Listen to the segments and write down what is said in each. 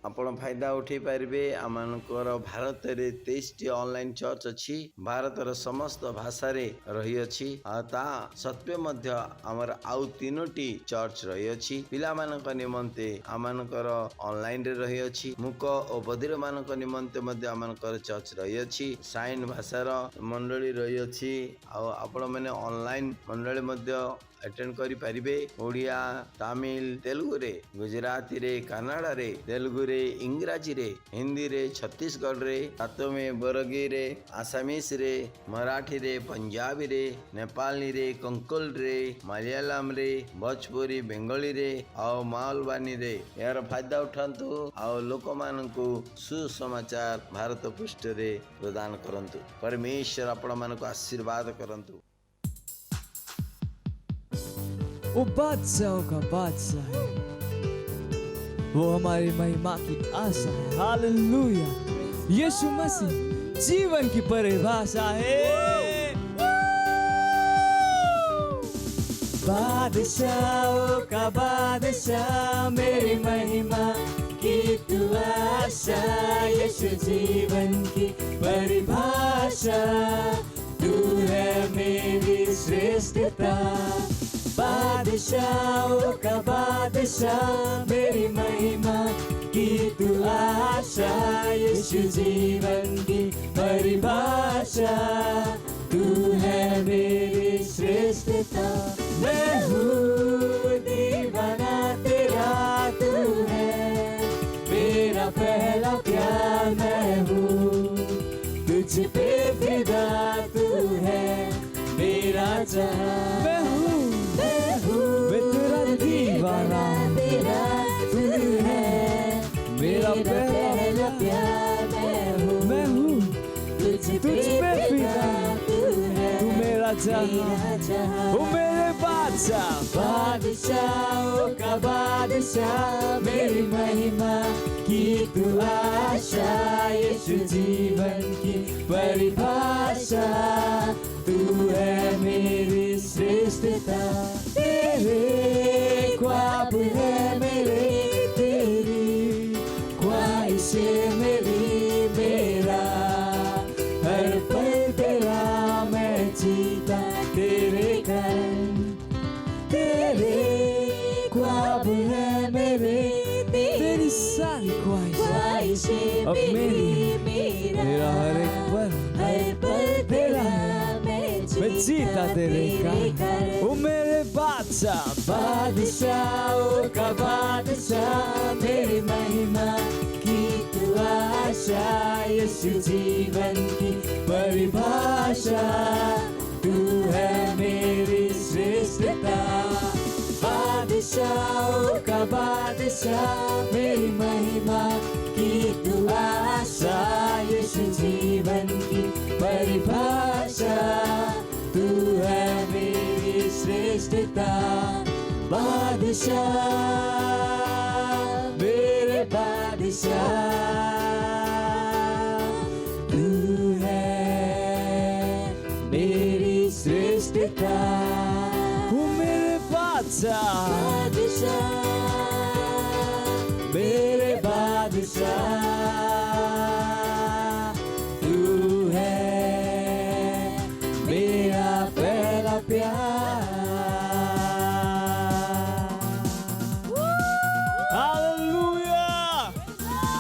आपण फायदा उठे पारे। आमर भारत में 23 ऑनलाइन चर्च अच्छी, भारतर समस्त भाषा रे रही अछि। ता सत्वे मध्य आमर आउ 3टी चर्च रही अछि। पिला मानक निमंते आमानकर ऑनलाइन रे रही अछि। मुक और बधिर मानक निमंते मध्य आमानकर चर्च रही अछि। साइन भाषार मंडली रही अछि। आपण माने ऑनलाइन मंडली मध्य अटेंड करि परिबे। ओडिया, तमिल, तेलुगु रे, गुजराती रे, कन्नड़ रे, तेलुगु रे, इंग्राजी रे, हिंदी रे, छत्तीसगढ़ रे, सातों में बरगी रे, आसामीस रे, मराठी रे, पंजाबी रे, नेपाली रे, कंकल रे, मलयालम रे, भोजपुरी, बेंगली रे और मालवानी रे यार फायदा उठांतु और लोक मानकु सुसमाचार भारत पृष्ठ रे प्रदान करंतु। परमेश्वर आपण मानकु आशीर्वाद करंतु। वो बादशाहों का बादशाह है, वो हमारी महिमा की आशा है। हालेलुया। यीशु मसीह जीवन की परिभाषा है। बादशाहों का बादशाह, मेरी महिमा की तू आशा। यीशु जीवन की परिभाषा, तू है मेरी श्रेष्ठता। बादशाहों का बादशाह, मेरी महिमा की तू आशा। यीशु जीवन की परिभाषा, तू है मेरी श्रेष्ठता। मैं हूँ दीवाना तेरा, तू है मेरा पहला प्यार। मैं हूँ तुझ पे फिदा, तू है मेरा जहां। मैं तेरा दीवाना, तेरा तू है मेरा पहला प्यार। मैं हूँ तुझ पे फिदा, तू मेरा जहां। ओ मेरे बादशाह, बादशाहों का बादशाह, मेरी महिमा की तू आशा। यीशु जीवन की परिभाषा, तू है मेरी श्रेष्ठता। तेरे ख्वाब है मेरे, तेरी ख्वाहिशें मेरी, मेरा हर पल तेरा मैं जीता तेरे कारण। तेरे ख्वाब है मेरे, तेरी सारी ख्वाहिशें अब मेरी, मेरा हर एक पल तेरा मैं जीता तेरे कारण। ओ मेरे बादशाह, बादशाहों का बादशाह, मेरी महिमा की तू आशा। यीशु जीवन की परिभाषा, तू है मेरी श्रेष्ठता। बादशाहों का बादशाह, मेरी महिमा की तू आशा। यीशु जीवन की परिभाषा, तू है मेरी श्रेष्ठता। बादशाह, मेरे बादशाह, तू है मेरी श्रेष्ठता। वो मेरे बादशाह, मेरे बादशाह, तू है मेरा पहला प्यार। Hallelujah!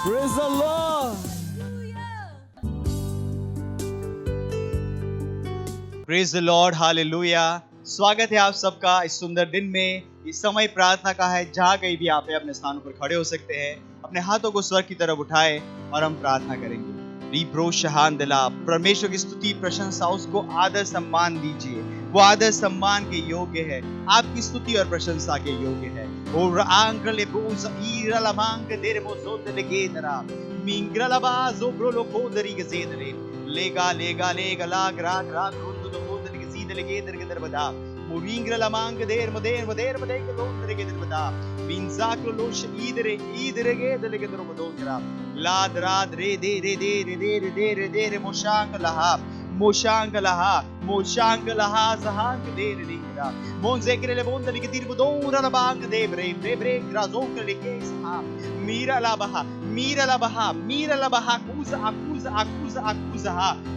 Praise the Lord! Praise the lord, hallelujah. स्वागत है आप सबका इस सुंदर दिन में। इस समय प्रार्थना का है, जहाँ कहीं भी आप अपने स्थानों पर खड़े हो सकते हैं, अपने हाथों को स्वर्ग की तरफ उठाए और हम प्रार्थना करेंगे। रीप्रो शहान दिला, परमेश्वर की स्तुति प्रशंसा, उसको आदर सम्मान दीजिए। वो आदर सम्मान के योग्य है, आपकी स्तुति और प्रशंसा के योग्य है। और आंगले बोज ईरला मांग देरे मोजोत लेगेदरा मिंगरला बाजो ब्रोलो कोदरी गजेदरे लेगा लेगा लेगा लाग राग राग रोंदो तो कोदरी गजीद लेगेदर के दरबदा मुरिंगरला मांग देर मदेर मदेर मदे के लोंदरे के दरबदा बिनजाकलो लोश ईदरे ईदरे के दले के दरबदोंगरा लाद राद रे दे रे दे रे दे रे दे रे दे रे मोशांग लहा जहांग दे रे रा मोंजेकरे ले बोंदे के तिरबदोंगरा बांग दे ब्रे ब्रे ब्रे ग्राजों के लेके सा मीरा ला बहा Miralabaha, Miralabaha, Akuza, Akuza, Akuza, Akuza,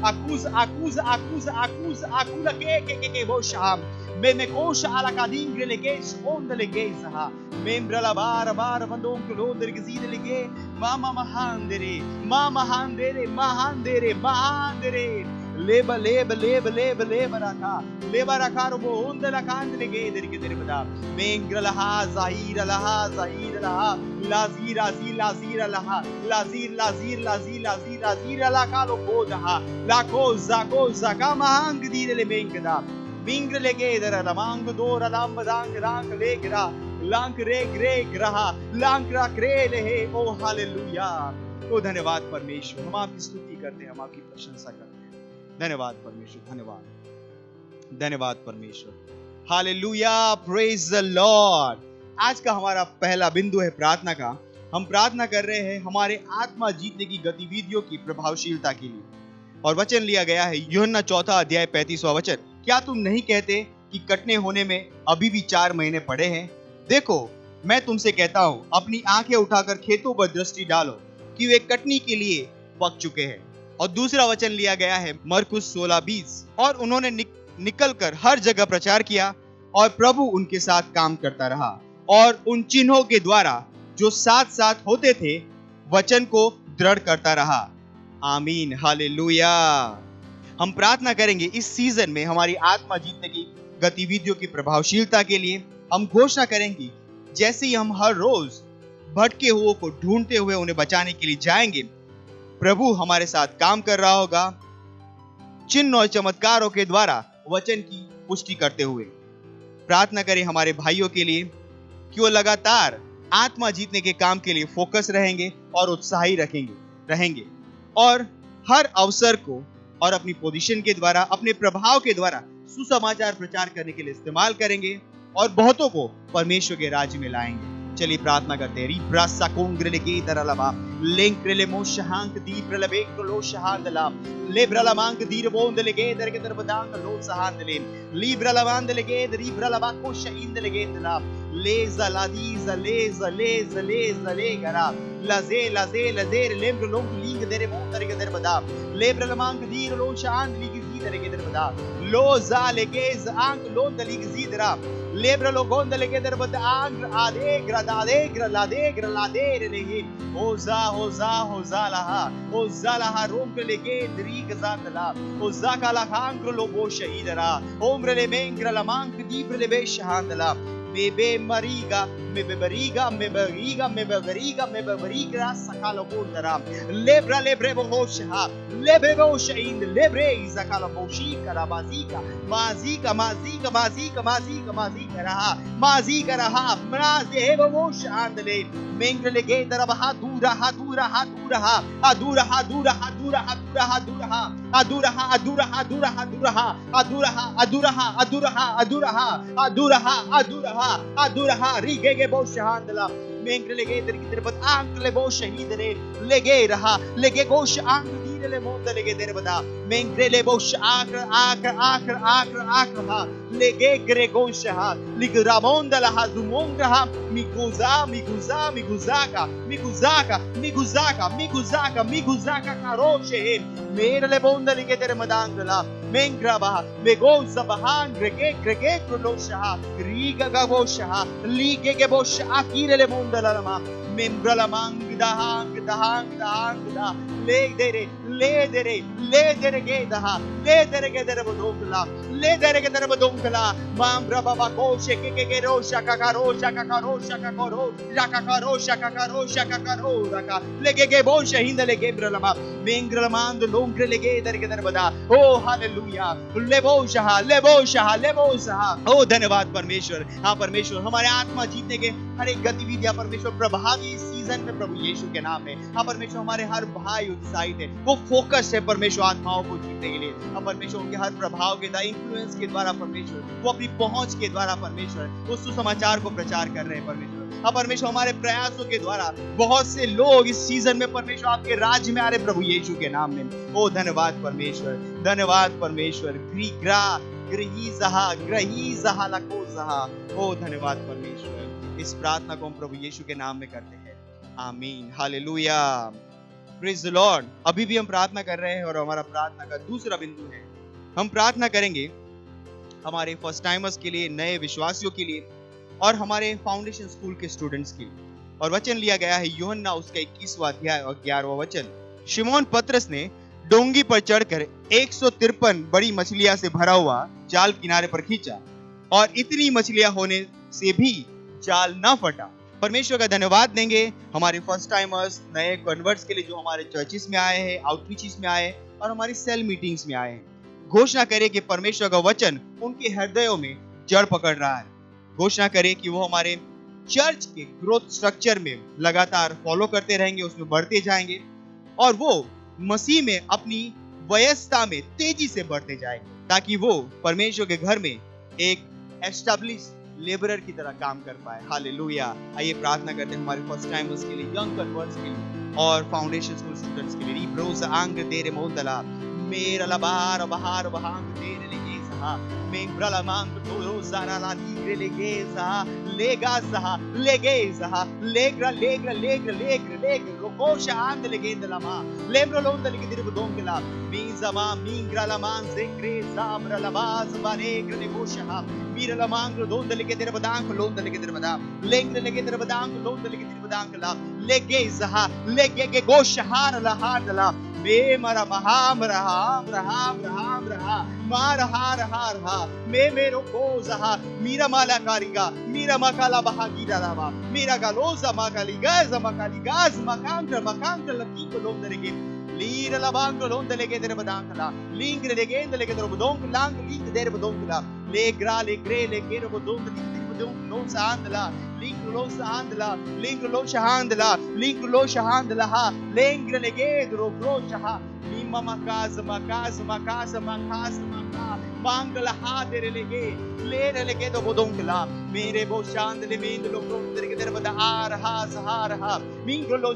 Akuza, Akuza, Akuza, Akuza, Akula, ke, Bosham, Memekosha, Alakadingre, Leges, on the Legesaha, Membralabara, Bandon, Lodre, Gizide, Mama Mahandere, Mama Handere, Mahandere, Mahandere. Leba raka leba raka robo onda la kandle ge der ke der bada mengra laha zahira laha lazira laha lazir la kalo boda la cosa kama hang dire le mengda mingra le ge der la mang dora lam dang rang le gra lank re gre graha lank ra kre le he ओ hallelujah. ओ धन्यवाद परमेश्वर, हम आपकी स्तुति करते हैं, हम आपकी प्रशंसा करते हैं। धन्यवाद परमेश्वर, धन्यवाद परमेश्वर। Hallelujah, praise the Lord. आज का हमारा पहला बिंदु है प्रार्थना का। हम प्रार्थना कर रहे हैं हमारे आत्मा जीतने की गतिविधियों की प्रभावशीलता के लिए, और वचन लिया गया है यूहन्ना 4 अध्याय 35वां वचन। क्या तुम नहीं कहते कि कटने होने में अभी भी 4 महीने पड़े हैं? देखो, मैं तुमसे कहता हूं, अपनी आंखें उठाकर खेतों पर दृष्टि डालो कि वे कटनी के लिए पक चुके हैं। और दूसरा वचन लिया गया है मरकुस 16:20, और उन्होंने निकलकर हर जगह प्रचार किया और प्रभु उनके साथ काम करता रहा, और उन चिन्हों के द्वारा जो साथ साथ होते थे वचन को दृढ़ करता रहा। आमीन, हालेलुया। हम प्रार्थना करेंगे इस सीजन में हमारी आत्मा जीतने की गतिविधियों की प्रभावशीलता के लिए। हम घोषणा करेंगे जैसे ही हम हर रोज भटके हुओं को ढूंढते हुए उन्हें बचाने के लिए जाएंगे, प्रभु हमारे साथ काम कर रहा होगा, चिन्ह और चमत्कारों के द्वारा वचन की पुष्टि करते हुए। प्रार्थना करें हमारे भाइयों के लिए कि वो लगातार आत्मा जीतने के काम के लिए फोकस रहेंगे और उत्साही रहेंगे और हर अवसर को और अपनी पोजीशन के द्वारा, अपने प्रभाव के द्वारा सुसमाचार प्रचार करने के लिए इस्तेमाल करेंगे और बहुतों को परमेश्वर के राज्य में लाएंगे। चलिए प्रार्थना करते हैं। रिब्रासा कोंग्रेले के दरलबा लेंक्रेले मोशहांक दीप्रलबे क्रो शहांदला लेब्रलमांक दीरबोंदले के दर के दरबदांग लो सहांदले लिब्रलवांदले के दरीब्रलबा को शहींदले के दला लेजा लादीजा लेजा लेगरा लजे लेब्रलोंग लीग देरे मोंदरे के दरबदा लेब्रलमांक दीर लो शहांदली की दीदरे के दरबदा लो जा लेगेज आंक लोंदली की दीदरा लेब्रलो गोंदले के दरबदा आंक आदे ग्रदादे लादे लेगे होजा लाहा रोम के लेगे दरी गजातला होजा काला खांग लो बो शहीदरा ओम्र ले मेंग्र लमांक दीप्र ले बे शहांदला मेबे मरीगा मेबरीगा सकालो बोंदरा लेब्रे बोशहा लेब्रे बोशिंद लेब्रे सकालो बोशी करा माजी करहा मनाजे हे बोश आंदले मेंग्र ले गे दरबहा दूरहा रिगे बो शहांदला मेंग्र ले गे दर की तरफ आंक ले बो शहीद ले रहा लेगे गोश आंक दीर ले मोद लेगे दर बदा मेंग्रे ले बोश आकर हा लेगे ग्रे गोश हा लिग रामोंदला हा जुमोंग हा मिगुजाका कारोशे मेरे ले बोंद लेगे दर मदांगला मेंग्रा बहा मेगो सबहान ग्रेगे क्रोलोशा रीगा गबोशा लीगे के बोश आकीरे ले मोंदला लमा मेंब्रला मांग दहांग ले दे रे गे दहा ले दे रे के दर बदोंगला मांब्रा बाबा कोशे के रोशा का रका लेगे के बोश हिंद लेगे ब्रलमा मेंग्रलमांद लोंग्रे लेगे दर के दर बदा। ओ हालेलुया, लेबोशहा ओ धन्यवाद परमेश्वर। हाँ परमेश्वर, हमारे आत्मा जीतने के हर एक गतिविधियां परमेश्वर प्रभावी सीजन में प्रभु यीशु के नाम में। हाँ परमेश्वर, हमारे हर भाई उत्साहित है, वो फोकस है परमेश्वर आत्माओं को जीतने के लिए। हाँ परमेश्वर, उनके हर प्रभाव के द्वारा, इन्फ्लुएंस के द्वारा परमेश्वर, वो अपनी पहुंच के द्वारा परमेश्वर वो सुसमाचार को प्रचार कर रहे हैं परमेश्वर। हाँ परमेश्वर, हमारे प्रयासों के द्वारा बहुत से लोग इस सीजन में परमेश्वर आपके राज्य में आ रहे प्रभु यीशु के नाम में। ओ धन्यवाद परमेश्वर। ग्रही लको। ओ धन्यवाद परमेश्वर। इस प्रार्थना को हम प्रभु यीशु के नाम में करते हैं, आमीन, हालेलुया, प्रेज द लॉर्ड। अभी भी हम प्रार्थना कर रहे हैं और हमारा प्रार्थना का दूसरा बिंदु है, हम प्रार्थना करेंगे हमारे फर्स्ट टाइमर्स के लिए, नए विश्वासियों के लिए और हमारे फाउंडेशन स्कूल के स्टूडेंट्स के लिए। और वचन लिया गया है यूहन्ना उसका 21वां अध्याय और 11वां वचन। शिमोन पतरस ने डोंगी पर चढ़कर 153 बड़ी मछलियां से भरा हुआ जाल किनारे पर खींचा और इतनी मछलियां होने से भी जाल न फटा। परमेश्वर का धन्यवाद देंगे हमारे फर्स्ट टाइमर्स, नए कन्वर्ट्स के लिए जो हमारे चर्चिस में आए हैं, आउटरीचेस में आए और हमारी सेल मीटिंग्स में आए हैं। घोषणा करें कि परमेश्वर का वचन उनके हृदयों में जड़ पकड़ रहा है। घोषणा करें कि वो हमारे चर्च के ग्रोथ स्ट्रक्चर में लगातार फॉलो करते रहेंगे, उसमें बढ़ते जाएंगे और वो मसीह में अपनी वयस्ता में तेजी से बढ़ते जाएंगे, ताकि वो परमेश्वर के घर में एक एस्टैब्लिश लेबरर की तरह काम कर पाए। हालेलुया। आइए प्रार्थना करते हैं हमारे फर्स्ट टाइमर्स के लिए, यंग कन्वर्ट्स के लिए और फाउंडेशन स्कूल स्टूडेंट्स के लिए। रीब्रोज आंग देरे मोदला मेरा लबार बहार बहांग देरे लेगे सहा मेंब्रा लमांग तोरो जारा ला नीरे लेगे सहा लेगा सहा लेगे सहा लेग्रा लेग्रा लेग्रा लेग्रा लेग्रा रोकोशा आंग लेगे दलमा लेब्रो लोंद लेगे दिर बदोंगला मीज़मा मींग्रा लमान ज़ेक्रे ज़ाब्रा लबाज़ बारेग्रा लेगोशा मीरा लमांग लोंद लेगे दिर बदांग लोंद लेगे दिर बदांग लेंग्रा लेगे दिर बदांग लोंद लेगे दिर बदांग ला लेगे सहा लेगे के गोशहार लहार दला बे मरा महाम रहाम रहाम रहाम रहा मार हार हार हा मे मेरो को जहा मीरा माला कारिगा मीरा मकाला बहागीरा लावा मीरा गालोजा मकाली गाज मकांग लकी को लोंद लेगे लीर लबांग लोंद लेगे तेरे बदांगला लिंग लेगे लेगे तेरे बदोंग लांग लिंग तेरे बदोंगला लेग्रा लेग्रे लेगे रो बदोंग तेरे बदोंग लो सांदला लिंग लो सांदला लिंग लो शहांदला लिंग लो शहांदला हा लेंग लेगे रो ग्रो शहा मीमा मकाज मकाज मकाज मकाज मका मांगला हा तेरे लेगे ले लेगे तो बदोंगला मेरे बो शांदले मेंद लो ग्रो तेरे तेरे बदा आ रहा सहार हा मिंगलो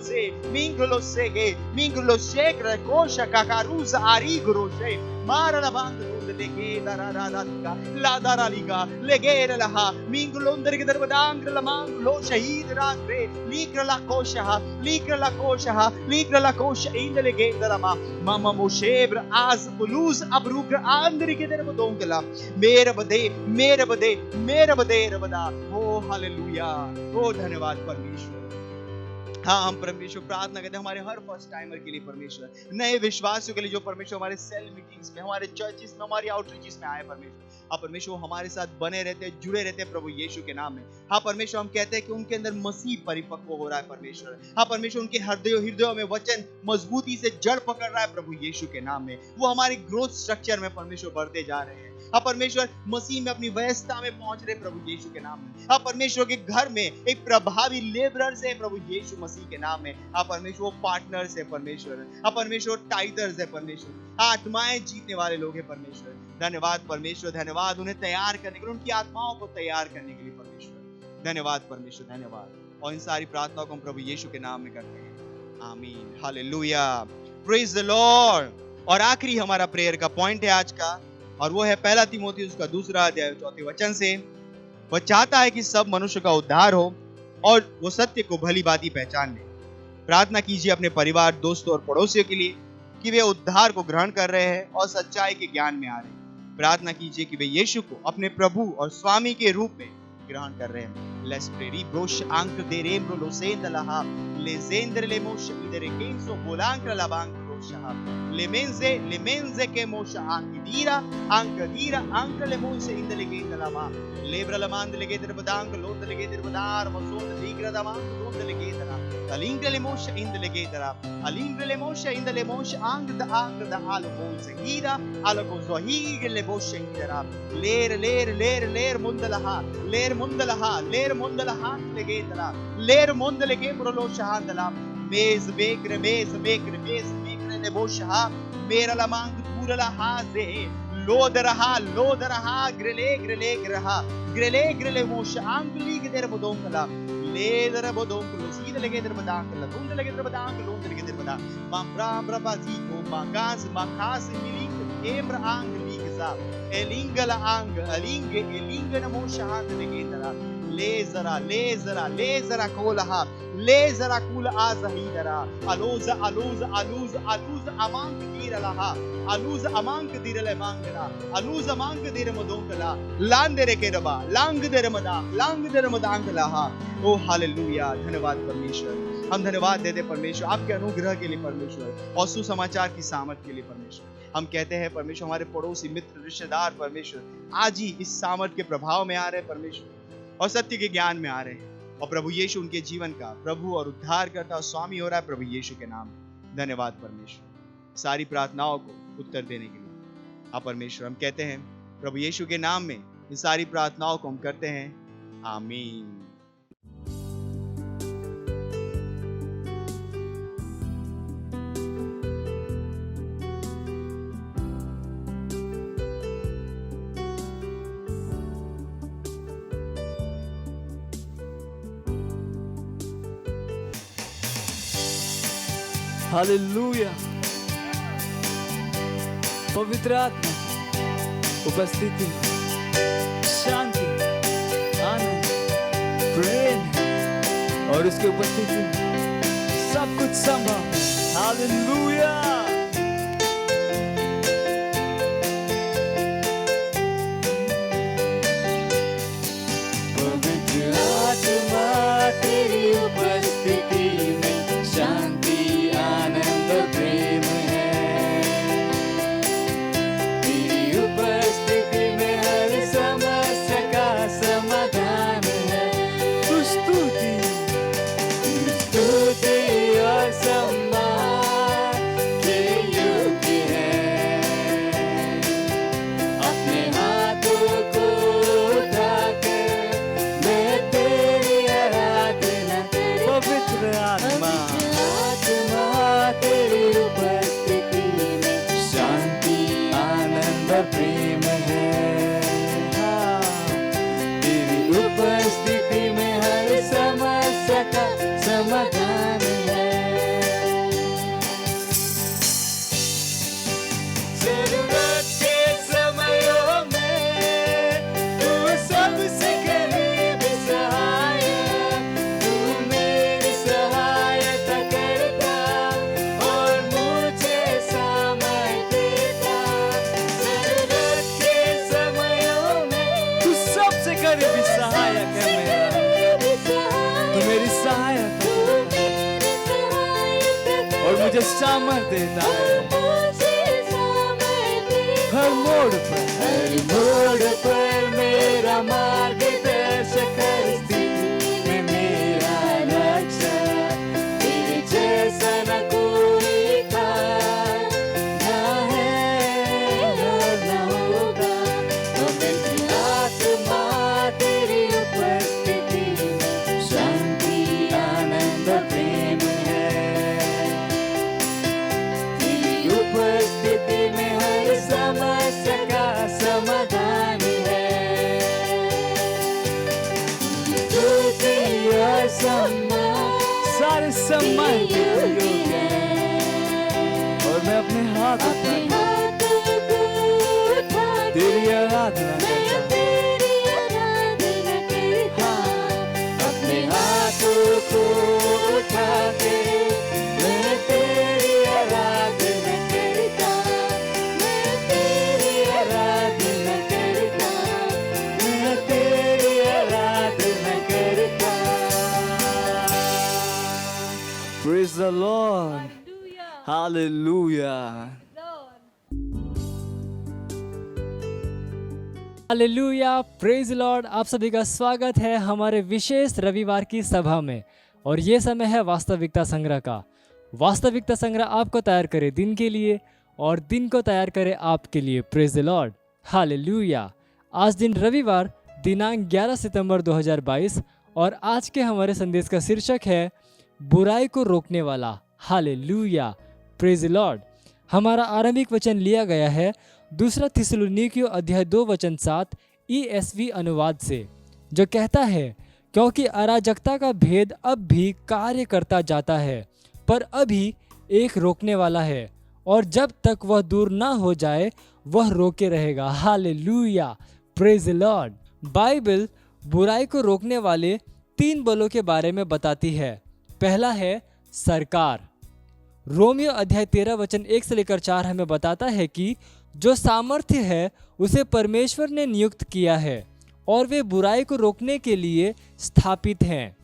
से गे मिंगलो शेक रे कोशा काकारूज आरी गुरो शे मार लबांग लेगे दरा ला दरा लिगा लेगे लहा मिंगलो अंदर के दरबदांग लमांग लो शहीद रात्रे लीक्र ला कोशा लीक्र ला कोश इन लेगे दरमा मामा मोशेब्र आज पुलूस अब्रुग्र आंदर के दरबदोंगला मेरे बदे रबदा। ओ हालेलुया, ओ धन्यवाद परमेश्वर। हाँ, हम परमेश्वर प्रार्थना करते हैं हमारे हर फर्स्ट टाइमर के लिए, परमेश्वर नए विश्वासियों के लिए जो परमेश्वर हमारे सेल मीटिंग्स में, हमारे चर्चिस में, हमारी आउटरीचेस में आए परमेश्वर। हाँ परमेश्वर हमारे साथ बने रहते, जुड़े रहते प्रभु यीशु के नाम में। हाँ परमेश्वर हम कहते हैं कि उनके अंदर मसीह परिपक्व हो रहा है परमेश्वर। हाँ परमेश्वर उनके हृदयों में वचन मजबूती से जड़ पकड़ रहा है प्रभु यीशु के नाम में। वो हमारी ग्रोथ स्ट्रक्चर में परमेश्वर बढ़ते जा रहे हैं। हाँ परमेश्वर मसीह में अपनी वयस्ता में पहुंच रहे प्रभु यीशु के नाम में। हाँ परमेश्वर के घर में एक प्रभावी लेबरर्स है प्रभु यीशु मसीह के नाम में। हाँ परमेश्वर पार्टनर्स है परमेश्वर। हाँ परमेश्वर टाइटर्स है परमेश्वर। आत्माएं जीतने वाले लोग हैं परमेश्वर। धन्यवाद परमेश्वर, धन्यवाद उन्हें तैयार करने के लिए, उनकी आत्माओं को तैयार करने के लिए परमेश्वर। धन्यवाद परमेश्वर, धन्यवाद। और इन सारी प्रार्थनाओं को हम प्रभु यीशु के नाम में करते हैं, आमीन, हालेलुया, प्रेज द लॉर्ड। और आखिरी हमारा प्रेयर का पॉइंट है आज का, और वो है 1 तीमुथियुस उसका 2 अध्याय 4 वचन से। वह चाहता है कि सब मनुष्य का उद्धार हो और वो सत्य को भली भांति पहचान ले। प्रार्थना कीजिए अपने परिवार, दोस्तों और पड़ोसियों के लिए कि वे उद्धार को ग्रहण कर रहे हैं और सच्चाई के ज्ञान में आ रहे हैं। प्रार्थना कीजिए कि वे यीशु को अपने प्रभु और स्वामी के रूप में ग्रहण कर रहे हैं। Let's pray. रिब्रोश आंक दे रेम्ब्रो लोसेंदलहा लेजेंद्र लेमोश इदरे केंसो बोलांक लाबांक रोशहा लेमेंजे के मोश आंक दीरा आंक लेमोश इंदले गेंदलामा लेब्रलमांद लेगे दरबदांक लोंद लेगे दरबदार मसोंद दीग्रदमा लोंद लेगे दरा अलिंग्रले मोश इंदले गेदरा अलिंग्रले मोश इंदले मोश आंक द आलको ज़हीरा अलको ज़हीगले मोश इंदरा लेर मुंदलहा लेगे दरा लेर मुंद लेगे ब्रलो शहांदला मेज बेकर ले मोशहा मेरा लमांग पूरला हाजे लोद रहा ग्रेले मोश आंगली के देर बदोंकला लेदर बदोंकलो सीध लगे देर बदांकला तुंद लगे देर बदांक लोंद लगे देर बदा मांब्राम ब्रबाजी को माकास मिलिंग एम्र आंग लीगजा एलिंगल आंग एलिंग न मोश हांद लगे दरा ले जरा कोलहा ले जरा कुल आजहीदरा अलूज अलूज अलूज अलूज अमांक दीरलहा अलूज अमांक दीरले मांगला अलूज अमांक दीर मदोंगला लांदेरे केरबा लांग देर मदांगला। ओ हालेलुया, धन्यवाद परमेश्वर, हम धन्यवाद देते परमेश्वर आपके अनुग्रह के लिए परमेश्वर, और सुसमाचार की सामर्थ के लिए परमेश्वर। हम कहते हैं परमेश्वर हमारे पड़ोसी मित्र रिश्तेदार परमेश्वर आज ही इस सामर्थ के प्रभाव में आ रहे हैं परमेश्वर, और सत्य के ज्ञान में आ रहे हैं, और प्रभु यीशु उनके जीवन का प्रभु और उद्धार करता और स्वामी हो रहा है प्रभु यीशु के नाम में। धन्यवाद परमेश्वर सारी प्रार्थनाओं को उत्तर देने के लिए। हाँ परमेश्वर, हम कहते हैं प्रभु यीशु के नाम में इन सारी प्रार्थनाओं को हम करते हैं, आमीन। हालेलुया। पवित्र आत्मा उपस्थिति, शांति, आनंद, प्रेम और उसके उपस्थिति सब कुछ संभव। हालेलुया। पवित्र आत्मा तेरी उपस्थिति में शांति आनंद प्रेम है, तेरी उपस्थिति में हर समस्या का समाधान है। तू स्तुति और सम्मान के योग्य है। अपने हाथों को उठाकर मैं तेरी आराधना, पवित्र आत्मा तेरी उपस्थिति में शांति आनंद प्रेम है। तेरी उपस्थिति में हर समस्या का समाधान है। जरूरत के समयों में तू सबसे करीब सहायक, तू मेरी सहायता करता और मुझे सामर्थ देता। जरूरत के समयों में तू सबसे करीबी सहायक है मेरा, तू मेरी सहायता और मुझे सामर्थ देता है। हर मोड़ पर मेरा मार्गदर्शक, हर स्थिति में मेरा रक्षक। तेरे जैसा न कोई था, ना है और न होगा। पवित्र आत्मा तेरी उपस्थिति में शांति आनंद प्रेम है। तेरी उपस्थिति में हर समस्या का समाधान है। स्तुति और सम्मान सारे सम्मान के योग्य है। और मैं अपने हाथ उठा तेरी आराधना करता हूं। अपने हाथों को उठा के मैं तेरी आराधना करता, मैं तेरी आराधना करता, मैं तेरी आराधना करता। Praise the Lord. Hallelujah. Hallelujah, praise Lord. आप सभी का स्वागत है हमारे विशेष रविवार की सभा में, और ये समय है वास्तविकता संग्रह का। वास्तविकता संग्रह आपको तैयार करे दिन के लिए और दिन को तैयार करे आपके लिए। Praise the lord, hallelujah. आज दिन रविवार दिनांक 11 सितंबर 2022, और आज के हमारे संदेश का शीर्षक है बुराई को रोकने वाला। Hallelujah, praise the Lord. हमारा आरंभिक वचन लिया गया है दूसरा थिस्सलुनीकियों अध्याय 2 वचन 7 ESV अनुवाद से, जो कहता है, क्योंकि अराजकता का भेद अब भी कार्य करता जाता है, पर अभी एक रोकने वाला है, और जब तक वह दूर ना हो जाए वह रोके रहेगा। Hallelujah, praise the Lord. Bible बुराई को रोकने वाले 3 बलों के बारे में बताती है। पहला है सरकार। रोमियो अध्याय 13 वचन 1 से लेकर 4 हमें बताता है कि जो सामर्थ्य है उसे परमेश्वर ने नियुक्त किया है और वे बुराई को रोकने के लिए स्थापित हैं।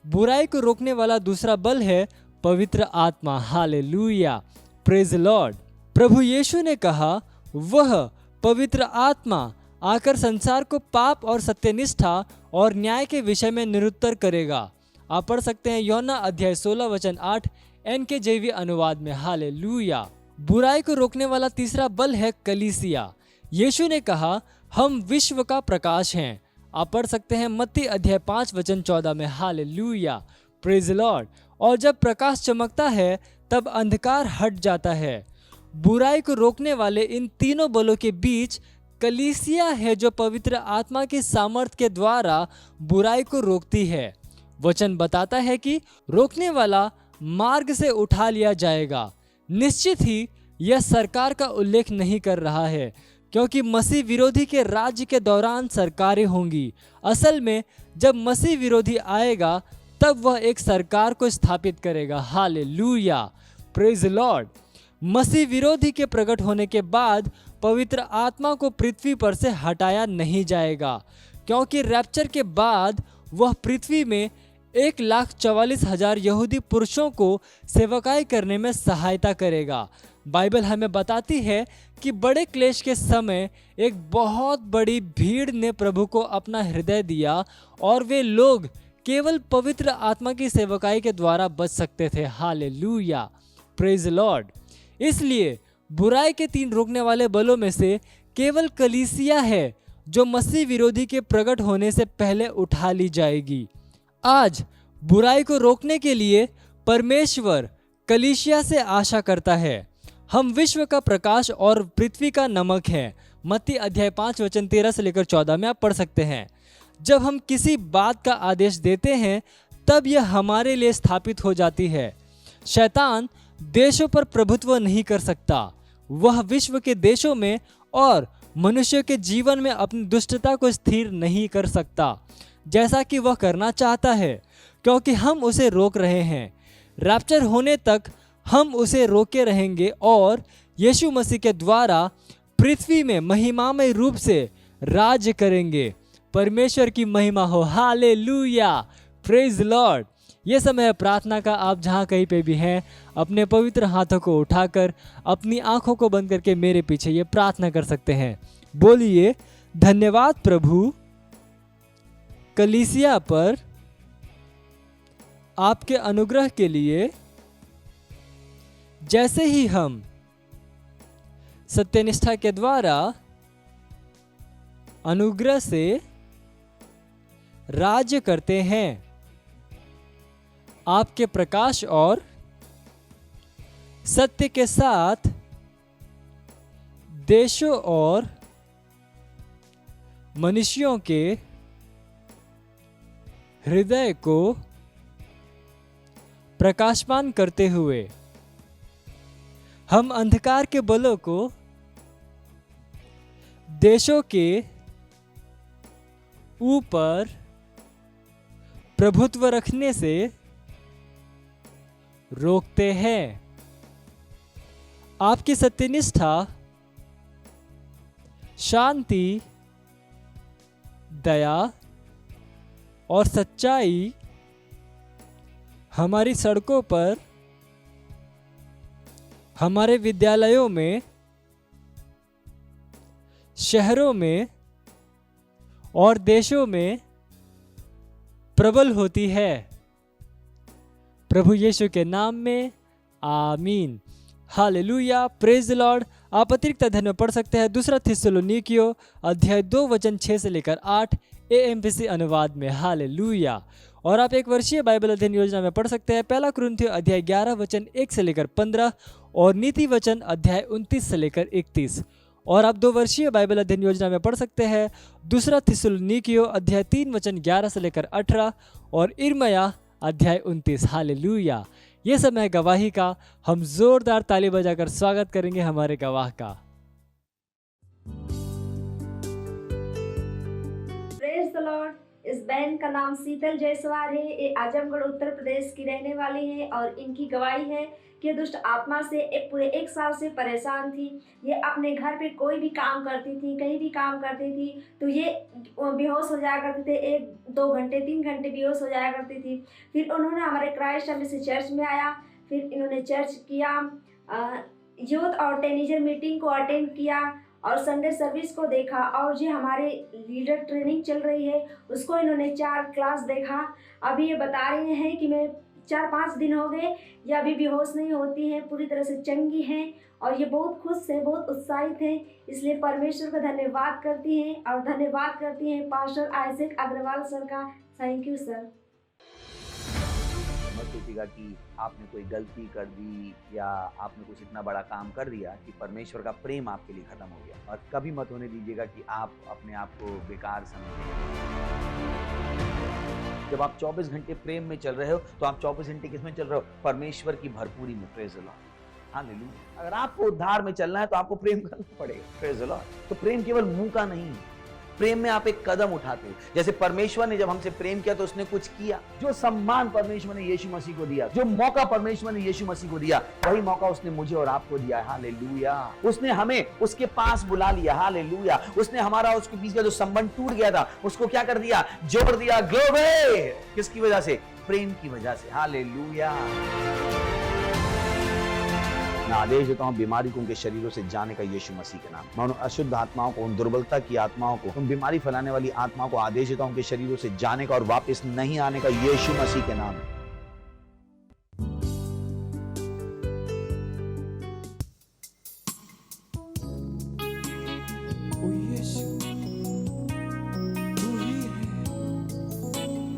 बुराई को रोकने वाला दूसरा बल है पवित्र आत्मा। Hallelujah, praise lord. प्रभु यीशु ने कहा वह पवित्र आत्मा आकर संसार को पाप और सत्यनिष्ठा और न्याय के विषय में निरुत्तर करेगा। आप पढ़ सकते हैं यूहन्ना अध्याय 16 वचन 8 NKJV अनुवाद में। हालेलुया। बुराई को रोकने वाला तीसरा बल है कलीसिया। यीशु ने कहा हम विश्व का प्रकाश हैं। आप पढ़ सकते हैं मत्ती अध्याय 5 वचन 14 में। Hallelujah, praise Lord. और जब प्रकाश चमकता है तब अंधकार हट जाता है। बुराई को रोकने वाले इन तीनों बलों के बीच कलीसिया है जो पवित्र आत्मा की सामर्थ के द्वारा बुराई को रोकती है। वचन बताता है कि रोकने वाला मार्ग से उठा लिया जाएगा। निश्चित ही यह सरकार का उल्लेख नहीं कर रहा है, क्योंकि मसीह विरोधी के राज्य के दौरान सरकारें होंगी। असल में जब मसीह विरोधी आएगा तब वह एक सरकार को स्थापित करेगा। Hallelujah, praise Lord. मसीह विरोधी के प्रकट होने के बाद पवित्र आत्मा को पृथ्वी पर से हटाया नहीं जाएगा, क्योंकि रैप्चर के बाद वह पृथ्वी में 1,44,000 यहूदी पुरुषों को सेवकाई करने में सहायता करेगा। बाइबल हमें बताती है कि बड़े क्लेश के समय एक बहुत बड़ी भीड़ ने प्रभु को अपना हृदय दिया और वे लोग केवल पवित्र आत्मा की सेवकाई के द्वारा बच सकते थे। Hallelujah, praise Lord. इसलिए बुराई के 3 रोकने वाले बलों में से केवल कलीसिया है जो मसीह विरोधी के प्रकट होने से पहले उठा ली जाएगी। आज बुराई को रोकने के लिए परमेश्वर कलीसिया से आशा करता है। हम विश्व का प्रकाश और पृथ्वी का नमक हैं। मत्ती अध्याय 5 वचन 13 से लेकर 14 में आप पढ़ सकते हैं। जब हम किसी बात का आदेश देते हैं तब यह हमारे लिए स्थापित हो जाती है। शैतान देशों पर प्रभुत्व नहीं कर सकता। वह विश्व के देशों में और मनुष्य के जीवन में अपनी दुष्टता को स्थिर नहीं कर सकता जैसा कि वह करना चाहता है, क्योंकि हम उसे रोक रहे हैं। रैप्चर होने तक हम उसे रोके रहेंगे और यीशु मसीह के द्वारा पृथ्वी में महिमामय रूप से राज्य करेंगे। परमेश्वर की महिमा हो। Hallelujah, praise Lord. ये समय है प्रार्थना का। आप जहाँ कहीं पे भी हैं अपने पवित्र हाथों को उठाकर अपनी आंखों को बंद करके मेरे पीछे ये प्रार्थना कर सकते हैं। बोलिए, धन्यवाद प्रभु कलीसिया पर आपके अनुग्रह के लिए। जैसे ही हम सत्यनिष्ठा के द्वारा अनुग्रह से राज्य करते हैं, आपके प्रकाश और सत्य के साथ देशों और मनुष्यों के हृदय को प्रकाशमान करते हुए हम अंधकार के बलों को देशों के ऊपर प्रभुत्व रखने से रोकते हैं। आपकी सत्यनिष्ठा, शांति, दया और सच्चाई हमारी सड़कों पर, हमारे विद्यालयों में, शहरों में और देशों में प्रबल होती है। प्रभु यीशु के नाम में आमीन। Hallelujah, praise the Lord. आप अतिरिक्त अध्ययन में पढ़ सकते हैं 2 थिस्सलुनीकियों अध्याय 2 वचन 6 से लेकर 8 AMPC अनुवाद में। हालेलुया। और आप 1 वर्षीय बाइबल अध्ययन योजना में पढ़ सकते हैं 1 कुरिन्थियों अध्याय 11 वचन 1 से लेकर 15 और नीति वचन अध्याय 29 से लेकर 31। और आप 2 वर्षीय बाइबल अध्ययन योजना में पढ़ सकते हैं 2 थिस्सलुनीकियों अध्याय 3 वचन 11 से लेकर 18 और इर्मया अध्याय 29। हालेलुया। ये समय गवाही का। हम जोरदार ताली बजाकर स्वागत करेंगे हमारे गवाह का। Praise the Lord. इस बहन का नाम शीतल जायसवाल है। ये आजमगढ़ उत्तर प्रदेश की रहने वाली है और इनकी गवाही है कि दुष्ट आत्मा से पूरे 1 साल से परेशान थी। ये अपने घर पे कोई भी काम करती थी, कहीं भी काम करती थी तो ये बेहोश हो जाया करते थे। 1-2 घंटे 3 घंटे बेहोश हो जाया करती थी। फिर उन्होंने हमारे क्राइस्ट से चर्च में आया। फिर इन्होंने चर्च किया, यूथ और टीनेजर मीटिंग को अटेंड किया और संडे सर्विस को देखा। और जो हमारे लीडर ट्रेनिंग चल रही है उसको इन्होंने 4 क्लास देखा। अभी ये बता रहे हैं कि मैं 4-5 दिन हो गए, ये अभी बेहोश नहीं होती हैं, पूरी तरह से चंगी हैं और ये बहुत खुश हैं, बहुत उत्साहित हैं। इसलिए परमेश्वर का धन्यवाद करती हैं और धन्यवाद करती हैं पास्टर आइजैक अग्रवाल सर का। Thank you sir. मत सोचिएगा कि आपने कोई गलती कर दी या आपने कुछ इतना बड़ा काम कर दिया कि परमेश्वर का प्रेम आपके लिए खत्म हो गया। और कभी मत होने दीजिएगा कि आप अपने आप को बेकार समझें। जब आप 24 घंटे प्रेम में चल रहे हो तो आप 24 घंटे किस में चल रहे हो? परमेश्वर की भरपूरी में। Praise the lord, hallelujah. अगर आपको उद्धार में चलना है तो आपको प्रेम करना पड़ेगा। Praise the Lord. तो प्रेम केवल मुंह का नहीं है, प्रेम में आप एक कदम उठाते हो। जैसे परमेश्वर ने जब हमसे प्रेम किया तो उसने कुछ किया। जो सम्मान परमेश्वर ने यीशु मसीह को दिया, जो मौका परमेश्वर ने यीशु मसीह को दिया, वही मौका उसने मुझे और आपको दिया है। हालेलुया। उसने हमें उसके पास बुला लिया। हालेलुया। उसने हमारा उसके बीच का जो संबंध टूट गया था उसको क्या कर दिया? जोड़ दिया। ग्लोरी। किसकी वजह से? प्रेम की वजह से। हालेलुया। मैं आदेश देता हूं बीमारी को उनके शरीरों से जाने का यीशु मसीह के नाम। मैं उन अशुद्ध आत्माओं को, उन दुर्बलता की आत्माओं को, उन बीमारी फैलाने वाली आत्माओं को आदेश देता हूं उनके शरीरों से जाने का और वापस नहीं आने का यीशु मसीह के नाम। ओ यीशु, तू ही है,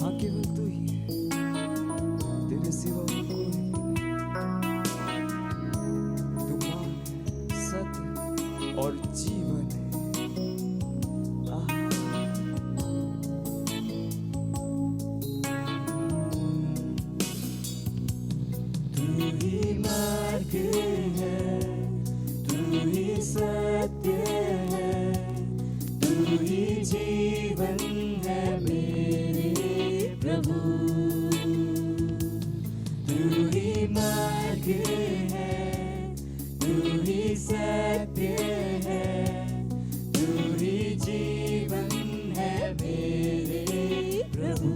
हाँ केवल तू ही है, तेरे सिवा और कोई भी नहीं। तू मार्ग है, सत्य और जीवन है। तू ही मार्ग है, तू ही सत्य है, तू ही जीवन है मेरे प्रभु। तू ही मार्ग है, तू ही सत्य है, तू ही जीवन है मेरे प्रभु।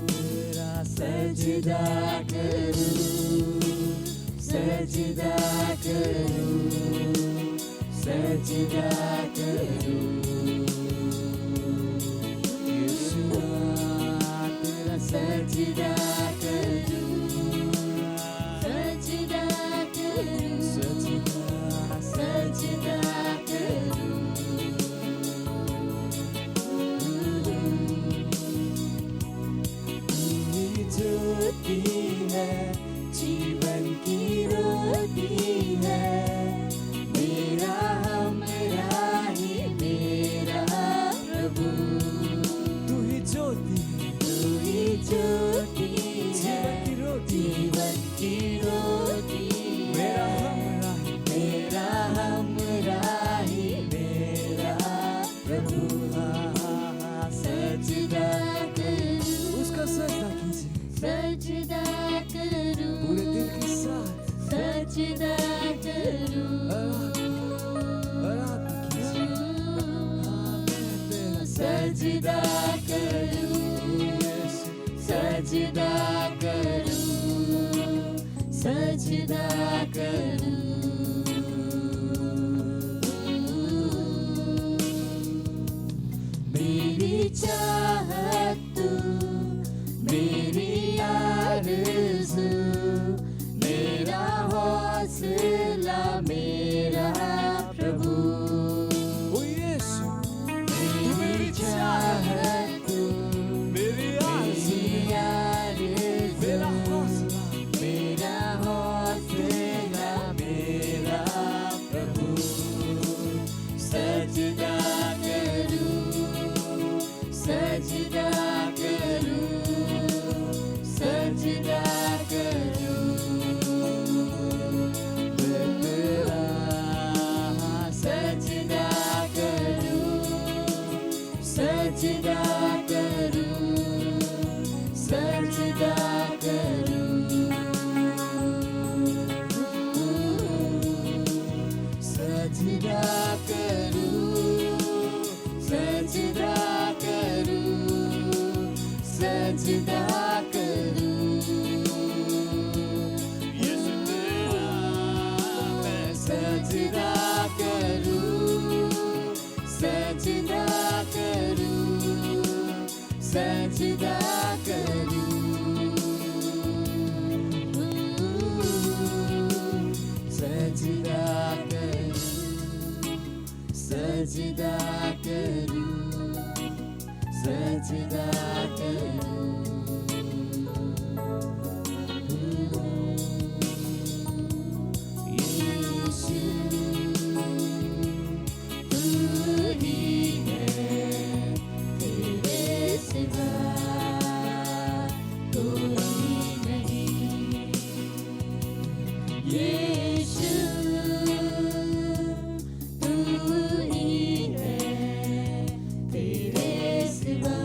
तेरा सजदा करूं, सजदा करूं, सजदा करूं। यीशुआ तेरा सजदा करूं, सजदा करूं, सजदा सजदा करूं। तू ज्योति है, जीवन की रोटी है, मेरा हमरा ही मेरा प्रभु। तू ही ज्योति है, तू ही ज्योति है, जीवन की रोटी, मेरा हमरा ही मेरा प्रभु। सजदा करूं, उसका सजदा कीजिए, सजदा करूं, पूरे दिल के साथ सजदा करूं, आराधना कीजिए। मैं सजदा करूं, सजदा करूं, सजदा करूं। मेरी चाहत तू, मेरी आरज़ू, मेरा हौसला मेरा प्रभु। ओ यीशु, मेरी चाहत तू, मेरी आरज़ू, मेरा हौसला सजदा करूं यीशु तेरा मैं सजदा करूं सजदा करूं सजदा करूं सजदा करूं सजदा करूं यीशु तू ही है तेरे सिवा कोई नहीं यीशु तू ही है तेरे सिवा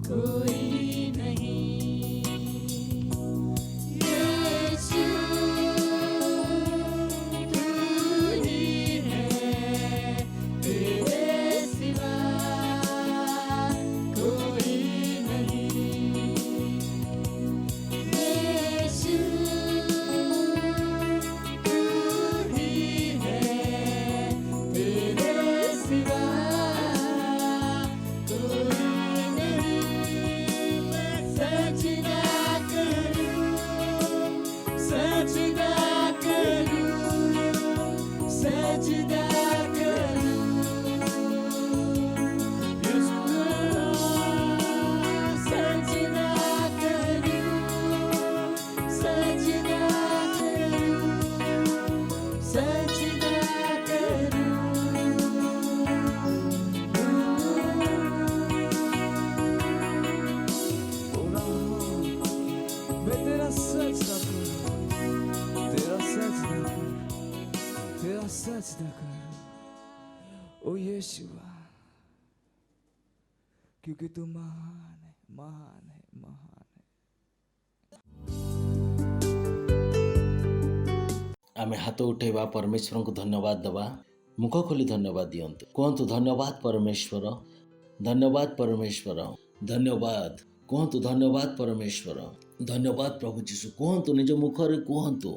कोई नहीं यीशु तू ही है तेरे सिवा कोई नहीं यीशु तू ही है तेरे सिवा कोई नहीं मैं सजदा करूं सजदा करूं सजदा करूं यीशु सजदा करूं सजदा करूं सजदा करूं मैं तेरा सजदा करूं तेरा सजदा करूं ओ यीशुआ क्योंकि तू महान है महान है महान है आमे हाथ उठेबा परमेश्वर को धन्यवाद दबा मुख खोली धन्यवाद दियंतु कहतु धन्यवाद परमेश्वर धन्यवाद परमेश्वर धन्यवाद कहतु धन्यवाद परमेश्वर धन्यवाद प्रभु जीशु कहतु निज मुखरे कहतु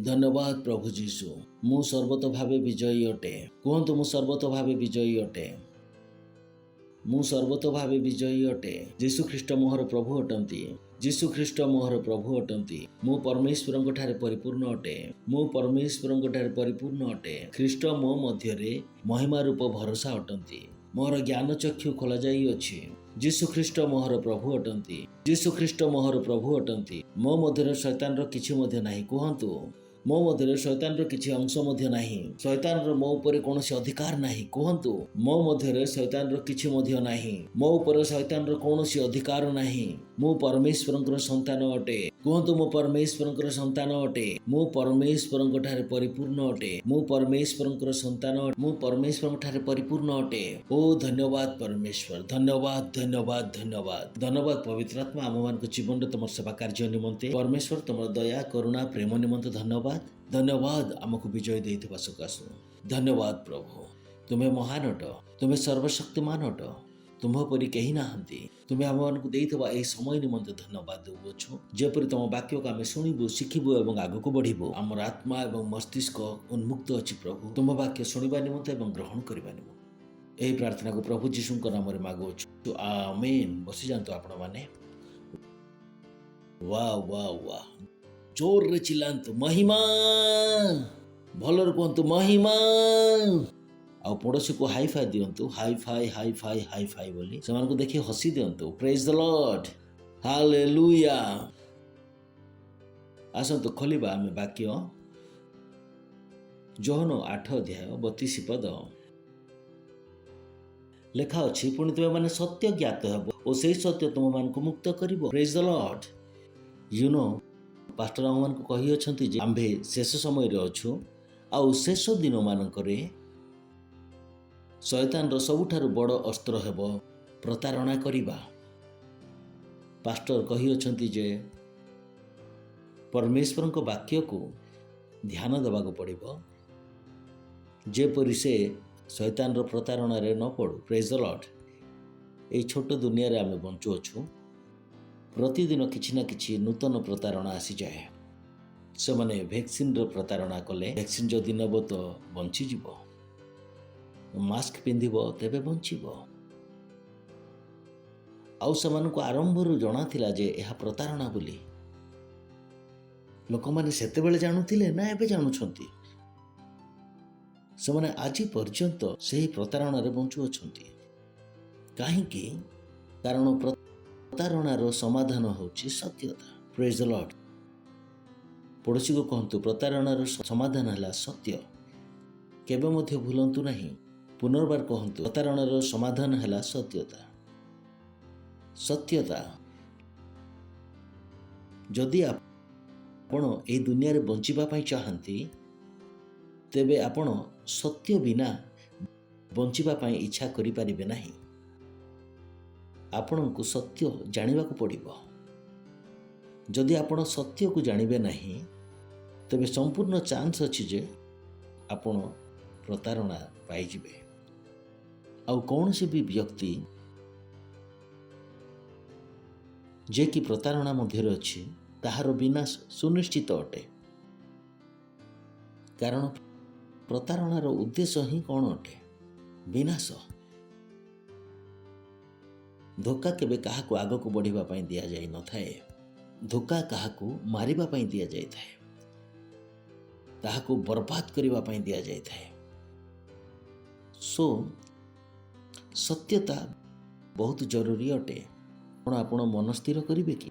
धन्यवाद प्रभु जीशु मु सर्वत भावे विजयी अटे कहतु मु सर्वत भावे विजयी अटे मु सर्वत भावे विजयी अटे जीशु ख्रीष्ट मोहर प्रभु अटंती जीशु ख्रीष्ट मोहर प्रभु अटंती मु परमेश्वर ठारे परिपूर्ण अटे मु परमेश्वर ठारे परिपूर्ण अटे ख्रीष्ट मो मध्यरे महिमा रूप भरोसा अटंती मोर ज्ञान चक्षु खोल जाई अछि जीशु ख्रीष्ट मोहर प्रभु अटंती जीशु ख्रीष्ट मोहर प्रभु अटंती मो मध्यरे शैतान रो किछि मध्य नाही कहंतु मो मध्यरे शैतान रो किछि अंश मध्य नाही शैतान रो मो ऊपर कोनोसी अधिकार नाही कहंतु मो मध्यरे शैतान रो किछि मध्य नाही मो ऊपर शैतान रो कोनोसी अधिकार नाही मु परमेश्वरंकर संतान अटे कहतु मु परमेश्वरंकर संतान अटे मु परमेश्वरंक ठारे परिपूर्ण अटे मु परमेश्वरंकर संतान मु परमेश्वरंक ठारे परिपूर्ण अटे ओ धन्यवाद परमेश्वर धन्यवाद धन्यवाद धन्यवाद धन्यवाद पवित्र आत्मा आम मान जीवन तुम सेवा कार्य निमंते परमेश्वर तुम दया करुणा प्रेम निमंते धन्यवाद धन्यवाद आमको विजय देइथिबा सकाशु धन्यवाद प्रभु तुम्हें महान अट तुम्हें सर्वशक्तिमान अट तुम परी कहीं नहांती तुम्हें आम मानक देइथिबा एई समय निमंते धन्यवाद देउछु जेपरि तुम वाक्य को आमे शुणिबु शिखिबु एवं आगको बढ़िबु आमर आत्मा एवं मस्तिष्क उन्मुक्त अछि प्रभु तुम वाक्य शुणिबा निमंते एवं ग्रहण करिबा निमंते एई प्रार्थना को प्रभु जीशुଙ୍କ नामरे मागुछु आमेन बसी जानतो आपण माने वाह वाह वाह जोर रे चिल्लांतु महिमा भलर कहतु महिमा आ पड़ोसी को हाई फाई दियंतु high five high five high five बोली से को देखि हसी दियंतु प्रेज द लॉर्ड हालेलुया आसंतु खोलिबा आमे वाक्य जोहन 8 अध्याय 32 पद लेखा अछि पुनि तुमे माने सत्य ज्ञात हेबो ओ सेही सत्य तुम मान को मुक्त करिवो praise the lord you know pastor मान को कहि अछंती जे आम्भे शेष समय रे अछु आ शेष दिन मानकरे शैतान रो सबुठारु बड़ अस्त्र हेबो प्रतारणा करिबा पास्टर कहि अछंती जे परमेश्वर को वाक्य को ध्यान देवा को पड़िबो जेपरि से शैतान रो प्रतारणा रे न पड़ू प्रेज द लॉर्ड এই ଛୋଟ ଦୁନିଆରେ ଆମେ ବଞ୍ଚୁଅଛୁ। ପ୍ରତିଦିନ କିଛି ନା କିଛି ନୂତନ ପ୍ରତାରଣା ଆସିଯାଏ। ସେମାନେ ଭ୍ୟାକ୍ସିନ୍ର ପ୍ରତାରଣା କଲେ, ଭ୍ୟାକ୍ସିନ୍ ଯଦି ନେବ ତ ବଞ୍ଚିଯିବ, ମାସ୍କ ପିନ୍ଧିବ ତେବେ ବଞ୍ଚିବ। ଆଉ ସେମାନଙ୍କୁ ଆରମ୍ଭରୁ ଜଣାଥିଲା ଯେ ଏହା ପ୍ରତାରଣା ବୋଲି। ଲୋକମାନେ ସେତେବେଳେ ଜାଣୁଥିଲେ ନା ଏବେ ଜାଣୁଛନ୍ତି? ସେମାନେ ଆଜି ପର୍ଯ୍ୟନ୍ତ ସେହି ପ୍ରତାରଣାରେ ବଞ୍ଚୁଅଛନ୍ତି। କାହିଁକି? କାରଣ ପ୍ରତାରଣାର ସମାଧାନ ହେଉଛି ସତ୍ୟତା। ପ୍ରେଜ୍ ଦ ଲର୍ଡ। ପଡ଼ୋଶୀକୁ କହନ୍ତୁ, ପ୍ରତାରଣାର ସମାଧାନ ହେଲା ସତ୍ୟ। କେବେ ମଧ୍ୟ ଭୁଲନ୍ତୁ ନାହିଁ। ପୁନର୍ବାର କହନ୍ତୁ, ପ୍ରତାରଣାର ସମାଧାନ ହେଲା ସତ୍ୟତା। ସତ୍ୟତା। ଯଦି ଆପଣ ଏହି ଦୁନିଆରେ ବଞ୍ଚିବା ପାଇଁ ଚାହାନ୍ତି, ତେବେ ଆପଣ ସତ୍ୟ ବିନା ବଞ୍ଚିବା ପାଇଁ ଇଚ୍ଛା କରିପାରିବେ ନାହିଁ। ଆପଣଙ୍କୁ ସତ୍ୟ ଜାଣିବାକୁ ପଡ଼ିବ। ଯଦି ଆପଣ ସତ୍ୟକୁ ଜାଣିବେ ନାହିଁ, ତେବେ ସମ୍ପୂର୍ଣ୍ଣ ଚାନ୍ସ ଅଛି ଯେ ଆପଣ ପ୍ରତାରଣା ପାଇଯିବେ। ଆଉ କୌଣସି ବି ବ୍ୟକ୍ତି ଯେ କି ପ୍ରତାରଣା ମଧ୍ୟରେ ଅଛି, ତାହାର ବିନାଶ ସୁନିଶ୍ଚିତ ଅଟେ। କାରଣ ପ୍ରତାରଣାର ଉଦ୍ଦେଶ୍ୟ ହିଁ କ'ଣ ଅଟେ? ବିନାଶ। ଧୋକା କେବେ କାହାକୁ ଆଗକୁ ବଢ଼ିବା ପାଇଁ ଦିଆଯାଇ ନଥାଏ। ଧୋକା କାହାକୁ ମାରିବା ପାଇଁ ଦିଆଯାଇଥାଏ, ତାହାକୁ ବର୍ବାଦ କରିବା ପାଇଁ ଦିଆଯାଇଥାଏ। ସତ୍ୟତା ବହୁତ ଜରୁରୀ ଅଟେ। ଆପଣ ମନ ସ୍ଥିର କରିବେ କି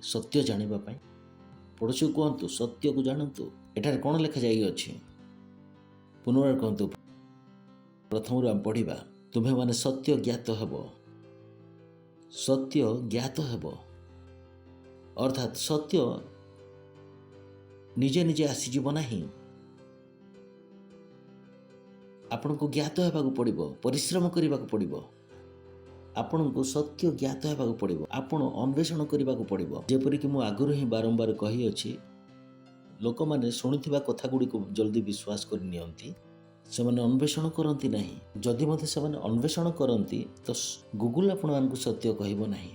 ସତ୍ୟ ଜାଣିବା ପାଇଁ? ପଡ଼ୋଶୀକୁ କୁହନ୍ତୁ, ସତ୍ୟକୁ ଜାଣନ୍ତୁ। ଏଠାରେ କ'ଣ ଲେଖାଯାଇଅଛି? ପୁନର୍ବାର କୁହନ୍ତୁ। ପ୍ରଥମରୁ ଆମେ ପଢ଼ିବା, ତୁମ୍ଭେମାନେ ସତ୍ୟ ଜ୍ଞାତ ହେବ। ସତ୍ୟ ଜ୍ଞାତ ହେବ ଅର୍ଥାତ୍ ସତ୍ୟ ନିଜେ ନିଜେ ଆସିଯିବ ନାହିଁ। ଆପଣଙ୍କୁ ଜ୍ଞାତ ହେବାକୁ ପଡ଼ିବ, ପରିଶ୍ରମ କରିବାକୁ ପଡ଼ିବ। ଆପଣଙ୍କୁ ସତ୍ୟ ଜ୍ଞାତ ହେବାକୁ ପଡ଼ିବ, ଆପଣ ଅନ୍ୱେଷଣ କରିବାକୁ ପଡ଼ିବ। ଯେପରିକି ମୁଁ ଆଗରୁ ହିଁ ବାରମ୍ବାର କହିଅଛି, ଲୋକମାନେ ଶୁଣିଥିବା କଥା ଗୁଡ଼ିକୁ ଜଲ୍ଦି ବିଶ୍ୱାସ କରିନିଅନ୍ତି। ସେମାନେ ଅନ୍ୱେଷଣ କରନ୍ତି ନାହିଁ। ଯଦି ମଧ୍ୟ ସେମାନେ ଅନ୍ୱେଷଣ କରନ୍ତି, ତ ଗୁଗୁଲ୍ ଆପଣମାନଙ୍କୁ ସତ୍ୟ କହିବ ନାହିଁ।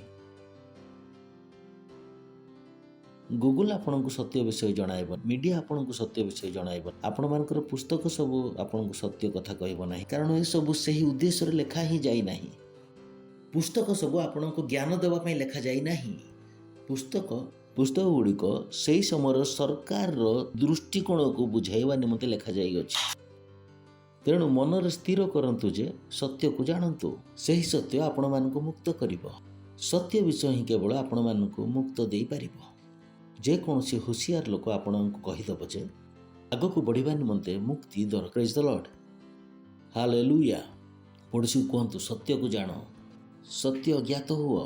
ଗୁଗୁଲ୍ ଆପଣଙ୍କୁ ସତ୍ୟ ବିଷୟ ଜଣାଇବ, ମିଡ଼ିଆ ଆପଣଙ୍କୁ ସତ୍ୟ ବିଷୟ ଜଣାଇବ, ଆପଣମାନଙ୍କର ପୁସ୍ତକ ସବୁ ଆପଣଙ୍କୁ ସତ୍ୟ କଥା କହିବ ନାହିଁ। କାରଣ ଏସବୁ ସେହି ଉଦ୍ଦେଶ୍ୟରେ ଲେଖା ହିଁ ଯାଇନାହିଁ। ପୁସ୍ତକ ସବୁ ଆପଣଙ୍କୁ ଜ୍ଞାନ ଦେବା ପାଇଁ ଲେଖାଯାଇ ନାହିଁ। ପୁସ୍ତକ ଗୁଡ଼ିକ ସେହି ସମୟର ସରକାରର ଦୃଷ୍ଟିକୋଣକୁ ବୁଝାଇବା ନିମନ୍ତେ ଲେଖାଯାଇଅଛି। ତେଣୁ ମନରେ ସ୍ଥିର କରନ୍ତୁ ଯେ ସତ୍ୟକୁ ଜାଣନ୍ତୁ। ସେହି ସତ୍ୟ ଆପଣମାନଙ୍କୁ ମୁକ୍ତ କରିବ। ସତ୍ୟ ବିଷୟ ହିଁ କେବଳ ଆପଣମାନଙ୍କୁ ମୁକ୍ତ ଦେଇପାରିବ। ଯେକୌଣସି ହୁସିଆର ଲୋକ ଆପଣଙ୍କୁ କହିଦେବ ଯେ ଆଗକୁ ବଢ଼ିବା ନିମନ୍ତେ ମୁକ୍ତି ଦରକାର। ପ୍ରେଜ୍ ଦ ଲର୍ଡ। ହାଲେଲୁୟା। ପଡ଼ୋଶୀକୁ କୁହନ୍ତୁ, ସତ୍ୟକୁ ଜାଣ, ସତ୍ୟ ଜ୍ଞାତ ହୁଅ।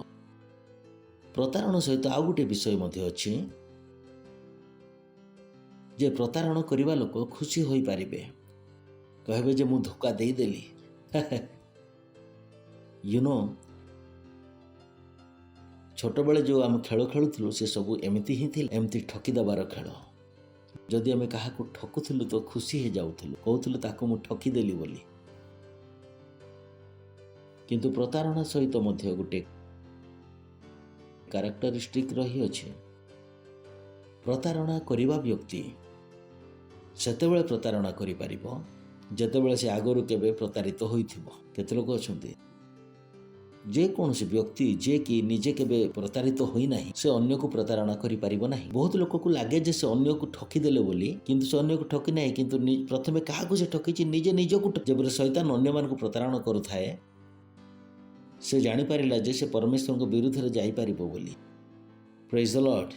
ପ୍ରତାରଣା ସହିତ ଆଉ ଗୋଟିଏ ବିଷୟ ମଧ୍ୟ ଅଛି ଯେ ପ୍ରତାରଣା କରିବା ଲୋକ ଖୁସି ହୋଇପାରିବେ। କହିବେ ଯେ ମୁଁ ଧୋକା ଦେଇଦେଲି। ଛୋଟବେଳେ ଯେଉଁ ଆମେ ଖେଳ ଖେଳୁଥିଲୁ, ସେ ସବୁ ଏମିତି ହିଁ ଥିଲା, ଏମିତି ଠକି ଦେବାର ଖେଳ। ଯଦି ଆମେ କାହାକୁ ଠକୁଥିଲୁ ତ ଖୁସି ହେଇଯାଉଥିଲୁ, କହୁଥିଲୁ ତାକୁ ମୁଁ ଠକିଦେଲି ବୋଲି। କିନ୍ତୁ ପ୍ରତାରଣା ସହିତ ମଧ୍ୟ ଗୋଟେ କ୍ୟାରେକ୍ଟରିଷ୍ଟିକ୍ ରହିଅଛି। ପ୍ରତାରଣା କରିବା ବ୍ୟକ୍ତି ସେତେବେଳେ ପ୍ରତାରଣା କରିପାରିବ ଯେତେବେଳେ ସେ ଆଗରୁ କେବେ ପ୍ରତାରିତ ହୋଇଥିବ। କେତେ ଲୋକ ଅଛନ୍ତି, ଯେକୌଣସି ବ୍ୟକ୍ତି ଯେ କି ନିଜେ କେବେ ପ୍ରତାରିତ ହୋଇନାହିଁ, ସେ ଅନ୍ୟକୁ ପ୍ରତାରଣା କରିପାରିବ ନାହିଁ। ବହୁତ ଲୋକକୁ ଲାଗେ ଯେ ସେ ଅନ୍ୟକୁ ଠକିଦେଲେ ବୋଲି, କିନ୍ତୁ ସେ ଅନ୍ୟକୁ ଠକି ନାହିଁ। କିନ୍ତୁ ପ୍ରଥମେ କାହାକୁ ସେ ଠକିଛି? ନିଜେ ନିଜକୁ। ଯେପରି ଶୈତାନ ଅନ୍ୟମାନଙ୍କୁ ପ୍ରତାରଣା କରୁଥାଏ, ସେ ଜାଣିପାରିଲା ଯେ ସେ ପରମେଶ୍ୱରଙ୍କ ବିରୁଦ୍ଧରେ ଯାଇପାରିବ ବୋଲି। ପ୍ରେଜ୍ ଦ ଲର୍ଡ।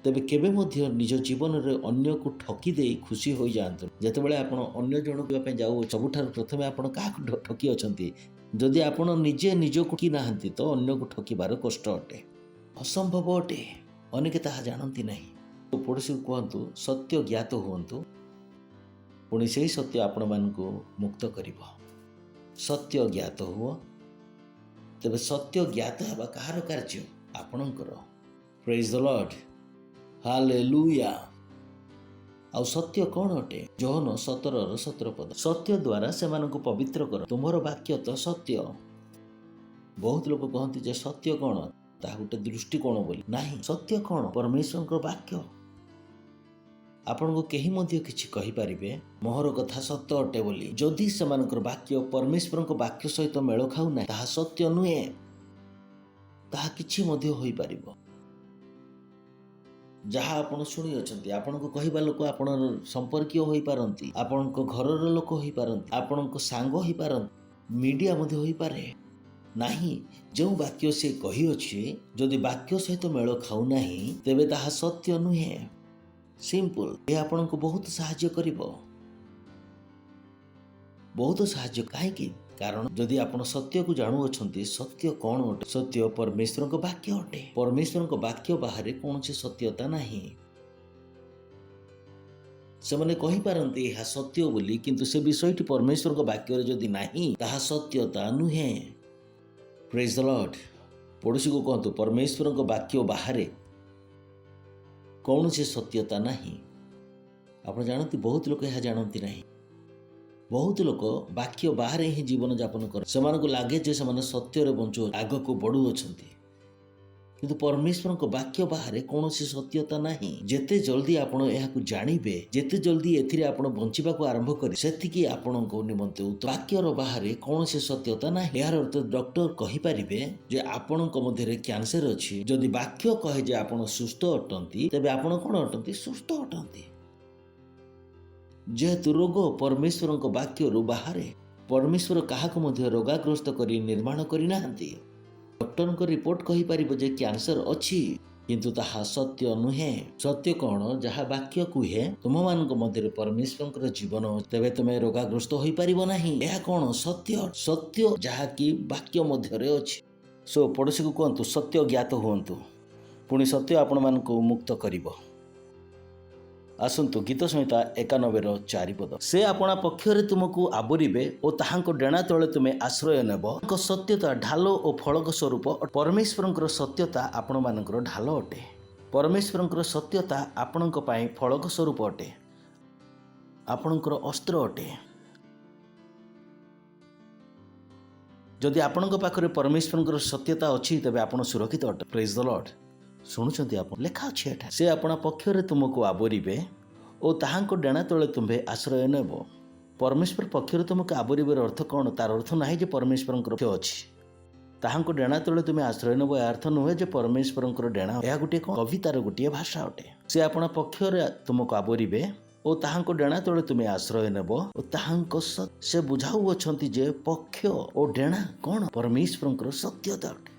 ତେବେ କେବେ ମଧ୍ୟ ନିଜ ଜୀବନରେ ଅନ୍ୟକୁ ଠକି ଦେଇ ଖୁସି ହୋଇଯାଆନ୍ତୁ। ଯେତେବେଳେ ଆପଣ ଅନ୍ୟ ଜଣକୁ ପାଇଁ ଯାଉ, ସବୁଠାରୁ ପ୍ରଥମେ ଆପଣ କାହାକୁ ଠକି ଅଛନ୍ତି? ଯଦି ଆପଣ ନିଜେ ନିଜକୁ ଠକି ନାହାନ୍ତି, ତ ଅନ୍ୟକୁ ଠକିବାର କଷ୍ଟ ଅଟେ, ଅସମ୍ଭବ ଅଟେ। ଅନେକେ ତାହା ଜାଣନ୍ତି ନାହିଁ। ପଡ଼ୋଶୀକୁ କୁହନ୍ତୁ, ସତ୍ୟ ଜ୍ଞାତ ହୁଅନ୍ତୁ, ପୁଣି ସେହି ସତ୍ୟ ଆପଣମାନଙ୍କୁ ମୁକ୍ତ କରିବ। ସତ୍ୟ ଜ୍ଞାତ ହୁଅ। ତେବେ ସତ୍ୟ ଜ୍ଞାତ ହେବା କାହାର କାର୍ଯ୍ୟ? ଆପଣଙ୍କର। ପ୍ରେଜ୍ ଦ ଲର୍ଡ। ହାଲେଲୁୟା। ଆଉ ସତ୍ୟ କ'ଣ ଅଟେ? ଯୋହନ 17:17 ପଦ। ସତ୍ୟ ଦ୍ୱାରା ସେମାନଙ୍କୁ ପବିତ୍ର କର, ତୁମର ବାକ୍ୟ ତ ସତ୍ୟ। बहुत लोग कहते जे सत्य कौन ताहा गोटे दृष्टिकोण बोली नहीं। सत्य कौन परमेश्वर वाक्य। आपन को केही मध्य किछि कहि पारिबे मोहर कथा सत्य अटे बोली जदि सेमानकर वाक्य परमेश्वर वाक्य सहित मेल खाऊ ना ताहा सत्य नुहे। ताहा किछि मध्य होई पारिबो। जहाँ आपण शुणी अछंती आपण को कहिबा लोक आपण संपर्कीय होई पारंती, आपण को घरर लोक होई पारंती, आपण को सांग होई पारंती, मीडिया मध्य होई पारे नाही। जो वाक्य से कही अछि जदि वाक्य सहित मेल खाऊ नाही तेबे ताहा सत्य नुहे। सिंपल। ये आपण को बहुत सहाय्य करिवो, बहुत सहाय्य। काहेकि कारण जदि आपण सत्य को जाणु अछंती सत्य कौन अटे। सत्य परमेश्वर को वाक्य अटे। परमेश्वर को वाक्य बाहर कौन से सत्यता नहीं। से माने कहि पारंती यह सत्य बोली किंतु से विषयटी परमेश्वर को वाक्य रे जदि नाही ताहा सत्यता नुहे। Praise the Lord. पड़ोसी को कहतु परमेश्वर को वाक्य बाहर कौन से सत्यता नहीं। आप जानती बहुत लोग यह जानती नहीं। बहुत लोग वाक्य बाहर ही जीवन यापन कर से लगे जे से सत्य बंचु आग को बढ़ू अछंती किंतु परमेश्वर को वाक्य बाहर कौन सी सत्यता नहीं। जेते जल्दी आपण यहाकू जानिबे जेते जल्दी एथिरे आपण बंचिबा को आरंभ करी सेतिकी आपण को निमंते वाक्यर बाहर कौन सी सत्यता नहीं। यार अर्थ डॉक्टर कहि परिबे जे आपण को मध्यरे कैंसर अछि जदि वाक्य कहे जे आपण सुस्थ अटंती तबे आपण कोन अटंती सुस्थ अटंती। जेहेतु रोग परमेश्वर को वाक्य रु बाहर परमेश्वर काहाको मध्य रोगाग्रस्त करी निर्माण करी नाहंती। डॉक्टर को रिपोर्ट कहि परिबो जे कैंसर अछि किंतु ताहा सत्य नुहे। सत्य कौन जहाँ वाक्य कुहे तुम मान मध्य परमेश्वर जीवन तेबे तुमे रोगाग्रस्त होई परिबो नाही। यह कौन सत्य। सत्य जहाँ की वाक्य मध्य अछि। सो पड़ोसी को कहतु सत्य ज्ञात हुंतु पुणी सत्य आपण मान को मुक्त करिबो। आसंतु गीत संहिता 91 4 से आपणा पक्षरे तुमको आबरिबे ओ ताहांको डेणा तळे तुमे आश्रय नेब। सत्यता ढाल और फलक स्वरूप परमेश्वरंकर सत्यता आपण मानकर ढाल अटे। परमेश्वरंकर सत्यता आपणक पई फलक स्वरूप अटे, आपणकर अस्त्र अटे। जदि आपणक पाखरे परमेश्वरंकर सत्यता अछि तबे आपण सुरक्षित अटे। Praise the Lord. शुणुचंती आप लेखा अच्छे एठा से आपणा पक्षरे तुमको आबरिबे ओ ताहांको डेणा तळे तुम्हे आश्रय नेब। परमेश्वर पक्षरे तुमको आबरिबर अर्थ कौन। तार अर्थ नाही जे परमेश्वरंकर पक्ष अछि ताहांको डेणा तळे तुम्हे आश्रय नेब। अर्थ नुहे जे परमेश्वरंकर डेणा या गोटे कवितार गोटे भाषा अटे। से आपणा पक्षरे तुमको आबरिबे ओ ताहांको डेणा तळे तुम्हे आश्रय नेब ओ ताहांको से बुझाउ अछंती जे पक्ष ओ डेणा कौन परमेश्वरंकर सत्यता अटे।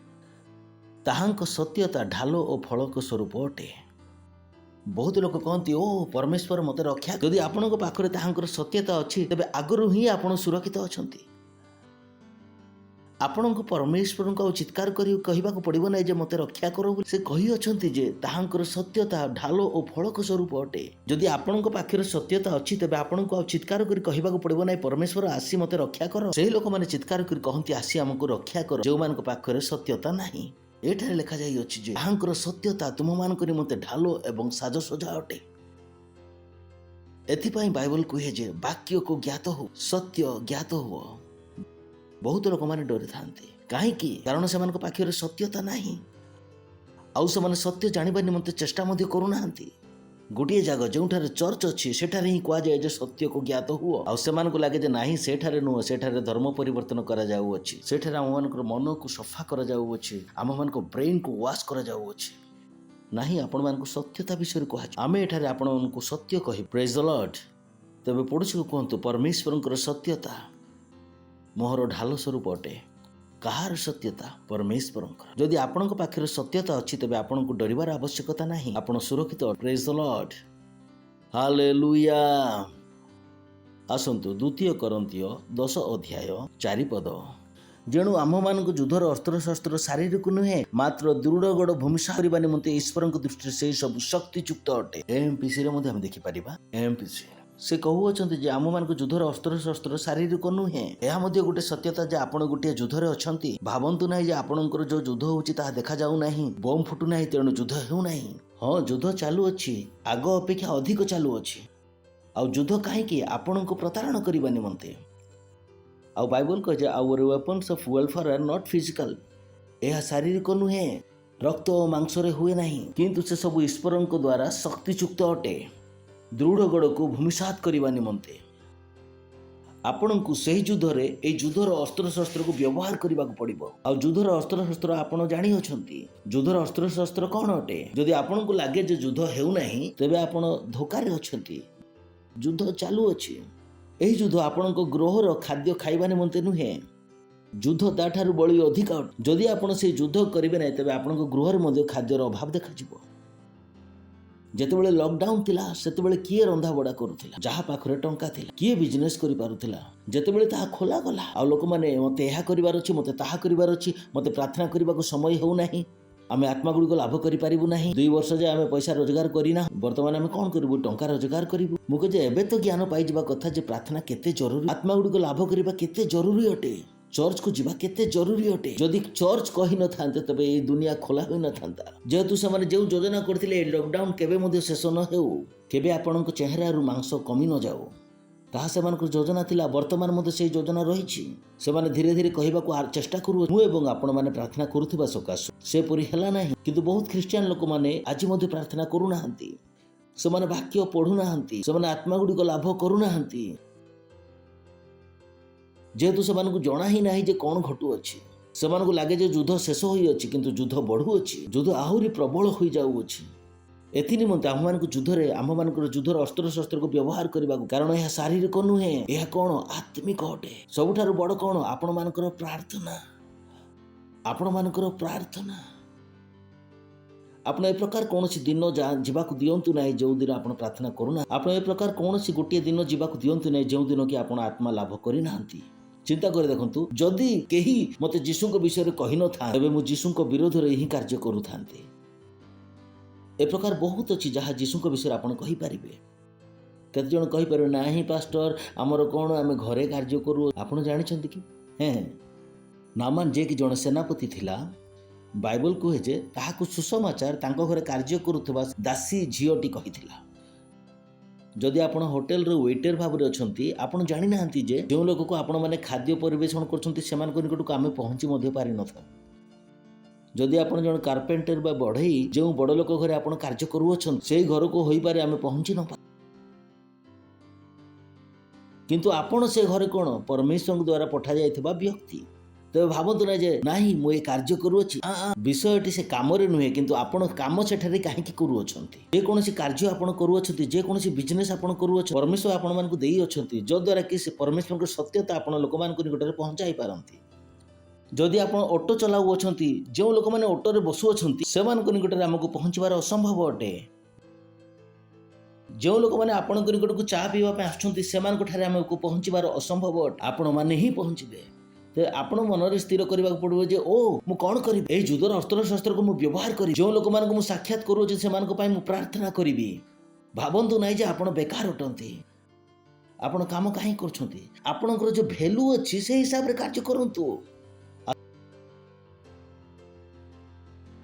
ताहांक सत्यता ढाल और फलक स्वरूप अटे। बहुत लोग कहते ओ परमेश्वर मते रक्षा। यदि आपण पाखरे ताहांकर सत्यता अछि तबे आगरु ही आपण सुरक्षित अछंती। आपण को परमेश्वर को चित्कार करी कहबा को पड़िबो नै जे मते रक्षा करो। से कहि अछंती जे ताहांकर सत्यता ढाल और फलक स्वरूप अटे। यदि आपण पाखरे सत्यता अछि तबे आपण को चित्कार करी कहबा को पड़िबो नै परमेश्वर आसी मते रक्षा करो। सेही लोक माने चित्कार करी कहंती आसी हमको रक्षा करो जो मान को पाखरे सत्यता नाही। एठारे लिखा जाई अछि जे ताहांकर सत्यता तुम मान करी मते ढालो एवं साजसज्जा अटे। एथिपाई बाइबल कहे जे वाक्य को ज्ञात हो सत्य ज्ञात हो। बहुत लोक माने डरि थांती काहेकि कारण से मानको पाखरे सत्यता नाही आउ से माने सत्य जानिबा निमंते चेष्टा मध्ये करू नाहंती। गोटे जगह जोठारे चर्च अच्छी सेठारे ही कह जाए जे सत्य को ज्ञात हुओ आ सेमान को लगे जे नाही सेठारे नुह सेठारे धर्म परिवर्तन करा जाऊ अछि। सेठारे आम मानकर मन को सफा करा जाऊ अछि, आम मान को ब्रेन को वाश करा जाऊ अछि। नाही आपण मान को सत्यता विषय कह आमे एठारे आपण मान को सत्य कहि। Praise the Lord. तबे पड़ोसी को कहतु परमेश्वरंकर सत्यता मोहर ढाल स्वरूप अटे। कहार सत्यता परमेश्वरंकर। जदि आपणक पाखरे सत्यता अछि तबे आपणको डरिबार आवश्यकता नाही। आपण सुरक्षित। Praise the lord. हालेलुया। आसंतु 2 कोरिन्थियो 10 अध्याय 4 पद। जेणु आम मानक युद्धर अस्त्र शस्त्र शारीरिक नुहे मात्र दृढ़ गढ़ भूमिशा करबा निमंते ईश्वरक दृष्टि से सब शक्तियुक्त अटे। एमपीसी रे मध्ये हम देखि परिबा। एमपीसी से कहउछन्ति जे आम मानक युद्धर अस्त्र शस्त्र शारीरिक नुहे। एहा मध्ये गोटे सत्यता जे आपण गोटे युद्धरे अछन्ति। भाबंतु नाही जे आपणकर जो युद्ध होउछि ता देखा जाऊ नाही, बम फुटु नाही, तेणु युद्ध हेउ नाही। हाँ युद्ध चालू अछि, आग अपेक्षा अधिक चालू अछि। आ युद्ध काहेकि आपणको प्रतारण करबा निमंते। ଆଉ ବାଇବଲ କହେ our weapons of warfare are not physical. ଏହା ଶାରୀରିକ ନୁହେଁ, ରକ୍ତ ଓ ମାଂସରେ ହୁଏ ନାହିଁ, କିନ୍ତୁ ସେସବୁ ଈଶ୍ୱରଙ୍କ ଦ୍ୱାରା ଶକ୍ତିଯୁକ୍ତ ଅଟେ ଦୃଢ଼ ଗୋଡ଼କୁ ଭୂମିସାତ କରିବା ନିମନ୍ତେ। ଆପଣଙ୍କୁ ସେହି ଯୁଦ୍ଧରେ ଏହି ଯୁଦ୍ଧର ଅସ୍ତ୍ରଶସ୍ତ୍ରକୁ ବ୍ୟବହାର କରିବାକୁ ପଡ଼ିବ। ଆଉ ଯୁଦ୍ଧର ଅସ୍ତ୍ରଶସ୍ତ୍ର ଆପଣ ଜାଣିଅଛନ୍ତି। ଯୁଦ୍ଧର ଅସ୍ତ୍ରଶସ୍ତ୍ର କ'ଣ ଅଟେ? ଯଦି ଆପଣଙ୍କୁ ଲାଗେ ଯେ ଯୁଦ୍ଧ ହେଉନାହିଁ, ତେବେ ଆପଣ ଧୋକାରେ ଅଛନ୍ତି। ଯୁଦ୍ଧ ଚାଲୁଅଛି। ଏହି ଯୁଦ୍ଧ ଆପଣଙ୍କ ଗ୍ରହର ଖାଦ୍ୟ ଖାଇବା ନିମନ୍ତେ ନୁହେଁ, ଯୁଦ୍ଧ ତାଠାରୁ ବଳି ଅଧିକ ଅଟେ। ଯଦି ଆପଣ ସେହି ଯୁଦ୍ଧ କରିବେ ନାହିଁ, ତେବେ ଆପଣଙ୍କ ଗୃହରେ ମଧ୍ୟ ଖାଦ୍ୟର ଅଭାବ ଦେଖାଯିବ। ଯେତେବେଳେ ଲକଡାଉନ ଥିଲା ସେତେବେଳେ କିଏ ରନ୍ଧାବଢ଼ା କରୁଥିଲା? ଯାହା ପାଖରେ ଟଙ୍କା ଥିଲା। କିଏ ବିଜନେସ୍ କରିପାରୁଥିଲା? ଯେତେବେଳେ ତାହା ଖୋଲାଗଲା ଆଉ ଲୋକମାନେ ମୋତେ ଏହା କରିବାର ଅଛି, ମୋତେ ତାହା କରିବାର ଅଛି, ମୋତେ ପ୍ରାର୍ଥନା କରିବାକୁ ସମୟ ହେଉନାହିଁ, ଆମେ ଆତ୍ମାଗୁଡ଼ିକ ଲାଭ କରିପାରିବୁ ନାହିଁ, 2 ବର୍ଷ ଯାଏ ଆମେ ପଇସା ରୋଜଗାର କରିନା, ବର୍ତ୍ତମାନ ଆମେ କ'ଣ କରିବୁ? ଟଙ୍କା ରୋଜଗାର କରିବୁ। ମୁଁ କହୁଛି ଏବେ ତ ଜ୍ଞାନ ପାଇଯିବା କଥା ଯେ ପ୍ରାର୍ଥନା କେତେ ଜରୁରୀ, ଆତ୍ମାଗୁଡ଼ିକ ଲାଭ କରିବା କେତେ ଜରୁରୀ ଅଟେ, ଚର୍ଚ୍ଚକୁ ଯିବା କେତେ ଜରୁରୀ ଅଟେ। ଯଦି ଚର୍ଚ୍ଚ କହିନଥାନ୍ତେ ତେବେ ଏହି ଦୁନିଆ ଖୋଲା ହୋଇନଥାନ୍ତା। ଯେହେତୁ ସେମାନେ ଯେଉଁ ଯୋଜନା କରିଥିଲେ ଏହି ଲକଡାଉନ କେବେ ମଧ୍ୟ ଶେଷ ନ ହେଉ, କେବେ ଆପଣଙ୍କ ଚେହେରାରୁ ମାଂସ କମି ନଯାଉ, ତାହା ସେମାନଙ୍କର ଯୋଜନା ଥିଲା। ବର୍ତ୍ତମାନ ମଧ୍ୟ ସେହି ଯୋଜନା ରହିଛି। ସେମାନେ ଧୀରେ ଧୀରେ କହିବାକୁ ଚେଷ୍ଟା କରୁଅଛନ୍ତି, ମୁଁ ଏବଂ ଆପଣମାନେ ପ୍ରାର୍ଥନା କରୁଥିବା ସକାଶୁ ସେପରି ହେଲା ନାହିଁ। କିନ୍ତୁ ବହୁତ ଖ୍ରୀଷ୍ଟିଆନ ଲୋକମାନେ ଆଜି ମଧ୍ୟ ପ୍ରାର୍ଥନା କରୁନାହାନ୍ତି, ସେମାନେ ବାକ୍ୟ ପଢ଼ୁନାହାନ୍ତି, ସେମାନେ ଆତ୍ମାଗୁଡ଼ିକ ଲାଭ କରୁନାହାନ୍ତି, ଯେହେତୁ ସେମାନଙ୍କୁ ଜଣା ହିଁ ନାହିଁ ଯେ କ'ଣ ଘଟୁଅଛି। ସେମାନଙ୍କୁ ଲାଗେ ଯେ ଯୁଦ୍ଧ ଶେଷ ହୋଇଅଛି, କିନ୍ତୁ ଯୁଦ୍ଧ ବଢ଼ୁଅଛି, ଯୁଦ୍ଧ ଆହୁରି ପ୍ରବଳ ହୋଇଯାଉଅଛି। ଏଥିନିମନ୍ତେ ଆମମାନଙ୍କୁ ଯୁଦ୍ଧରେ ଆମମାନଙ୍କର ଯୁଦ୍ଧର ଅସ୍ତ୍ରଶସ୍ତ୍ରକୁ ବ୍ୟବହାର କରିବାକୁ, କାରଣ ଏହା ଶାରୀରିକ ନୁହେଁ, ଏହା କ'ଣ ଆତ୍ମିକ ଅଟେ। ସବୁଠାରୁ ବଡ଼ କ'ଣ? ଆପଣମାନଙ୍କର ପ୍ରାର୍ଥନା। ଆପଣମାନଙ୍କର ପ୍ରାର୍ଥନା। ଆପଣ ଏ ପ୍ରକାର କୌଣସି ଦିନ ଯିବାକୁ ଦିଅନ୍ତୁ ନାହିଁ ଯେଉଁଦିନ ଆପଣ ପ୍ରାର୍ଥନା କରୁନାହାନ୍ତି। ଆପଣ ଏ ପ୍ରକାର କୌଣସି ଗୋଟିଏ ଦିନ ଯିବାକୁ ଦିଅନ୍ତୁ ନାହିଁ ଯେଉଁଦିନ କି ଆପଣ ଆତ୍ମା ଲାଭ କରିନାହାନ୍ତି। ଚିନ୍ତା କରି ଦେଖନ୍ତୁ, ଯଦି କେହି ମୋତେ ଯୀଶୁଙ୍କ ବିଷୟରେ କହିନଥାନ୍ତେ ତେବେ ମୁଁ ଯୀଶୁଙ୍କ ବିରୋଧରେ ହିଁ କାର୍ଯ୍ୟ କରୁଥାନ୍ତି। ଏ ପ୍ରକାର ବହୁତ ଅଛି ଯାହା ଯୀଶୁଙ୍କ ବିଷୟରେ ଆପଣ କହିପାରିବେ। କେତେଜଣ କହିପାରିବେ ନାହିଁ ପାଷ୍ଟର ଆମର କ'ଣ, ଆମେ ଘରେ କାର୍ଯ୍ୟ କରୁ। ଆପଣ ଜାଣିଛନ୍ତି କି ନାମାନ ଯିଏକି ଜଣେ ସେନାପତି ଥିଲା, ବାଇବଲ କୁହେ ଯେ ତାହାକୁ ସୁସମାଚାର ତାଙ୍କ ଘରେ କାର୍ଯ୍ୟ କରୁଥିବା ଦାସୀ ଝିଅଟି କହିଥିଲା। ଯଦି ଆପଣ ହୋଟେଲର ୱେଟର ଭାବରେ ଅଛନ୍ତି, ଆପଣ ଜାଣିନାହାନ୍ତି ଯେ ଯେଉଁ ଲୋକକୁ ଆପଣମାନେ ଖାଦ୍ୟ ପରିବେଷଣ କରୁଛନ୍ତି ସେମାନଙ୍କ ନିକଟକୁ ଆମେ ପହଞ୍ଚି ମଧ୍ୟ ପାରିନଥାଉ। ଯଦି ଆପଣ ଜଣେ କାର୍ପେଣ୍ଟର ବା ବଢ଼େଇ ଯେଉଁ ବଡ଼ ଲୋକ ଘରେ ଆପଣ କାର୍ଯ୍ୟ କରୁଅଛନ୍ତି ସେହି ଘରକୁ ହୋଇପାରେ ଆମେ ପହଞ୍ଚି ନପାରୁ, କିନ୍ତୁ ଆପଣ ସେ ଘରେ କ'ଣ ପରମେଶ୍ୱରଙ୍କ ଦ୍ୱାରା ପଠାଯାଇଥିବା ବ୍ୟକ୍ତି। ତେବେ ଭାବନ୍ତୁ ନାହିଁ ଯେ ନାହିଁ ମୁଁ ଏ କାର୍ଯ୍ୟ କରୁଅଛି। ବିଷୟଟି ସେ କାମରେ ନୁହେଁ, କିନ୍ତୁ ଆପଣ କାମ ସେଠାରେ କାହିଁକି କରୁଅଛନ୍ତି? ଯେକୌଣସି କାର୍ଯ୍ୟ ଆପଣ କରୁଅଛନ୍ତି, ଯେକୌଣସି ବିଜନେସ୍ ଆପଣ କରୁଅଛନ୍ତି, ପରମେଶ୍ୱର ଆପଣମାନଙ୍କୁ ଦେଇଅଛନ୍ତି, ଯଦ୍ୱାରା କି ସେ ପରମେଶ୍ୱରଙ୍କ ସତ୍ୟତା ଆପଣ ଲୋକମାନଙ୍କ ନିକଟରେ ପହଞ୍ଚାଇ ପାରନ୍ତି। ଯଦି ଆପଣ ଅଟୋ ଚଲାଉଅଛନ୍ତି, ଯେଉଁ ଲୋକମାନେ ଅଟୋରେ ବସୁଅଛନ୍ତି ସେମାନଙ୍କ ନିକଟରେ ଆମକୁ ପହଞ୍ଚିବାର ଅସମ୍ଭବ ଅଟେ। ଯେଉଁ ଲୋକମାନେ ଆପଣଙ୍କ ନିକଟକୁ ଚା ପିଇବା ପାଇଁ ଆସୁଛନ୍ତି ସେମାନଙ୍କଠାରେ ଆମକୁ ପହଞ୍ଚିବାର ଅସମ୍ଭବ ଅଟେ। ଆପଣମାନେ ହିଁ ପହଞ୍ଚିବେ। ତେବେ ଆପଣ ମନରେ ସ୍ଥିର କରିବାକୁ ପଡ଼ିବ ଯେ ମୁଁ କ'ଣ କରିବି? ଏହି ଯୁଦ୍ଧର ଅସ୍ତ୍ରଶସ୍ତ୍ରକୁ ମୁଁ ବ୍ୟବହାର କରିବି। ଯେଉଁ ଲୋକମାନଙ୍କୁ ମୁଁ ସାକ୍ଷାତ କରୁଅଛି ସେମାନଙ୍କ ପାଇଁ ମୁଁ ପ୍ରାର୍ଥନା କରିବି। ଭାବନ୍ତୁ ନାହିଁ ଯେ ଆପଣ ବେକାର ଅଟନ୍ତି। ଆପଣ କାମ କାହିଁ କରୁଛନ୍ତି? ଆପଣଙ୍କର ଯେଉଁ ଭ୍ୟାଲୁ ଅଛି ସେହି ହିସାବରେ କାର୍ଯ୍ୟ କରନ୍ତୁ।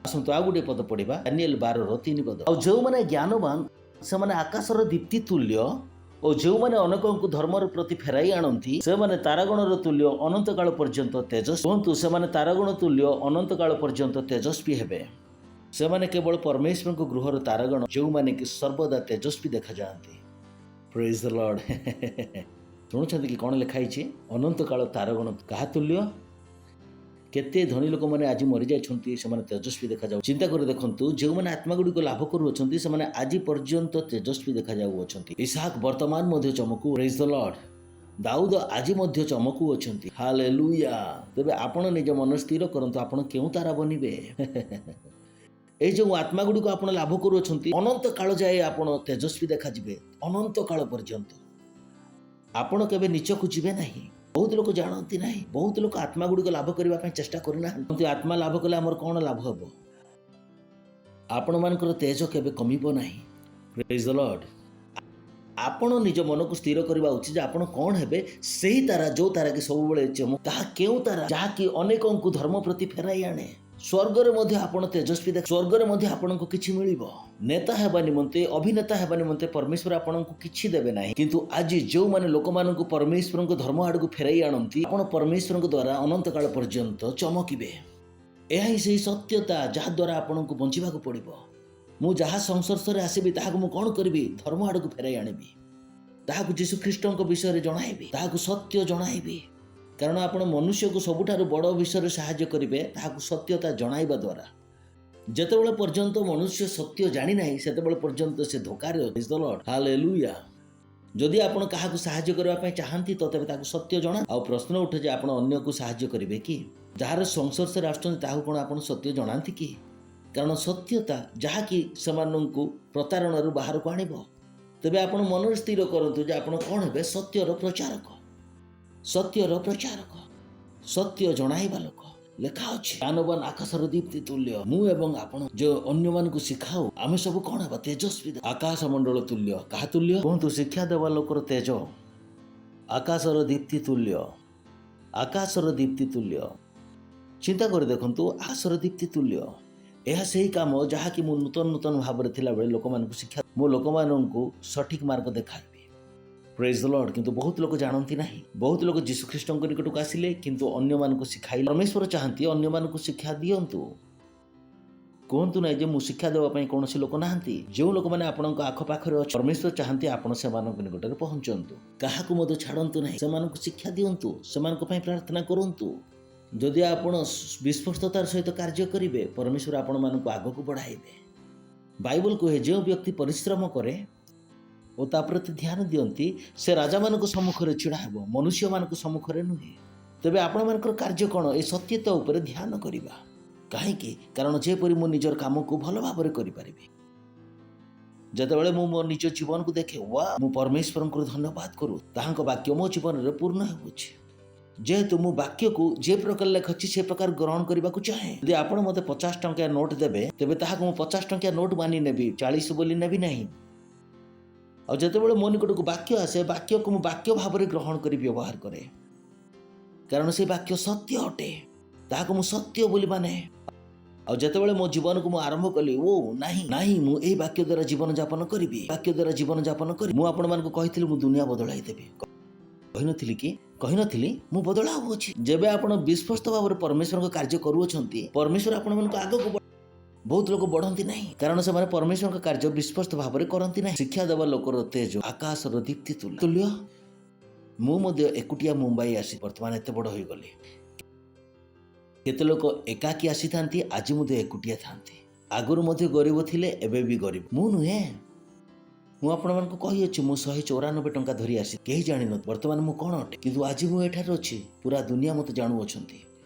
ଆସନ୍ତୁ ଆଉ ଗୋଟିଏ ପଦ ପଢ଼ିବା, ଦାନିଏଲ 12:3 ପଦ। ଆଉ ଯେଉଁମାନେ ଜ୍ଞାନବାନ ସେମାନେ ଆକାଶର ଦୀପ୍ତି ତୁଲ୍ୟ, ଓ ଯେଉଁମାନେ ଅନେକଙ୍କୁ ଧର୍ମର ପ୍ରତି ଫେରାଇ ଆଣନ୍ତି ସେମାନେ ତାରାଗଣର ତୁଲ୍ୟ ଅନନ୍ତକାଳ ପର୍ଯ୍ୟନ୍ତ ତେଜସ୍ୱୀ ହୁଅନ୍ତୁ। ସେମାନେ ତାରାଗଣ ତୁଲ୍ୟ ଅନନ୍ତକାଳ ପର୍ଯ୍ୟନ୍ତ ତେଜସ୍ୱୀ ହେବେ। ସେମାନେ କେବଳ ପରମେଶ୍ୱରଙ୍କ ଗୃହର ତାରାଗଣ, ଯେଉଁମାନେ କି ସର୍ବଦା ତେଜସ୍ୱୀ ଦେଖାଯାଆନ୍ତି। ପ୍ରେଜ୍ ଦ ଲର୍ଡ। ଶୁଣୁଛନ୍ତି କି କ'ଣ ଲେଖା ହେଇଛି? ଅନନ୍ତକାଳ ତାରାଗଣ କାହା ତୁଲ୍ୟ? କେତେ ଧନୀ ଲୋକମାନେ ଆଜି ମରିଯାଇଛନ୍ତି, ସେମାନେ ତେଜସ୍ୱୀ ଦେଖାଯାଉ। ଚିନ୍ତା କରି ଦେଖନ୍ତୁ, ଯେଉଁମାନେ ଆତ୍ମାଗୁଡ଼ିକ ଲାଭ କରୁଅଛନ୍ତି ସେମାନେ ଆଜି ପର୍ଯ୍ୟନ୍ତ ତେଜସ୍ୱୀ ଦେଖାଯାଉଅଛନ୍ତି। ଇସାକ ବର୍ତ୍ତମାନ ମଧ୍ୟ ଚମକୁ। ପ୍ରେଜ୍ ଦ ଲର୍ଡ। ଦାଉଦ ଆଜି ମଧ୍ୟ ଚମକୁଅଛନ୍ତି। ହାଲେଲୁୟା। ତେବେ ଆପଣ ନିଜ ମନ ସ୍ଥିର କରନ୍ତୁ, ଆପଣ କେଉଁ ତାରା ବନିବେ? এই ଯେଉଁ ଆତ୍ମାଗୁଡ଼ିକ ଆପଣ ଲାଭ କରୁଅଛନ୍ତି ଅନନ୍ତ କାଳ ଯାଏ ଆପଣ ତେଜସ୍ୱୀ ଦେଖାଯିବେ, ଅନନ୍ତ କାଳ ପର୍ଯ୍ୟନ୍ତ। ଆପଣ କେବେ ନିଚକୁ ଯିବେ ନାହିଁ। ବହୁତ ଲୋକ ଜାଣନ୍ତି ନାହିଁ, ବହୁତ ଲୋକ ଆତ୍ମାଗୁଡ଼ିକ ଲାଭ କରିବା ପାଇଁ ଚେଷ୍ଟା କରିନାହାନ୍ତି। ଆତ୍ମା ଲାଭ କଲେ ଆମର କ'ଣ ଲାଭ ହେବ? ଆପଣମାନଙ୍କର ତେଜ କେବେ କମିବ ନାହିଁ। ପ୍ରେଜ୍ ଦ ଲର୍ଡ। ଆପଣ ନିଜ ମନକୁ ସ୍ଥିର କରିବା ଉଚିତ ଯେ ଆପଣ କ'ଣ ହେବେ? ସେହି ତାରା, ଯେଉଁ ତାରା କି ସବୁବେଳେ ଚମକ। ତାହା କେଉଁ ତାରା? ଯାହାକି ଅନେକଙ୍କୁ ଧର୍ମ ପ୍ରତି ଫେରାଇ ଆଣେ। ସ୍ୱର୍ଗରେ ମଧ୍ୟ ଆପଣ ତେଜସ୍ୱୀ ଦେଖ, ସ୍ୱର୍ଗରେ ମଧ୍ୟ ଆପଣଙ୍କୁ କିଛି ମିଳିବ। ନେତା ହେବା ନିମନ୍ତେ, ଅଭିନେତା ହେବା ନିମନ୍ତେ ପରମେଶ୍ୱର ଆପଣଙ୍କୁ କିଛି ଦେବେ ନାହିଁ। କିନ୍ତୁ ଆଜି ଯେଉଁମାନେ ଲୋକମାନଙ୍କୁ ପରମେଶ୍ୱରଙ୍କ ଧର୍ମ ଆଡ଼କୁ ଫେରାଇ ଆଣନ୍ତି, ଆପଣ ପରମେଶ୍ୱରଙ୍କ ଦ୍ୱାରା ଅନନ୍ତକାଳ ପର୍ଯ୍ୟନ୍ତ ଚମକିବେ। ଏହା ହିଁ ସେହି ସତ୍ୟତା ଯାହାଦ୍ୱାରା ଆପଣଙ୍କୁ ବଞ୍ଚିବାକୁ ପଡ଼ିବ। ମୁଁ ଯାହା ସଂସ୍ପର୍ଶରେ ଆସିବି ତାହାକୁ ମୁଁ କ'ଣ କରିବି? ଧର୍ମ ଆଡ଼କୁ ଫେରାଇ ଆଣିବି, ତାହାକୁ ଯୀଶୁଖ୍ରୀଷ୍ଟଙ୍କ ବିଷୟରେ ଜଣାଇବି, ତାହାକୁ ସତ୍ୟ ଜଣାଇବି। କାରଣ ଆପଣ ମନୁଷ୍ୟକୁ ସବୁଠାରୁ ବଡ଼ ବିଷୟରେ ସାହାଯ୍ୟ କରିବେ ତାହାକୁ ସତ୍ୟତା ଜଣାଇବା ଦ୍ୱାରା। ଯେତେବେଳେ ପର୍ଯ୍ୟନ୍ତ ମନୁଷ୍ୟ ସତ୍ୟ ଜାଣିନାହିଁ ସେତେବେଳେ ପର୍ଯ୍ୟନ୍ତ ସେ ଧୋକାରେ ଅଛି। ହାଲେଲୁୟା। ଯଦି ଆପଣ କାହାକୁ ସାହାଯ୍ୟ କରିବା ପାଇଁ ଚାହାନ୍ତି ତ ତେବେ ତାକୁ ସତ୍ୟ ଜଣା। ଆଉ ପ୍ରଶ୍ନ ଉଠେ ଯେ ଆପଣ ଅନ୍ୟକୁ ସାହାଯ୍ୟ କରିବେ କି? ଯାହାର ସଂସ୍ପର୍ଶରେ ଆସୁଛନ୍ତି ତାହାକୁ କ'ଣ ଆପଣ ସତ୍ୟ ଜଣାନ୍ତି କି? କାରଣ ସତ୍ୟତା ଯାହାକି ସେମାନଙ୍କୁ ପ୍ରତାରଣାରୁ ବାହାରକୁ ଆଣିବ। ତେବେ ଆପଣ ମନରେ ସ୍ଥିର କରନ୍ତୁ ଯେ ଆପଣ କ'ଣ ହେବେ? ସତ୍ୟର ପ୍ରଚାରକ, ସତ୍ୟର ପ୍ରଚାରକ, ସତ୍ୟ ଜଣାଇବା ଲୋକ। ଲେଖା ଅଛି ଜ୍ଞାନବାନ ଆକାଶର ଦୀପ୍ତି ତୁଲ୍ୟ। ମୁଁ ଏବଂ ଆପଣ ଯେଉଁ ଅନ୍ୟମାନଙ୍କୁ ଶିଖାଉ ଆମେ ସବୁ କ'ଣ ହେବା? ତେଜସ୍ୱୀ, ଆକାଶ ମଣ୍ଡଳ ତୁଲ୍ୟ। କାହା ତୁଲ୍ୟ କୁହନ୍ତୁ? ଶିକ୍ଷା ଦେବା ଲୋକର ତେଜ ଆକାଶର ଦୀପ୍ତି ତୁଲ୍ୟ, ଆକାଶର ଦୀପ୍ତି ତୁଲ୍ୟ। ଚିନ୍ତା କରି ଦେଖନ୍ତୁ, ଆକାଶର ଦୀପ୍ତି ତୁଲ୍ୟ। ଏହା ସେହି କାମ ଯାହାକି ମୁଁ ନୂତନ ଭାବରେ ଥିଲାବେଳେ ଲୋକମାନଙ୍କୁ ଶିକ୍ଷା, ମୁଁ ଲୋକମାନଙ୍କୁ ସଠିକ୍ ମାର୍ଗ ଦେଖାଇବି। ପ୍ରେଜ୍ ଦ ଲର୍ଡ। କିନ୍ତୁ ବହୁତ ଲୋକ ଜାଣନ୍ତି ନାହିଁ। ବହୁତ ଲୋକ ଯୀଶୁଖ୍ରୀଷ୍ଟଙ୍କ ନିକଟକୁ ଆସିଲେ କିନ୍ତୁ ଅନ୍ୟମାନଙ୍କୁ ଶିଖାଇଲେ। ପରମେଶ୍ୱର ଚାହାନ୍ତି ଅନ୍ୟମାନଙ୍କୁ ଶିକ୍ଷା ଦିଅନ୍ତୁ। କୁହନ୍ତୁ ନାହିଁ ଯେ ମୁଁ ଶିକ୍ଷା ଦେବା ପାଇଁ କୌଣସି ଲୋକ ନାହାନ୍ତି। ଯେଉଁ ଲୋକମାନେ ଆପଣଙ୍କ ଆଖପାଖରେ ଅଛନ୍ତି ପରମେଶ୍ୱର ଚାହାନ୍ତି ଆପଣ ସେମାନଙ୍କ ନିକଟରେ ପହଞ୍ଚନ୍ତୁ। କାହାକୁ ମଧ୍ୟ ଛାଡ଼ନ୍ତୁ ନାହିଁ, ସେମାନଙ୍କୁ ଶିକ୍ଷା ଦିଅନ୍ତୁ, ସେମାନଙ୍କ ପାଇଁ ପ୍ରାର୍ଥନା କରନ୍ତୁ। ଯଦି ଆପଣ ବିଶ୍ୱସ୍ତତାର ସହିତ କାର୍ଯ୍ୟ କରିବେ ପରମେଶ୍ୱର ଆପଣମାନଙ୍କୁ ଆଗକୁ ବଢ଼ାଇବେ। ବାଇବଲ କୁହେ ଯେଉଁ ବ୍ୟକ୍ତି ପରିଶ୍ରମ କରେ ଓ ତା ପ୍ରତି ଧ୍ୟାନ ଦିଅନ୍ତି ସେ ରାଜାମାନଙ୍କ ସମ୍ମୁଖରେ ଛିଡ଼ା ହେବ, ମନୁଷ୍ୟମାନଙ୍କ ସମ୍ମୁଖରେ ନୁହେଁ। ତେବେ ଆପଣମାନଙ୍କର କାର୍ଯ୍ୟ କ'ଣ? ଏ ସତ୍ୟତା ଉପରେ ଧ୍ୟାନ କରିବା। କାହିଁକି? କାରଣ ଯେପରି ମୁଁ ନିଜର କାମକୁ ଭଲ ଭାବରେ କରିପାରିବି। ଯେତେବେଳେ ମୁଁ ମୋ ନିଜ ଜୀବନକୁ ଦେଖେ, ମୁଁ ପରମେଶ୍ୱରଙ୍କୁ ଧନ୍ୟବାଦ କରୁ, ତାହାଙ୍କ ବାକ୍ୟ ମୋ ଜୀବନରେ ପୂର୍ଣ୍ଣ ହେଉଅଛି। ଯେହେତୁ ମୁଁ ବାକ୍ୟକୁ ଯେ ପ୍ରକାର ଲେଖୁଛି ସେ ପ୍ରକାର ଗ୍ରହଣ କରିବାକୁ ଚାହେଁ। ଯଦି ଆପଣ ମୋତେ 50 ଟଙ୍କିଆ ନୋଟ୍ ଦେବେ ତେବେ ତାହାକୁ ମୁଁ 50 ଟଙ୍କିଆ ନୋଟ୍ ମାନି ନେବି, 40 ବୋଲି ନେବି ନାହିଁ। ଆଉ ଯେତେବେଳେ ମୋ ନିକଟକୁ ବାକ୍ୟ ଆସେ ବାକ୍ୟକୁ ମୁଁ ବାକ୍ୟ ଭାବରେ ଗ୍ରହଣ କରି ବ୍ୟବହାର କରେ, କାରଣ ସେ ବାକ୍ୟ ସତ୍ୟ ଅଟେ, ତାହାକୁ ମୁଁ ସତ୍ୟ ବୋଲି ମାନେ। ଆଉ ଯେତେବେଳେ ମୋ ଜୀବନକୁ ମୁଁ ଆରମ୍ଭ କଲି, ନାହିଁ ମୁଁ ଏହି ବାକ୍ୟ ଦ୍ୱାରା ଜୀବନଯାପନ କରିବି, ବାକ୍ୟ ଦ୍ୱାରା ଜୀବନଯାପନ କରିବି। ମୁଁ ଆପଣମାନଙ୍କୁ କହିଥିଲି ମୁଁ ଦୁନିଆ ବଦଳାଇ ଦେବି, କହିନଥିଲି ମୁଁ ବଦଳା ହେଉଅଛି। ଯେବେ ଆପଣ ବିଶ୍ୱସ୍ତ ଭାବରେ ପରମେଶ୍ୱରଙ୍କ କାର୍ଯ୍ୟ କରୁଅଛନ୍ତି ପରମେଶ୍ୱର ଆପଣମାନଙ୍କୁ ଆଗକୁ ବହୁତ ଲୋକ ବଢ଼ନ୍ତି ନାହିଁ କାରଣ ସେମାନେ ପରମେଶ୍ୱରଙ୍କ କାର୍ଯ୍ୟ ବିଶ୍ୱସ୍ତ ଭାବରେ କରନ୍ତି ନାହିଁ। ଶିକ୍ଷା ଦେବା ଲୋକର ତେଜ ଆକାଶର ଦୀପ୍ତି ତୁଲ୍ୟ। ମୁଁ ମଧ୍ୟ ଏକୁଟିଆ ମୁମ୍ବାଇ ଆସି ବର୍ତ୍ତମାନ ଏତେ ବଡ଼ ହୋଇଗଲି। କେତେ ଲୋକ ଏକାକୀ ଆସିଥାନ୍ତି, ଆଜି ମଧ୍ୟ ଏକୁଟିଆ ଥାନ୍ତି। ଆଗରୁ ମଧ୍ୟ ଗରିବ ଥିଲେ, ଏବେ ବି ଗରିବ। ମୁଁ ନୁହେଁ, ମୁଁ ଆପଣମାନଙ୍କୁ କହିଅଛି ମୁଁ 194 ଟଙ୍କା ଧରି ଆସି କେହି ଜାଣିନଥିଲି ବର୍ତ୍ତମାନ ମୁଁ କ'ଣ ଅଟେ, କିନ୍ତୁ ଆଜି ମୁଁ ଏଠାରେ ଅଛି। ପୁରା ଦୁନିଆ ମୋତେ ଜାଣୁଅଛନ୍ତି,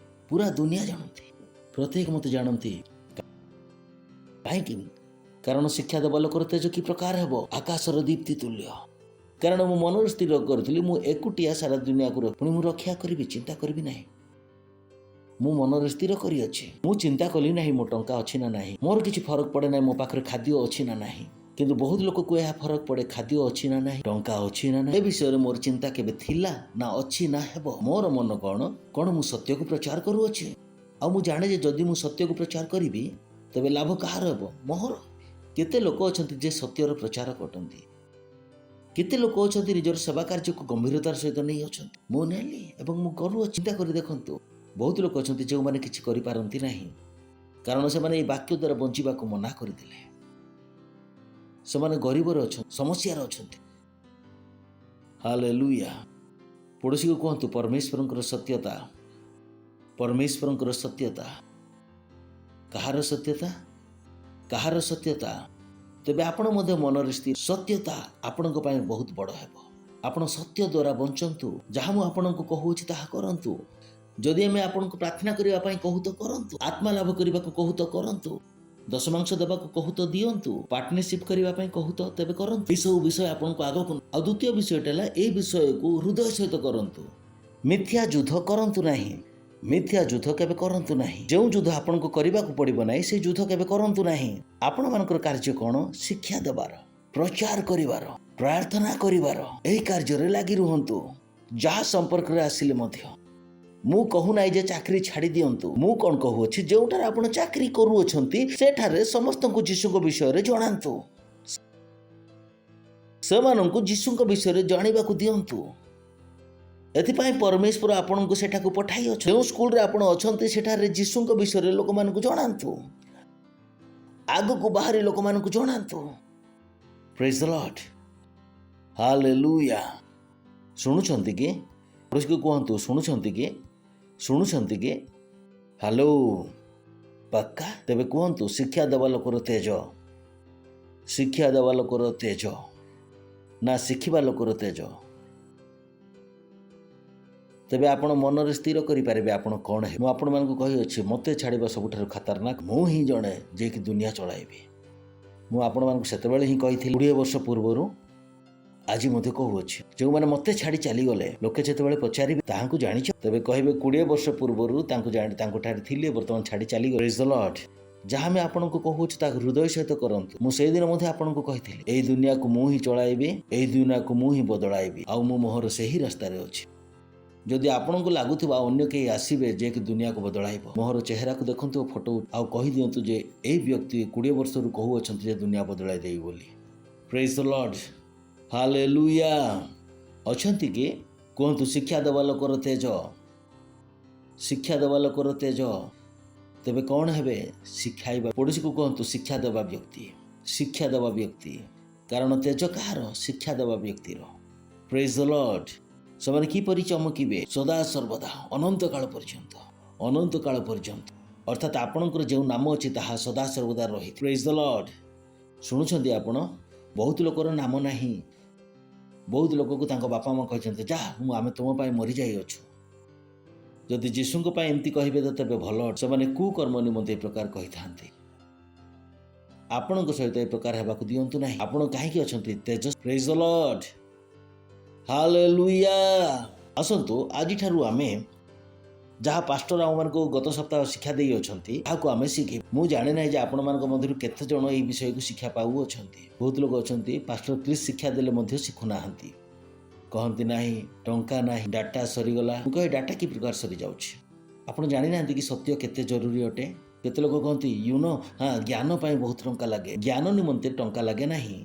ପୁରା ଦୁନିଆ ଜାଣନ୍ତି, ପ୍ରତ୍ୟେକ ମୋତେ ଜାଣନ୍ତି। କାହିଁକି? କାରଣ ଶିକ୍ଷା ଦେବା ଲୋକର ତେଜ କି ପ୍ରକାର ହେବ? ଆକାଶର ଦୀପ୍ତି ତୁଲ୍ୟ। କାରଣ ମୁଁ ମନରେ ସ୍ଥିର କରୁଥିଲି ମୁଁ ଏକୁଟିଆ ସାରା ଦୁନିଆକୁ ପୁଣି ମୁଁ ରକ୍ଷା କରିବି, ଚିନ୍ତା କରିବି ନାହିଁ। ମୁଁ ମନରେ ସ୍ଥିର କରିଅଛି, ମୁଁ ଚିନ୍ତା କଲି ନାହିଁ ମୋ ଟଙ୍କା ଅଛି ନା ନାହିଁ, ମୋର କିଛି ଫରକ ପଡ଼େ ନାହିଁ ମୋ ପାଖରେ ଖାଦ୍ୟ ଅଛି ନା ନାହିଁ। କିନ୍ତୁ ବହୁତ ଲୋକକୁ ଏହା ଫରକ ପଡ଼େ, ଖାଦ୍ୟ ଅଛି ନା ନାହିଁ, ଟଙ୍କା ଅଛି ନା ନାହିଁ। ଏ ବିଷୟରେ ମୋର ଚିନ୍ତା କେବେ ଥିଲା ନା ଅଛି ନା ହେବ। ମୋର ମନ କ'ଣ ମୁଁ ସତ୍ୟକୁ ପ୍ରଚାର କରୁଅଛି। ଆଉ ମୁଁ ଜାଣେ ଯେ ଯଦି ମୁଁ ସତ୍ୟକୁ ପ୍ରଚାର କରିବି ତେବେ ଲାଭ କାହାର ହେବ? ମୋର। କେତେ ଲୋକ ଅଛନ୍ତି ଯେ ସତ୍ୟର ପ୍ରଚାରକ ଅଟନ୍ତି, କେତେ ଲୋକ ଅଛନ୍ତି ନିଜର ସେବା କାର୍ଯ୍ୟକୁ ଗମ୍ଭୀରତାର ସହିତ ନେଇ ଅଛନ୍ତି। ମୁଁ ନେଲି ଏବଂ ମୁଁ କରୁଅଛି। ଚିନ୍ତା କରି ଦେଖନ୍ତୁ, ବହୁତ ଲୋକ ଅଛନ୍ତି ଯେଉଁମାନେ କିଛି କରିପାରନ୍ତି ନାହିଁ କାରଣ ସେମାନେ ଏହି ବାକ୍ୟ ଦ୍ୱାରା ବଞ୍ଚିବାକୁ ମନା କରିଦେଲେ। ସେମାନେ ଗରିବରେ ଅଛନ୍ତି, ସମସ୍ୟାରେ ଅଛନ୍ତି। ହାଲେଲୁୟା। ପଡ଼ୋଶୀକୁ କୁହନ୍ତୁ ପରମେଶ୍ୱରଙ୍କର ସତ୍ୟତା, ପରମେଶ୍ୱରଙ୍କର ସତ୍ୟତା। କାହାର ସତ୍ୟତା? କାହାର ସତ୍ୟତା? ତେବେ ଆପଣ ମଧ୍ୟ ମନରେ ସ୍ଥିର, ସତ୍ୟତା ଆପଣଙ୍କ ପାଇଁ ବହୁତ ବଡ଼ ହେବ। ଆପଣ ସତ୍ୟ ଦ୍ୱାରା ବଞ୍ଚନ୍ତୁ। ଯାହା ମୁଁ ଆପଣଙ୍କୁ କହୁଅଛି ତାହା କରନ୍ତୁ। ଯଦି ଆମେ ଆପଣଙ୍କୁ ପ୍ରାର୍ଥନା କରିବା ପାଇଁ କହୁ ତ କରନ୍ତୁ, ଆତ୍ମା ଲାଭ କରିବାକୁ କହୁ ତ କରନ୍ତୁ, ଦଶମାଂଶ ଦେବାକୁ କହୁ ତ ଦିଅନ୍ତୁ, ପାର୍ଟନରସିପ୍ କରିବା ପାଇଁ କହୁ ତ ତେବେ କରନ୍ତୁ। ଏସବୁ ବିଷୟ ଆପଣଙ୍କୁ ଆଗକୁ। ଆଉ ଦ୍ୱିତୀୟ ବିଷୟଟା ହେଲା ଏହି ବିଷୟକୁ ହୃଦୟ ସହିତ କରନ୍ତୁ। ମିଥ୍ୟା ଯୁଦ୍ଧ କରନ୍ତୁ ନାହିଁ, ମିଥ୍ୟା ଯୁଦ୍ଧ କେବେ କରନ୍ତୁ ନାହିଁ। ଯେଉଁ ଯୁଦ୍ଧ ଆପଣଙ୍କୁ କରିବାକୁ ପଡ଼ିବ ନାହିଁ ସେ ଯୁଦ୍ଧ କେବେ କରନ୍ତୁ ନାହିଁ। ଆପଣମାନଙ୍କର କାର୍ଯ୍ୟ କ'ଣ? ଶିକ୍ଷା ଦେବାର, ପ୍ରଚାର କରିବାର, ପ୍ରାର୍ଥନା କରିବାର। ଏହି କାର୍ଯ୍ୟରେ ଲାଗି ରୁହନ୍ତୁ। ଯାହା ସମ୍ପର୍କରେ ଆସିଲେ ମଧ୍ୟ ମୁଁ କହୁନାହିଁ ଯେ ଚାକିରି ଛାଡ଼ି ଦିଅନ୍ତୁ। ମୁଁ କ'ଣ କହୁଅଛି, ଯେଉଁଠାରେ ଆପଣ ଚାକିରି କରୁଅଛନ୍ତି ସେଠାରେ ସମସ୍ତଙ୍କୁ ଯୀଶୁଙ୍କ ବିଷୟରେ ଜଣାନ୍ତୁ। ସେମାନଙ୍କୁ ଯୀଶୁଙ୍କ ବିଷୟରେ ଜାଣିବାକୁ ଦିଅନ୍ତୁ। ଏଥିପାଇଁ ପରମେଶ୍ୱର ଆପଣଙ୍କୁ ସେଠାକୁ ପଠାଇଅଛନ୍ତି। ଯେଉଁ ସ୍କୁଲରେ ଆପଣ ଅଛନ୍ତି ସେଠାରେ ଯୀଶୁଙ୍କ ବିଷୟରେ ଲୋକମାନଙ୍କୁ ଜଣାନ୍ତୁ। ଆଗକୁ ବାହାରି ଲୋକମାନଙ୍କୁ ଜଣାନ୍ତୁ। ପ୍ରେଜ୍ ଦ ଲର୍ଡ, ହାଲେଲୁୟା। ଶୁଣୁଛନ୍ତି କି? ପଡ଼ୋଶୀକୁ କୁହନ୍ତୁ, ଶୁଣୁଛନ୍ତି କି? ଶୁଣୁଛନ୍ତି କି? ହ୍ୟାଲୋ, ପକ୍କା? ତେବେ କୁହନ୍ତୁ, ଶିକ୍ଷା ଦେବା ଲୋକର ତେଜ, ଶିକ୍ଷା ଦେବା ଲୋକର ତେଜ ନା ଶିଖିବା ଲୋକର ତେଜ? ତେବେ ଆପଣ ମନରେ ସ୍ଥିର କରିପାରିବେ ଆପଣ କ'ଣ ହେବେ। ମୁଁ ଆପଣମାନଙ୍କୁ କହିଅଛି, ମୋତେ ଛାଡ଼ିବା ସବୁଠାରୁ ଖତରନାକ। ମୁଁ ହିଁ ଜଣେ ଯିଏକି ଦୁନିଆ ଚଳାଇବି। ମୁଁ ଆପଣମାନଙ୍କୁ ସେତେବେଳେ ହିଁ କହିଥିଲି 20 ବର୍ଷ ପୂର୍ବରୁ, ଆଜି ମଧ୍ୟ କହୁଅଛି। ଯେଉଁମାନେ ମୋତେ ଛାଡ଼ି ଚାଲିଗଲେ, ଲୋକେ ଯେତେବେଳେ ପଚାରିବେ ତାହାଙ୍କୁ ଜାଣିଛ, ତେବେ କହିବେ 20 ବର୍ଷ ପୂର୍ବରୁ ତାଙ୍କଠାରେ ଥିଲେ, ବର୍ତ୍ତମାନ ଛାଡ଼ି ଚାଲିଗଲେ। ପ୍ରେଜ୍ ଦ ଲର୍ଡ। ଯାହା ଆମେ ଆପଣଙ୍କୁ କହୁଛୁ ତାକୁ ହୃଦୟ ସହିତ କରନ୍ତୁ। ମୁଁ ସେଇଦିନ ମଧ୍ୟ ଆପଣଙ୍କୁ କହିଥିଲି, ଏହି ଦୁନିଆକୁ ମୁଁ ହିଁ ଚଳାଇବି, ଏହି ଦୁନିଆକୁ ମୁଁ ହିଁ ବଦଳାଇବି, ଆଉ ମୁଁ ମୋହର ସେହି ରାସ୍ତାରେ ଅଛି। ଯଦି ଆପଣଙ୍କୁ ଲାଗୁଥିବା ଅନ୍ୟ କେହି ଆସିବେ ଯେ କି ଦୁନିଆକୁ ବଦଳାଇବ, ମୋହର ଚେହେରାକୁ ଦେଖନ୍ତୁ, ଫଟୋ ଆଉ କହିଦିଅନ୍ତୁ ଯେ ଏହି ବ୍ୟକ୍ତି 20 ବର୍ଷରୁ କହୁଅଛନ୍ତି ଯେ ଦୁନିଆ ବଦଳାଇ ଦେବି ବୋଲି। ପ୍ରେଜ୍ ଦ ଲର୍ଡ, ହାଲେଲୁୟା। ଅଛନ୍ତି କି? କୁହନ୍ତୁ, ଶିକ୍ଷା ଦେବା ଲୋକର ତେଜ, ଶିକ୍ଷା ଦେବା ଲୋକର ତେଜ। ତେବେ କ'ଣ ହେବେ? ଶିଖାଇବା। ପଡ଼ୋଶୀକୁ କୁହନ୍ତୁ, ଶିକ୍ଷା ଦେବା ବ୍ୟକ୍ତି, ଶିକ୍ଷା ଦେବା ବ୍ୟକ୍ତି। କାରଣ ତେଜ କାହାର? ଶିକ୍ଷା ଦେବା ବ୍ୟକ୍ତିର। ପ୍ରେଜ୍ ଦ ଲର୍ଡ। ସେମାନେ କିପରି ଚମକିବେ? ସଦା ସର୍ବଦା, ଅନନ୍ତକାଳ ପର୍ଯ୍ୟନ୍ତ, ଅନନ୍ତକାଳ ପର୍ଯ୍ୟନ୍ତ। ଅର୍ଥାତ୍ ଆପଣଙ୍କର ଯେଉଁ ନାମ ଅଛି ତାହା ସଦା ସର୍ବଦା ରହି। ପ୍ରେଜ୍ ଦ ଲର୍ଡ। ଶୁଣୁଛନ୍ତି ଆପଣ? ବହୁତ ଲୋକର ନାମ ନାହିଁ। ବହୁତ ଲୋକକୁ ତାଙ୍କ ବାପା ମା କହିଛନ୍ତି, ଯା ଆମେ ତୁମ ପାଇଁ ମରିଯାଇଅଛୁ। ଯଦି ଯୀଶୁଙ୍କ ପାଇଁ ଏମିତି କହିବେ ତ ତେବେ ଭଲ। ସେମାନେ କୁକର୍ମ ନିମନ୍ତେ ଏ ପ୍ରକାର କହିଥାନ୍ତି। ଆପଣଙ୍କ ସହିତ ଏ ପ୍ରକାର ହେବାକୁ ଦିଅନ୍ତୁ ନାହିଁ। ଆପଣ କାହିଁକି ଅଛନ୍ତି? ତେଜ। ପ୍ରେଜ୍ ଦ ଲର୍ଡ, ହାଲେଲୁୟା। ଆସନ୍ତୁ, ଆଜିଠାରୁ ଆମେ ଯାହା ପାଷ୍ଟର ଆମମାନଙ୍କୁ ଗତ ସପ୍ତାହ ଶିକ୍ଷା ଦେଇଅଛନ୍ତି ତାହାକୁ ଆମେ ଶିଖିବୁ। ମୁଁ ଜାଣେ ନାହିଁ ଯେ ଆପଣମାନଙ୍କ ମଧ୍ୟରୁ କେତେ ଜଣ ଏହି ବିଷୟକୁ ଶିକ୍ଷା ପାଉଅଛନ୍ତି। ବହୁତ ଲୋକ ଅଛନ୍ତି ପାଷ୍ଟର ପ୍ଲିଜ୍ ଶିକ୍ଷା ଦେଲେ ମଧ୍ୟ ଶିଖୁନାହାନ୍ତି। କହନ୍ତି ନାହିଁ, ଟଙ୍କା ନାହିଁ, ଡାଟା ସରିଗଲା। ମୁଁ କହେ, ଡାଟା କି ପ୍ରକାର ସରିଯାଉଛି? ଆପଣ ଜାଣିନାହାନ୍ତି କି ସତ୍ୟ କେତେ ଜରୁରୀ ଅଟେ? କେତେ ଲୋକ କହନ୍ତି, ଜ୍ଞାନ ପାଇଁ ବହୁତ ଟଙ୍କା ଲାଗେ। ଜ୍ଞାନ ନିମନ୍ତେ ଟଙ୍କା ଲାଗେ ନାହିଁ।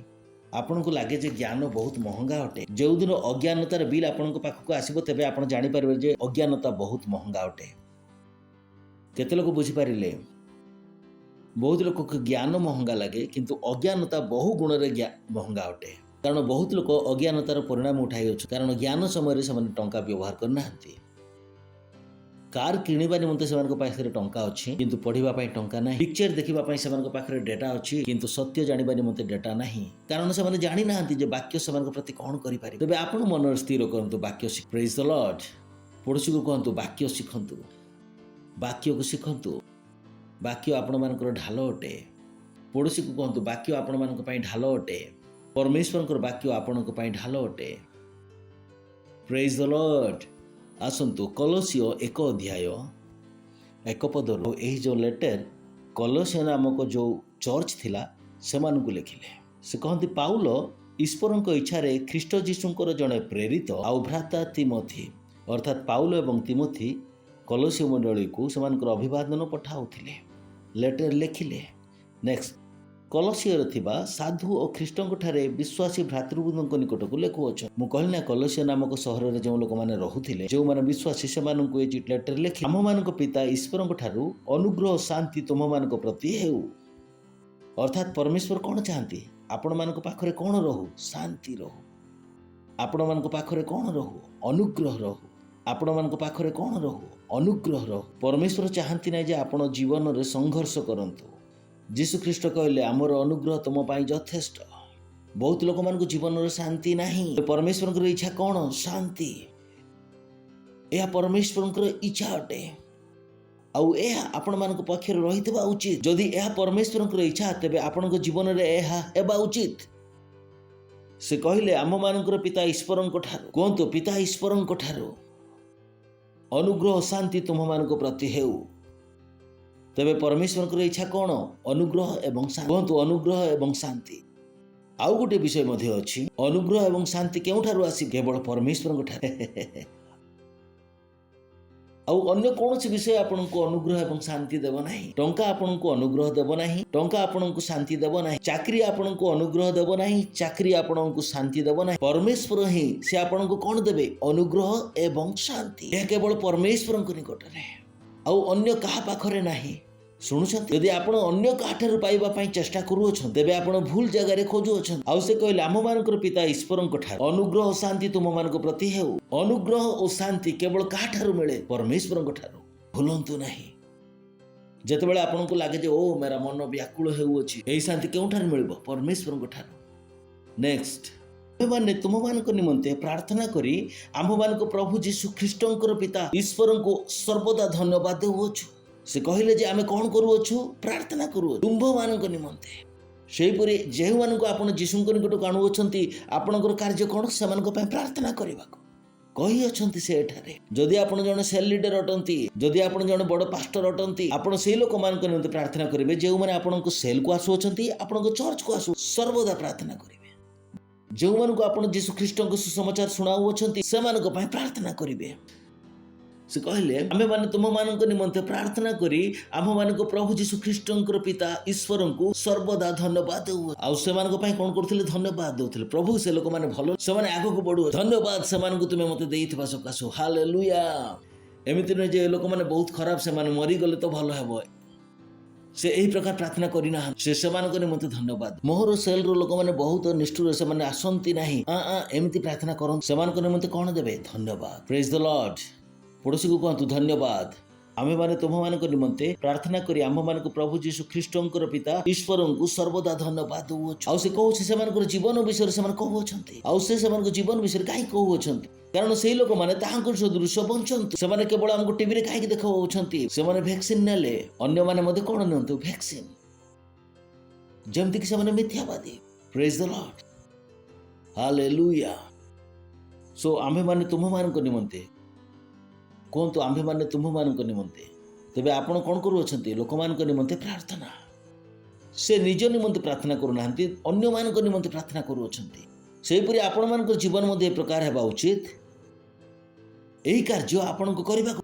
ଆପଣଙ୍କୁ ଲାଗେ ଯେ ଜ୍ଞାନ ବହୁତ ମହଙ୍ଗା ଅଟେ। ଯେଉଁଦିନ ଅଜ୍ଞାନତାର ବିଲ୍ ଆପଣଙ୍କ ପାଖକୁ ଆସିବ, ତେବେ ଆପଣ ଜାଣିପାରିବେ ଯେ ଅଜ୍ଞାନତା ବହୁତ ମହଙ୍ଗା ଅଟେ। କେତେ ଲୋକ ବୁଝିପାରିଲେ? ବହୁତ ଲୋକକୁ ଜ୍ଞାନ ମହଙ୍ଗା ଲାଗେ, କିନ୍ତୁ ଅଜ୍ଞାନତା ବହୁ ଗୁଣରେ ମହଙ୍ଗା ଅଟେ। କାରଣ ବହୁତ ଲୋକ ଅଜ୍ଞାନତାର ପରିଣାମ ଉଠାଇଅଛୁ, କାରଣ ଜ୍ଞାନ ସମୟରେ ସେମାନେ ଟଙ୍କା ବ୍ୟବହାର କରିନାହାନ୍ତି। କାର କିଣିବା ନିମନ୍ତେ ସେମାନଙ୍କ ପାଖରେ ଟଙ୍କା ଅଛି, କିନ୍ତୁ ପଢ଼ିବା ପାଇଁ ଟଙ୍କା ନାହିଁ। ପିକ୍ଚର ଦେଖିବା ପାଇଁ ସେମାନଙ୍କ ପାଖରେ ଡେଟା ଅଛି, କିନ୍ତୁ ସତ୍ୟ ଜାଣିବା ନିମନ୍ତେ ଡେଟା ନାହିଁ। କାରଣ ସେମାନେ ଜାଣିନାହାନ୍ତି ଯେ ବାକ୍ୟ ସେମାନଙ୍କ ପ୍ରତି କ'ଣ କରିପାରିବେ। ତେବେ ଆପଣ ମନରେ ସ୍ଥିର କରନ୍ତୁ, ବାକ୍ୟ ଶିଖ। ପ୍ରେଜ୍ ଦ ଲର୍ଡ। ପଡ଼ୋଶୀକୁ କୁହନ୍ତୁ, ବାକ୍ୟ ଶିଖନ୍ତୁ, ବାକ୍ୟକୁ ଶିଖନ୍ତୁ। ବାକ୍ୟ ଆପଣମାନଙ୍କର ଢାଲ ଅଟେ। ପଡ଼ୋଶୀକୁ କୁହନ୍ତୁ, ବାକ୍ୟ ଆପଣମାନଙ୍କ ପାଇଁ ଢାଲ ଅଟେ। ପରମେଶ୍ୱରଙ୍କର ବାକ୍ୟ ଆପଣଙ୍କ ପାଇଁ ଢାଲ ଅଟେ। ପ୍ରେଜ୍ ଦ ଲର୍ଡ। ଆସନ୍ତୁ, କଲୋସିଓ 1 ଅଧ୍ୟାୟ 1 ପଦରୁ ଏହି ଯେଉଁ ଲେଟର କଲୋସିଓ ନାମକ ଯେଉଁ ଚର୍ଚ୍ଚ ଥିଲା ସେମାନଙ୍କୁ ଲେଖିଲେ। ସେ କହନ୍ତି, ପାଉଲ ଈଶ୍ୱରଙ୍କ ଇଚ୍ଛାରେ ଖ୍ରୀଷ୍ଟ ଯୀଶୁଙ୍କର ଜଣେ ପ୍ରେରିତ ଆଉ ଭ୍ରାତା ତିମୋଥି, ଅର୍ଥାତ୍ ପାଉଲ ଏବଂ ତିମୋଥି କଲୋସିଓ ମଣ୍ଡଳୀକୁ ସେମାନଙ୍କର ଅଭିବାଦନ ପଠାଉଥିଲେ, ଲେଟର ଲେଖିଲେ। ନେକ୍ସଟ, କଲୋସିଓରେ ଥିବା ସାଧୁ ଓ ଖ୍ରୀଷ୍ଟଙ୍କଠାରେ ବିଶ୍ୱାସୀ ଭ୍ରାତୃବୃନ୍ଦଙ୍କ ନିକଟକୁ ଲେଖୁଅଛ। ମୁଁ କହିଲି ନା, କଲୋସିଓ ନାମକ ସହରରେ ଯେଉଁ ଲୋକମାନେ ରହୁଥିଲେ, ଯେଉଁମାନେ ବିଶ୍ୱାସୀ, ସେମାନଙ୍କୁ ଏ ଲେଟର ଲେଖି, ଆମମାନଙ୍କ ପିତା ଈଶ୍ୱରଙ୍କ ଠାରୁ ଅନୁଗ୍ରହ ଶାନ୍ତି ତୁମମାନଙ୍କ ପ୍ରତି ହେଉ। ଅର୍ଥାତ୍ ପରମେଶ୍ୱର କ'ଣ ଚାହାନ୍ତି? ଆପଣମାନଙ୍କ ପାଖରେ କ'ଣ ରହୁ? ଶାନ୍ତି ରହୁ। ଆପଣମାନଙ୍କ ପାଖରେ କ'ଣ ରହୁ? ଅନୁଗ୍ରହ ରହୁ। ଆପଣମାନଙ୍କ ପାଖରେ କ'ଣ ରହୁ? ଅନୁଗ୍ରହ ରହୁ। ପରମେଶ୍ୱର ଚାହାନ୍ତି ନାହିଁ ଯେ ଆପଣ ଜୀବନରେ ସଂଘର୍ଷ କରନ୍ତୁ। ଯୀଶୁ ଖ୍ରୀଷ୍ଟ କହିଲେ, ଆମର ଅନୁଗ୍ରହ ତୁମ ପାଇଁ ଯଥେଷ୍ଟ। ବହୁତ ଲୋକମାନଙ୍କୁ ଜୀବନରେ ଶାନ୍ତି ନାହିଁ। ପରମେଶ୍ୱରଙ୍କର ଇଚ୍ଛା କ'ଣ? ଶାନ୍ତି। ଏହା ପରମେଶ୍ୱରଙ୍କର ଇଚ୍ଛା ଅଟେ, ଆଉ ଏହା ଆପଣମାନଙ୍କ ପକ୍ଷରେ ରହିଥିବା ଉଚିତ। ଯଦି ଏହା ପରମେଶ୍ୱରଙ୍କର ଇଚ୍ଛା, ତେବେ ଆପଣଙ୍କ ଜୀବନରେ ଏହା ହେବା ଉଚିତ। ସେ କହିଲେ, ଆମମାନଙ୍କର ପିତା ଈଶ୍ୱରଙ୍କ ଠାରୁ, କୁହନ୍ତୁ, ପିତା ଈଶ୍ୱରଙ୍କ ଠାରୁ ଅନୁଗ୍ରହ ଶାନ୍ତି ତୁମମାନଙ୍କ ପ୍ରତି ହେଉ। ତେବେ ପରମେଶ୍ୱରଙ୍କର ଇଚ୍ଛା କ'ଣ? ଅନୁଗ୍ରହ ଏବଂ ଶାନ୍ତି। କୁହନ୍ତୁ, ଅନୁଗ୍ରହ ଏବଂ ଶାନ୍ତି। ଆଉ ଗୋଟିଏ ବିଷୟ ମଧ୍ୟ ଅଛି, ଅନୁଗ୍ରହ ଏବଂ ଶାନ୍ତି କେଉଁଠାରୁ ଆସି? କେବଳ ପରମେଶ୍ୱରଙ୍କ ଠାରୁ। ଆଉ ଅନ୍ୟ କୌଣସି ବିଷୟ ଆପଣଙ୍କୁ ଅନୁଗ୍ରହ ଏବଂ ଶାନ୍ତି ଦେବ ନାହିଁ। ଟଙ୍କା ଆପଣଙ୍କୁ ଅନୁଗ୍ରହ ଦେବ ନାହିଁ, ଟଙ୍କା ଆପଣଙ୍କୁ ଶାନ୍ତି ଦେବ ନାହିଁ। ଚାକିରି ଆପଣଙ୍କୁ ଅନୁଗ୍ରହ ଦେବ ନାହିଁ, ଚାକିରି ଆପଣଙ୍କୁ ଶାନ୍ତି ଦେବ ନାହିଁ। ପରମେଶ୍ୱର ହିଁ ସେ ଆପଣଙ୍କୁ କ'ଣ ଦେବେ? ଅନୁଗ୍ରହ ଏବଂ ଶାନ୍ତି। ଏହା କେବଳ ପରମେଶ୍ୱରଙ୍କ ନିକଟରେ, ଆଉ ଅନ୍ୟ କାହା ପାଖରେ ନାହିଁ। ଶୁଣୁଛନ୍ତି, ଯଦି ଆପଣ ଅନ୍ୟ କାହାଠାରୁ ପାଇବା ପାଇଁ ଚେଷ୍ଟା କରୁଅଛନ୍ତି, ତେବେ ଆପଣ ଭୁଲ ଜାଗାରେ ଖୋଜୁଅଛନ୍ତି। ଆଉ ସେ କହିଲେ ଆମମାନଙ୍କର ପିତା ଈଶ୍ୱରଙ୍କ ଠାରୁ ଅନୁଗ୍ରହ ଓ ଶାନ୍ତି ତୁମମାନଙ୍କ ପ୍ରତି ହେଉ। ଅନୁଗ୍ରହ ଓ ଶାନ୍ତି କେବଳ କାହାଠାରୁ ମିଳେ? ପରମେଶ୍ୱରଙ୍କ ଠାରୁ। ଭୁଲନ୍ତୁ ନାହିଁ। ଯେତେବେଳେ ଆପଣଙ୍କୁ ଲାଗେ ଯେ ଓ ਮੇରା ମନ ବ୍ୟାକୁଳ ହେଉଅଛି, ଏହି ଶାନ୍ତି କେଉଁଠାରୁ ମିଳିବ? ପରମେଶ୍ୱରଙ୍କ ଠାରୁ। ନେକ୍ସଟ, ଆମେମାନେ ତୁମମାନଙ୍କ ନିମନ୍ତେ ପ୍ରାର୍ଥନା କରି ଆମ୍ଭମାନଙ୍କ ପ୍ରଭୁ ଯୀଶୁ ଖ୍ରୀଷ୍ଟଙ୍କର ପିତା ଈଶ୍ୱରଙ୍କୁ ସର୍ବଦା ଧନ୍ୟବାଦ ଦେଉଅଛୁ। ସେ କହିଲେ ଯେ ଆମେ କ'ଣ କରୁଅଛୁ? ପ୍ରାର୍ଥନା କରୁଅଛୁ ତୁମ୍ଭମାନଙ୍କ ନିମନ୍ତେ। ସେହିପରି ଯେଉଁମାନଙ୍କୁ ଆପଣ ଯୀଶୁଙ୍କ ନିକଟକୁ ଆଣୁଅଛନ୍ତି, ଆପଣଙ୍କର କାର୍ଯ୍ୟ କ'ଣ? ସେମାନଙ୍କ ପାଇଁ ପ୍ରାର୍ଥନା କରିବାକୁ କହିଅଛନ୍ତି ସେ ଏଠାରେ। ଯଦି ଆପଣ ଜଣେ ସେଲ୍ ଲିଡର ଅଟନ୍ତି, ଯଦି ଆପଣ ଜଣେ ବଡ଼ ପାଷ୍ଟର ଅଟନ୍ତି, ଆପଣ ସେହି ଲୋକମାନଙ୍କ ନିମନ୍ତେ ପ୍ରାର୍ଥନା କରିବେ ଯେଉଁମାନେ ଆପଣଙ୍କ ସେଲ୍କୁ ଆସୁଅଛନ୍ତି, ଆପଣଙ୍କ ଚର୍ଚ୍ଚକୁ ଆସୁ ସର୍ବଦା ପ୍ରାର୍ଥନା କରିବେ। ଯେଉଁମାନଙ୍କୁ ଆପଣ ଯୀଶୁ ଖ୍ରୀଷ୍ଟଙ୍କ ସୁସମାଚାର ଶୁଣାଉଅଛନ୍ତି, ସେମାନଙ୍କ ପାଇଁ ପ୍ରାର୍ଥନା କରିବେ। ସେ କହିଲେ ଆମେମାନେ ତୁମମାନଙ୍କ ନିମନ୍ତେ ପ୍ରାର୍ଥନା କରି ଆମମାନଙ୍କ ପ୍ରଭୁ ଯୀଶୁ ଖ୍ରୀଷ୍ଟଙ୍କର ପିତା ଈଶ୍ୱରଙ୍କୁ ସର୍ବଦା ଧନ୍ୟବାଦ ଦେଉ। ଆଉ ସେମାନଙ୍କ ପାଇଁ କ'ଣ କରୁଥିଲେ? ଧନ୍ୟବାଦ ଦେଉଥିଲେ। ପ୍ରଭୁ ସେ ଲୋକମାନେ ଭଲ, ସେମାନେ ଆଗକୁ ବଢୁ, ଧନ୍ୟବାଦ ସେମାନଙ୍କୁ ତୁମେ ମୋତେ ଦେଇଥିବା ସକାଶୁ। ହାଲେଲୁୟା। ଏମିତି ନୁହେଁ ଯେ ଲୋକମାନେ ବହୁତ ଖରାପ, ସେମାନେ ମରିଗଲେ ତ ଭଲ ହେବ। ସେ ଏହି ପ୍ରକାର ପ୍ରାର୍ଥନା କରିନାହାନ୍ତି। ସେ ସେମାନଙ୍କ ନିମନ୍ତେ ଧନ୍ୟବାଦ। ମୋହର ସେଲ୍ର ଲୋକମାନେ ବହୁତ ନିଷ୍ଠୁର, ସେମାନେ ଆସନ୍ତି ନାହିଁ, ଏମିତି ପ୍ରାର୍ଥନା କରନ୍ତି। ସେମାନଙ୍କ ନିମନ୍ତେ କ'ଣ ଦେବେ? ଧନ୍ୟବାଦ। ପ୍ରେଜ୍ ଦ ଲର୍ଡ। ପଡ଼ୋଶୀକୁ କୁହନ୍ତୁ ଧନ୍ୟବାଦ। ଆମେମାନେ ତୁମମାନଙ୍କ ନିମନ୍ତେ ପ୍ରାର୍ଥନା କରି ଆମମାନଙ୍କ ପ୍ରଭୁ ଯୀଶୁ ଖ୍ରୀଷ୍ଟଙ୍କର ପିତା ଈଶ୍ୱରଙ୍କୁ ସର୍ବଦା ଧନ୍ୟବାଦ ଦେଉଅଛୁ। ଆଉ ସେ କହୁଛି ସେମାନଙ୍କର ଜୀବନ ବିଷୟରେ ସେମାନେ କହୁଅଛନ୍ତି। ଆଉ ସେ ସେମାନଙ୍କ ଜୀବନ ବିଷୟରେ କାହିଁକି କହୁଅଛନ୍ତି? କାରଣ ସେହି ଲୋକମାନେ ତାହାଙ୍କ ସଦୃଶ ବଞ୍ଚନ୍ତୁ। ସେମାନେ କେବଳ ଆମକୁ ଟିଭିରେ କାହିଁକି ଦେଖାଉଛନ୍ତି? ସେମାନେ ଭ୍ୟାକ୍ସିନ୍ ନେଲେ, ଅନ୍ୟମାନେ ମଧ୍ୟ କ'ଣ ନିଅନ୍ତୁ? ଭ୍ୟାକ୍ସିନ୍। ଯେମିତିକି ସେମାନେ ମିଥ୍ୟାବାଦୀ। ପ୍ରେଜ୍ ଦ ଲର୍ଡ। ହାଲେଲୁୟା। ସୋ ଆମେମାନେ ତୁମମାନଙ୍କ ନିମନ୍ତେ କୁହନ୍ତୁ, ଆମ୍ଭେମାନେ ତୁମ୍ଭମାନଙ୍କ ନିମନ୍ତେ। ତେବେ ଆପଣ କ'ଣ କରୁଅଛନ୍ତି? ଲୋକମାନଙ୍କ ନିମନ୍ତେ ପ୍ରାର୍ଥନା। ସେ ନିଜ ନିମନ୍ତେ ପ୍ରାର୍ଥନା କରୁନାହାନ୍ତି, ଅନ୍ୟମାନଙ୍କ ନିମନ୍ତେ ପ୍ରାର୍ଥନା କରୁଅଛନ୍ତି। ସେହିପରି ଆପଣମାନଙ୍କ ଜୀବନ ମଧ୍ୟ ଏ ପ୍ରକାର ହେବା ଉଚିତ। ଏହି କାର୍ଯ୍ୟ ଆପଣଙ୍କୁ କରିବାକୁ,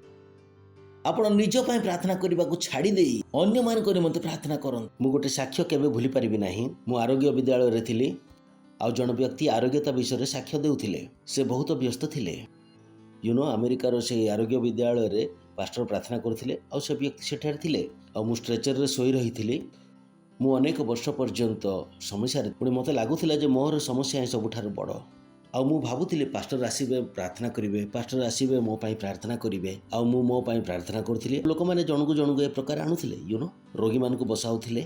ଆପଣ ନିଜ ପାଇଁ ପ୍ରାର୍ଥନା କରିବାକୁ ଛାଡ଼ି ଦେଇ ଅନ୍ୟମାନଙ୍କ ନିମନ୍ତେ ପ୍ରାର୍ଥନା କରନ୍ତୁ। ମୁଁ ଗୋଟେ ସାକ୍ଷ୍ୟ କେବେ ଭୁଲି ପାରିବି ନାହିଁ। ମୁଁ ଆରୋଗ୍ୟ ବିଦ୍ୟାଳୟରେ ଥିଲି, ଆଉ ଜଣେ ବ୍ୟକ୍ତି ଆରୋଗ୍ୟତା ବିଷୟରେ ସାକ୍ଷ୍ୟ ଦେଉଥିଲେ। ସେ ବହୁତ ବ୍ୟସ୍ତ ଥିଲେ। ଆମେରିକାର ସେହି ଆରୋଗ୍ୟ ବିଦ୍ୟାଳୟରେ ପାଷ୍ଟର ପ୍ରାର୍ଥନା କରୁଥିଲେ, ଆଉ ସେ ବ୍ୟକ୍ତି ସେଠାରେ ଥିଲେ, ଆଉ ମୁଁ ଷ୍ଟ୍ରେଚରରେ ଶୋଇ ରହିଥିଲି। ମୁଁ ଅନେକ ବର୍ଷ ପର୍ଯ୍ୟନ୍ତ ସମସ୍ୟାରେ, ପୁଣି ମୋତେ ଲାଗୁଥିଲା ଯେ ମୋର ସମସ୍ୟା ହିଁ ସବୁଠାରୁ ବଡ଼। ଆଉ ମୁଁ ଭାବୁଥିଲି ପାଷ୍ଟର ଆସିବେ, ପ୍ରାର୍ଥନା କରିବେ, ପାଷ୍ଟର ଆସିବେ ମୋ ପାଇଁ ପ୍ରାର୍ଥନା କରିବେ, ଆଉ ମୁଁ ମୋ ପାଇଁ ପ୍ରାର୍ଥନା କରୁଥିଲି। ଲୋକମାନେ ଜଣକୁ ଜଣକୁ ଏ ପ୍ରକାର ଆଣୁଥିଲେ, ରୋଗୀମାନଙ୍କୁ ବସାଉଥିଲେ।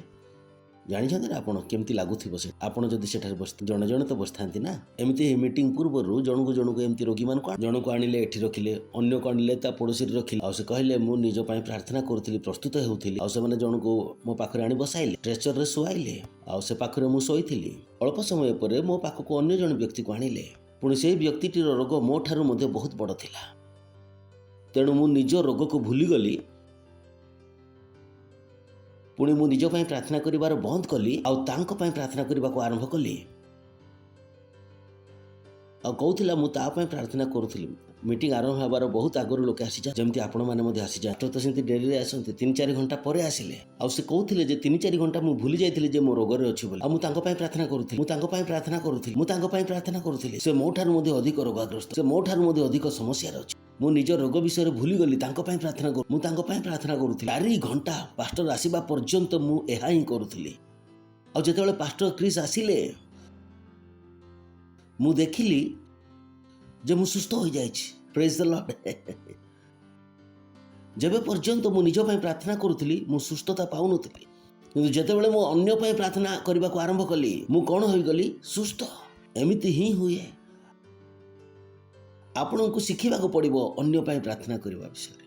ଜାଣିଛନ୍ତି ନା ଆପଣ କେମିତି ଲାଗୁଥିବ? ସେ ଆପଣ ଯଦି ସେଠାରେ ଜଣେ ଜଣେ ତ ବସିଥାନ୍ତି ନା, ଏମିତି ମିଟିଂ ପୂର୍ବରୁ ଜଣକୁ ଜଣକୁ ଏମିତି ରୋଗୀମାନଙ୍କୁ ଜଣକୁ ଆଣିଲେ, ଏଠି ରଖିଲେ, ଅନ୍ୟକୁ ଆଣିଲେ ତା ପଡ଼ୋଶୀରେ ରଖିଲେ। ଆଉ ସେ କହିଲେ ମୁଁ ନିଜ ପାଇଁ ପ୍ରାର୍ଥନା କରୁଥିଲି, ପ୍ରସ୍ତୁତ ହେଉଥିଲି। ଆଉ ସେମାନେ ଜଣକୁ ମୋ ପାଖରେ ଆଣି ବସାଇଲେ, ଷ୍ଟ୍ରେଚରରେ ଶୁଆଇଲେ, ଆଉ ସେ ପାଖରେ ମୁଁ ଶୋଇଥିଲି। ଅଳ୍ପ ସମୟ ପରେ ମୋ ପାଖକୁ ଅନ୍ୟ ଜଣେ ବ୍ୟକ୍ତିକୁ ଆଣିଲେ। ପୁଣି ସେହି ବ୍ୟକ୍ତିଟିର ରୋଗ ମୋ ଠାରୁ ମଧ୍ୟ ବହୁତ ବଡ଼ ଥିଲା। ତେଣୁ ମୁଁ ନିଜ ରୋଗକୁ ଭୁଲିଗଲି। ପୁଣି ମୁଁ ନିଜ ପାଇଁ ପ୍ରାର୍ଥନା କରିବାର ବନ୍ଦ କଲି, ଆଉ ତାଙ୍କ ପାଇଁ ପ୍ରାର୍ଥନା କରିବାକୁ ଆରମ୍ଭ କଲି। ଆଉ କହୁଥିଲା ମୁଁ ତା ପାଇଁ ପ୍ରାର୍ଥନା କରୁଥିଲି। ମିଟିଂ ଆରମ୍ଭ ହେବାର ବହୁତ ଆଗରୁ ଲୋକେ ଆସିଯାନ୍ତି, ଯେମିତି ଆପଣମାନେ ମଧ୍ୟ ଆସିଯାନ୍ତି। ତ ସେମିତି ଡେରିରେ ଆସନ୍ତି, 3-4 ଘଣ୍ଟା ପରେ ଆସିଲେ। ଆଉ ସେ କହୁଥିଲେ ଯେ 3-4 ଘଣ୍ଟା ମୁଁ ଭୁଲି ଯାଇଥିଲି ଯେ ମୋ ରୋଗରେ ଅଛି ବୋଲି। ଆଉ ମୁଁ ତାଙ୍କ ପାଇଁ ପ୍ରାର୍ଥନା କରୁଥିଲି, ମୁଁ ତାଙ୍କ ପାଇଁ ପ୍ରାର୍ଥନା କରୁଥିଲି, ମୁଁ ତାଙ୍କ ପାଇଁ ପ୍ରାର୍ଥନା କରୁଥିଲି। ସେ ମୋ ଠାରୁ ମଧ୍ୟ ଅଧିକ ରୋଗାଗ୍ରସ୍ତ, ସେ ମୋ ଠାରୁ ମଧ୍ୟ ଅଧିକ ସମସ୍ୟାରେ ଅଛି। ମୁଁ ନିଜ ରୋଗ ବିଷୟରେ ଭୁଲିଗଲି, ତାଙ୍କ ପାଇଁ ପ୍ରାର୍ଥନା କରୁ, ମୁଁ ତାଙ୍କ ପାଇଁ ପ୍ରାର୍ଥନା କରୁଥିଲି। 4 ଘଣ୍ଟା ପାଷ୍ଟର ଆସିବା ପର୍ଯ୍ୟନ୍ତ ମୁଁ ଏହା ହିଁ କରୁଥିଲି। ଆଉ ଯେତେବେଳେ ପାଷ୍ଟର କ୍ରିସ୍ ଆସିଲେ, ମୁଁ ଦେଖିଲି ଯେ ମୁଁ ସୁସ୍ଥ ହୋଇଯାଇଛି। ପ୍ରେଜ୍ ଦ ଲର୍ଡ। ଯେବେ ପର୍ଯ୍ୟନ୍ତ ମୁଁ ନିଜ ପାଇଁ ପ୍ରାର୍ଥନା କରୁଥିଲି, ମୁଁ ସୁସ୍ଥତା ପାଉନଥିଲି। କିନ୍ତୁ ଯେତେବେଳେ ମୁଁ ଅନ୍ୟ ପାଇଁ ପ୍ରାର୍ଥନା କରିବାକୁ ଆରମ୍ଭ କଲି, ମୁଁ କ'ଣ ହୋଇଗଲି? ସୁସ୍ଥ। ଏମିତି ହିଁ ହୁଏ। ଆପଣଙ୍କୁ ଶିଖିବାକୁ ପଡ଼ିବ ଅନ୍ୟ ପାଇଁ ପ୍ରାର୍ଥନା କରିବା ବିଷୟରେ।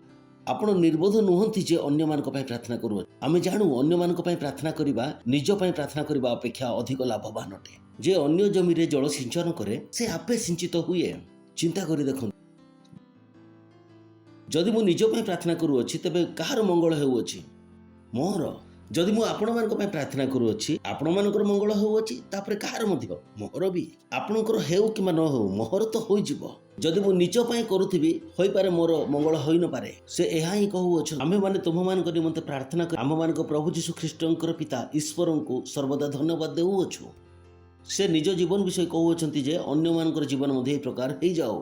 ଆପଣ ନିର୍ବୋଧ ନୁହନ୍ତି ଯେ ଅନ୍ୟମାନଙ୍କ ପାଇଁ ପ୍ରାର୍ଥନା କରୁଅ। ଆମେ ଜାଣୁ ଅନ୍ୟମାନଙ୍କ ପାଇଁ ପ୍ରାର୍ଥନା କରିବା ନିଜ ପାଇଁ ପ୍ରାର୍ଥନା କରିବା ଅପେକ୍ଷା ଅଧିକ ଲାଭବାନ ଅଟେ। ଯେ ଅନ୍ୟ ଜମିରେ ଜଳ ସିଞ୍ଚନ କରେ, ସେ ଆପେ ସିଞ୍ଚିତ ହୁଏ। ଚିନ୍ତା କରି ଦେଖନ୍ତୁ, ଯଦି ମୁଁ ନିଜ ପାଇଁ ପ୍ରାର୍ଥନା କରୁଅଛି, ତେବେ କାହାର ମଙ୍ଗଳ ହେଉଅଛି? ମୋର। जदि मु आपण मानक पय प्रार्थना करूअछि आपण मानकर मंगल होउछि तापरे कहार मध्य मोहर भी आपणकर हेउ कि न हो मोहर तो होई जिवो जदि मु निज पय करूथिबी होई पारे मोर मंगल होई न पारे से एहा ही कहूअछ आमे माने तुम मानक निमंते प्रार्थना कर आम मानक प्रभु यीशु ख्रीष्टंकर पिता ईश्वरंको सर्वदा धन्यवाद देउअछु से निज जीवन विषय कहउछंती जे अन्य मानकर जीवन मध्ये ए प्रकार हेई जाओ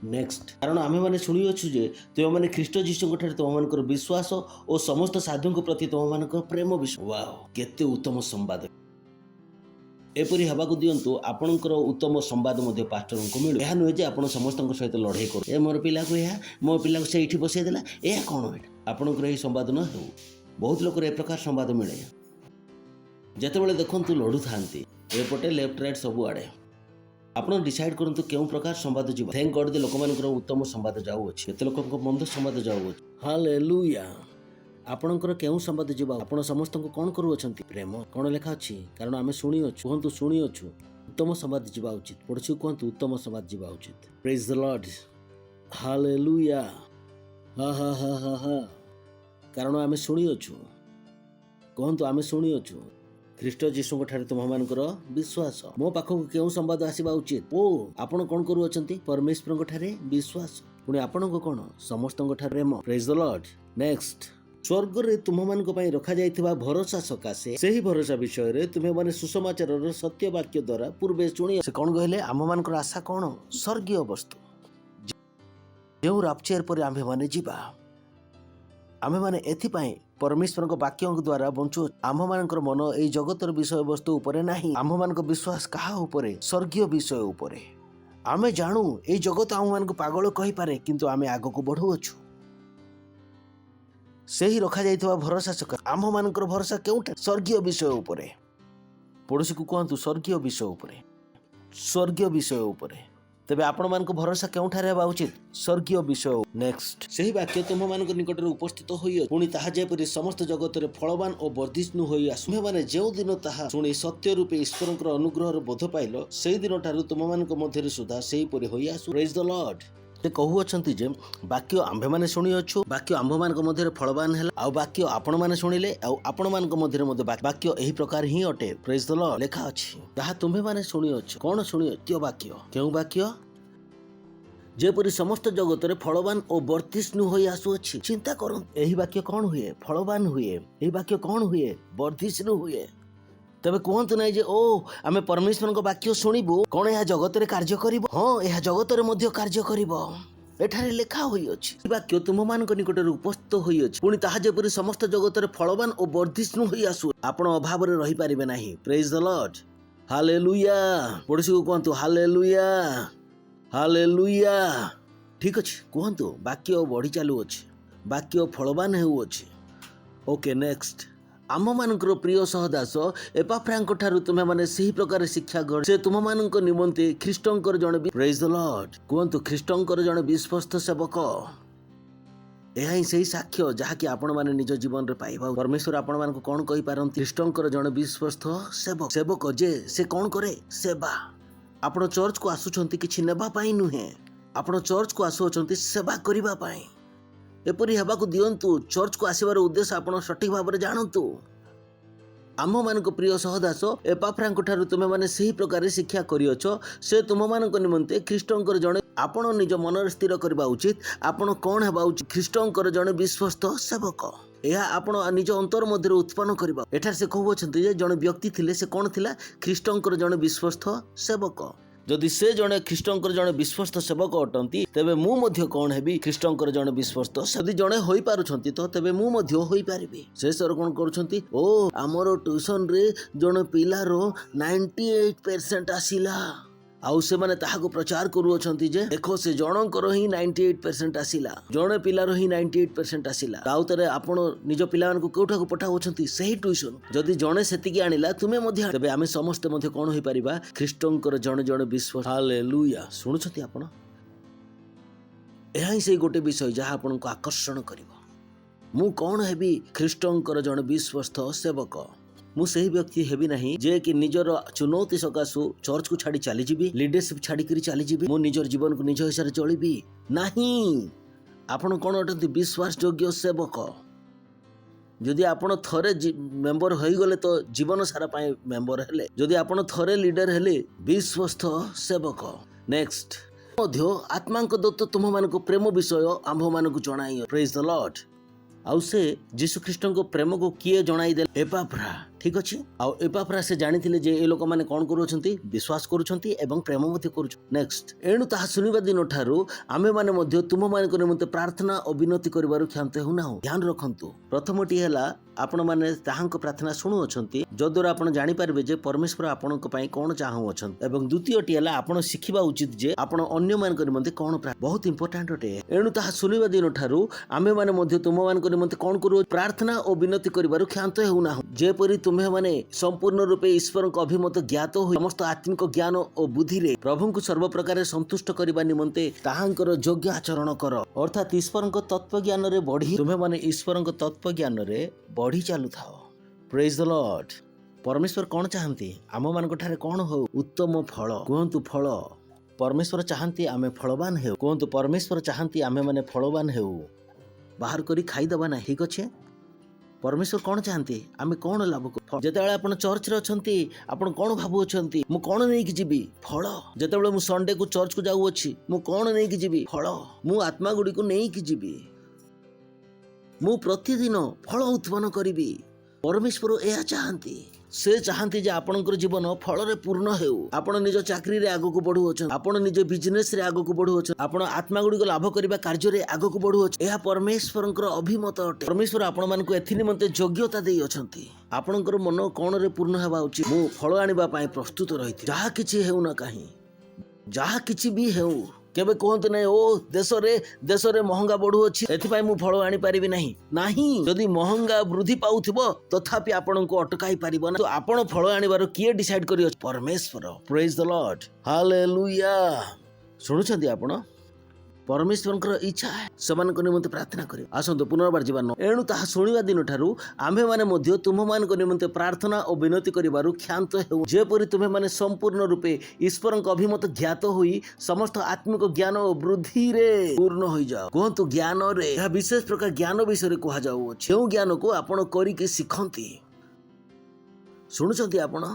नेक्स्ट कारण आमे माने शुणी अच्छु जे तुम माने ख्रीष्ट जीशु ठारे तुम मानकर विश्वास और समस्त साधु प्रति तुम मानकर प्रेम विश्वास वाओ केते उत्तम संवाद एपरी हवा को दियंतु आपणकर उत्तम संवाद मध्ये पास्टर को मिलु एहा नुहे जे आपण समस्त सहित लड़ाई कर ए मोर पिला को एहा मो पिला को सेठी बसै देला एहा कोन एटा आपणकर एही संवाद न हो बहुत लोक ए प्रकार संवाद मिले जेतेबेले देखंतु लड़ू थांती एपटे लेफ्ट राइट सब आड़े आपण डिसाइड करंतु केउ प्रकार संवाद जीव थैंक गॉड दे लोक मानकर उत्तम संवाद जाउ अछि एते लोक को मंद संवाद जाउ अछि हालेलुया आपणकर केउ संवाद जीव आपण समस्त को कोन करू अछंती प्रेम कोन लेखा अछि कारण आमे सुनी अछु कहंतु सुनी अछु उत्तम संवाद जीव उचित पड़छु कहंतु उत्तम संवाद जीव उचित प्रेज द लॉर्ड हालेलुया हा हा हा हा हा कारण आमे सुनी अछु कहंतु आमे सुनी अछु ख्रीष्ट जीशु ठारे तुम मानकर विश्वास मो पाखक केउ संवाद आसीबा उचित ओ आपण कोन करू अछंती परमेश्वर ठारे विश्वास पुनी आपण को कोन समस्त ठारे प्रेम प्रेज द लॉर्ड नेक्स्ट स्वर्ग रे तुम मानक पई रखा जायथिबा भरोसा सकासे सेही भरोसा विषय रे तुमे माने सुसमाचार रो सत्य वाक्य द्वारा पूर्वे सुनी से कोन कहले आम मानकर आशा कोन स्वर्गीय वस्तु जेउ रापचेर पर आमे माने जीवा आमे माने एथि पई परमेश्वर को वाक्य द्वारा बंचु आम मानकर मन ए जगतर विषय वस्तु उपरे नाही आम मानक विश्वास कहा उपरे स्वर्गीय विषय उपरे आमे जानू ए जगत आम मानक पागल कहि पारे किंतु आमे आगो को बढ़ू अछु सेही रखा जायथिबा भरोसा सका आम मानकर भरोसा केउठा स्वर्गीय विषय उपरे पड़ोसी को कहंतु स्वर्गीय विषय उपरे स्वर्गीय विषय उपरे तेबे आपण मानक भरोसा केउठारे हेबा उचित स्वर्गीय विषय नेक्स्ट सेही वाक्य तुम मानक निकट रे उपस्थित होई पुनी ताहा जेपरि समस्त जगत रे फलवान और वर्धिष्णु होई आसु तुमे माने जेउ दिन ताहा सुनी सत्य रूपे ईश्वरकर अनुग्रह रे बोध पाइलो सेही दिन ठारू तुम मानक मध्य रे सुधा सेही परि होई आसु प्रेज द लॉर्ड ते कहू अछंती जे वाक्य आंभे माने सुनी अछु वाक्य आंभ मानक मध्य रे फलवान हैला आ वाक्य आपण माने सुनिले आ आपण मानक मध्य रे मध्य वाक्य एही प्रकार ही अटे प्रेज द लॉर्ड लेखा अछि ताहा तुमे माने सुनी अछु कोन सुनी त्यो वाक्य केउ वाक्य जेपरि समस्त जगत रे फलवान और वर्धिष्णु होई आसु अछि चिंता करन एही वाक्य कोन हुए फलवान हुए एही वाक्य कोन हुए वर्धिष्णु हुए तबे कहंतु नै जे ओ आमे परमेश्वर को वाक्य सुनिबो कोन एहा जगत रे कार्य करिवो हां एहा जगत रे मध्य कार्य करिवो एठारे लेखा होई अछि वाक्य तुम मानक निकट रे उपस्थित होई अछि पुनी ताहा जेपरि समस्त जगत रे फलवान और वर्धिष्णु होई आसु आपण अभाव रे रहि पारिबे नाही प्रेज द लॉर्ड हालेलुया पड़ोसी को कहंतु हालेलुया हालेलुया ठीक अछि कहंतु वाक्य बढ़ी चालू अछि वाक्य फलवान हेउ अछि ओके नेक्स्ट आम मानकर प्रिय सहदास एपाफ्रांक ठारू तुमे माने सही प्रकार शिक्षा गण से तुम मानक निमंते ख्रीष्टंकर जणे प्रेज द लॉर्ड कहंतु ख्रीष्टंकर जणे विश्वस्त सेवक एहा ही सही साक्ष्य जहा कि आपण माने निज जीवन रे पाइबा परमेश्वर आपण मानक कोन कहि पारंती ख्रीष्टंकर जणे विश्वस्त सेवक सेवक जे से कोन करे सेवा आपण चर्च को आसुछंती किछि नेबा पाई नुहे आपण चर्च को आसुछंती सेवा करिबा पाई एपरि हेबा को दियंतु चर्च को आसीबार उद्देश्य आपण सठिक भाव रे जानंतु आम मानक प्रिय सहदास एपाफ्रांक ठारू तुमे माने सही प्रकार शिक्षा करियछो से तुम मानक निमंते ख्रीष्टंकर जणे आपण निज मन रे स्थिर करबा उचित आपण कोन हेबा उचित ख्रीष्टंकर जणे विश्वस्त सेवक एहा आपण निज अंतर मध्य उत्पन्न करबा एठार से कहउछंती जे जणे व्यक्ति थिले से कोन थिला ख्रीष्टंकर जणे विश्वस्त सेवक जदि से जणे ख्रीष्टंकर जणे विश्वस्त सेवक अटंती तेबे मु मध्य कोन हेबी ख्रीष्टंकर जणे विश्वस्त यदि जणे होई पारुछंती तो तेबे मु मध्य होई पारिबी से सर कोन करूछंती ओ हमरो ट्यूशन रे जणे पिलारो 98% आसीला आउ से माने ताहाको प्रचार करू अछंती जे देखो से जनकर ही 98% आसीला जणे पिलारो ही 98% आसीला ताउतरे आपण निज पिला मानकु कोठा को पठाउ अछंती सही ट्यूशन जदि जणे सेतिकी आनिला तुमे मध्य तबे आमे समस्त मध्य कोन होई परिबा ख्रीष्टंकर जणे जणे विश्वास हालेलुया सुनुछथि आपण एहा ही से गोटे विषय जहा आपण को आकर्षण करिवो मु कोन हेबी ख्रीष्टंकर जणे विश्वस्त सेवक मु सही व्यक्ति हेबी नहीं जे कि निजर चुनौती सकाशु चर्च को छाड़ी चली जीवी लीडरशिप छाड़ी करी चली जीवी मु निजर जीवन को निज हिसाब से चलिबी नहीं आपण कोन अटंती विश्वास योग्य सेवक जदि आपण थरे मेंबर होईगले तो जीवन सारा पाए मेंबर हेले जदि आपण थरे लीडर हेले विश्वस्त सेवक नेक्स्ट मध्य आत्मांक दत्त तुम मान प्रेम विषय आंभ मान जणाई प्रेज द लॉर्ड आउ से जीशु ख्रीष्ट को प्रेम को किए जणाई दे एपाफ्रा ठीक अच्छे आउ एपाफ्रा से जानी जे ए लोक मैंने कौन करुछंती विश्वास करुछंती एवं प्रेम मध्य करुछ नेक्स्ट एणु ताहा सुनिबा दिन ठारू आमे माने मध्य तुम मान निमंते प्रार्थना और विनती करिवारु क्षांत होना ध्यान रखंतु प्रथमटी हैला आपण माने ताहांक प्रार्थना शुणु अछंती जद्वारा आपण जानि पारबे जे परमेश्वर आपणक पई कोन चाहू अछंती एवं द्वितीयटी हैला आपण शिखिबा उचित जे आपण अन्य मान निमंते कोन बहुत इंपोर्टेंट अटे एणु ताहा सुनिबा दिन ठारू आमे माने मध्य तुम मान निमंते कोन करू प्रार्थना और विनती करिवारु क्षांत होना जेपरि तुम्हें माने संपूर्ण रूपे ईश्वर को अभिमत ज्ञात हो समस्त आत्मिक ज्ञान और बुद्धि रे प्रभु को सर्व प्रकार संतुष्ट करबा निमंते ताहांकर योग्य आचरण कर अर्थात ईश्वर को तत्व ज्ञान रे बढ़ी तुम्हें माने ईश्वर को तत्व ज्ञान रे बढ़ी चालू थाओ प्रेज द लॉर्ड परमेश्वर कौन चाहती आम मान ठारे कौन हो उत्तम फल कहतु फल परमेश्वर चाहती आमे फलवान हो कहतु परमेश्वर चाहती आमे माने फलवान हो बाहर करी खाईदबा ना ठीक अच्छे परमेश्वर कौन चाहती आमे कौन लाभ जितेबाला आप चर्च रे अच्छी आपण कौन भावुंट मु कौन नहीं जीवी फल जितेबाला मु संडे को चर्च को जाऊँगी मु कौन नहीं जीवी फल मु आत्मा गुड़ी को नहीं जीवी मु प्रतिदिन फल उत्पन्न करी परमेश्वर यह चाहती से चाहती जे आपणकर जीवन फल रे पूर्ण हेउ आपण निज चाकरी रे आगो को बढ़ु अछन आपण निज बिजनेस रे आगो को बढ़ु अछन आपण आत्मा गुडी को लाभ करबा कार्य रे आगो को बढ़ु अछन एहा परमेश्वरंकर अभिमत अटे परमेश्वर आपण मान को एथि निमंते योग्यता देई अछंती आपणकर मन कोन रे पूर्ण हेबा उचित मु फल आनिबा पई प्रस्तुत रहिति जहा किछि हेउ ना काहे जहा किछि भी हेउ केबे कहते ना ओ देश रे महंगा बढ़ु अछि एथिपाई मु फल आनी पारिबि नाही जदि महंगा वृद्धि पाउथिबो तथापि आपण को अटकाई पारिबो ना तो आपण फल आनिबार किए डिसाइड करियो परमेश्वर प्रेज द लॉर्ड हालेलुया सुनुछंती आपण परमेश्वर इच्छा है समान निमंते प्रार्थना करियो आसंतो पुनर्बार जीवन एणु ताहा सुनिबा दिन ठारू आम्भे माने मध्य तुम मान निमंते प्रार्थना और विनती करिबारु क्षांत हेउ जेपरि तुमे माने संपूर्ण रूपे ईश्वरक अभिमत ज्ञात होई समस्त आत्मिक ज्ञान और वृद्धि रे पूर्ण होई जाओ कहतु ज्ञान रे यह विशेष प्रकार ज्ञान विषय रे कहा जाउ अछि जो ज्ञान को आपण करिके सिखंती सुनुछंती आपण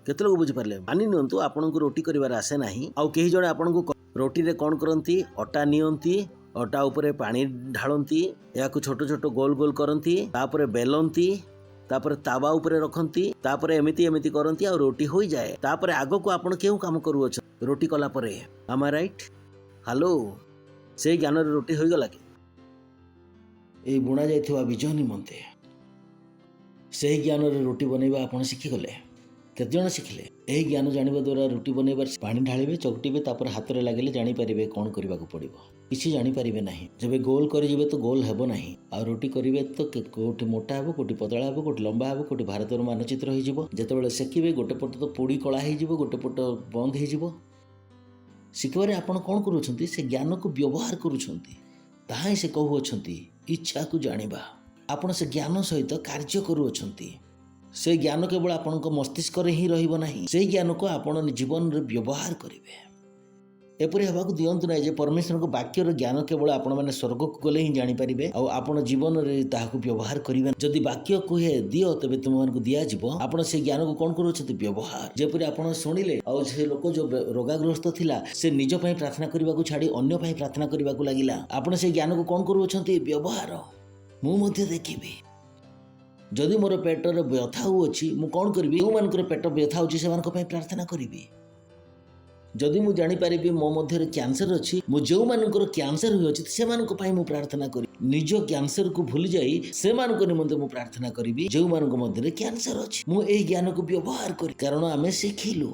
केते लोग बुझी पारले मानि नियंतु आपण को रोटी करिवार आसे नाही आ केही जणे आपण को रोटी रे कौन करती अटा नियंती अटा उपरे पानी ढालती या छोट छोट गोल गोल करती तापरे बेलंती तापरे तावा उपरे रखती तापरे एमिति एमिति करती आ रोटी हो जाए तापरे आगो को आपण केउ काम करू छ रोटी कला परे am I राइट हेलो से ज्ञान रे रोटी होई गला कि ए बुणा जायथिवा बीज निमंते से ज्ञान रे रोटी बनैबा आपण सिखि गले केते जण शिखिले एही ज्ञान जानिबा द्वारा रोटी बनैबार पानी ढालिबे चकटिबे तापर हाथ रे लागले जानि परिबे कोन करबा को पड़िबो किछि जानि परिबे नाही जबे गोल करि जिवे तो गोल हेबो नाही आ रोटी करिवे तो कोठी मोटा हेबो कोठी पतळा हेबो कोठी लंबा हेबो कोठी भारतर मानचित्र होई जिवो जेतेबेले सेकिबे गोटे पट तो पोड़ी कळा होई जिवो गोटे पट बंद होई जिवो शिखबारे आपण कोन करूछंती से ज्ञान को व्यवहार करूछंती ताहाई से कहू अछंती इच्छा को जानिबा आपण से ज्ञान सहित कार्य करूछंती से ज्ञान केवल आपण मस्तिष्क ही रहिबो नाही से ज्ञान को आपण जीवन रे व्यवहार करिवे एपरि हेबाकु दियंतु नाही जे परमेश्वर को वाक्य रो ज्ञान केवल आपण माने स्वर्ग को गले ही जानि परिबे आ आपण जीवन रे ताहाकु व्यवहार करिवे जदि वाक्य को हे दियो तबे तुम मानकु दिया जिवो आपण से ज्ञान को कोन करूछथि व्यवहार जेपरि आपण सुनिले आ से लोक जो रोगाग्रस्त थिला से निज पई प्रार्थना करबाकू छाडी अन्य पई प्रार्थना करबाकू लागिला आपण से ज्ञान को कोन करूछथि व्यवहार मु मध्ये देखिबे जदि मोर पेटर व्यथा होची मु कौन करी जो मान पेट व्यथा होची से मानक प्रार्थना करी जदि मु जानी पारिबी मो मध्य कैंसर अच्छी मु जो मानकर कैंसर होची से मानक मु प्रार्थना करी निज कैंसर को भूली जाई से मानक निमंते मु प्रार्थना करी जो मानक मध्य कैंसर अच्छी मु एही ज्ञान को व्यवहार करी कारण आमे शिखिलु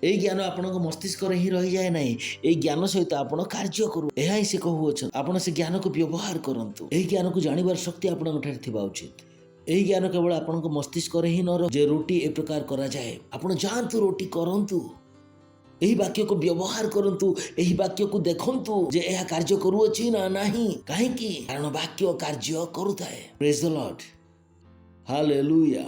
एही ज्ञान आपण मस्तिष्क रे ही रही जाए नाही एही ज्ञान सहित आपण कार्य करू एहा ही से कहू अछन आपण से ज्ञान को व्यवहार करंतु एही ज्ञान को जानिबार शक्ति आपण ठारे थिबा उचित एही ज्ञान केवल आपण मस्तिष्क रे ही न जे रोटी ए प्रकार करा जाए आपण जानतु रोटी करंतु एही वाक्य को व्यवहार करंतु एही वाक्य को देखंतु जे एहा कार्य करू अछि ना नाही काहे कि कारण वाक्य कार्य करूताए प्रेज द लॉर्ड हालेलुया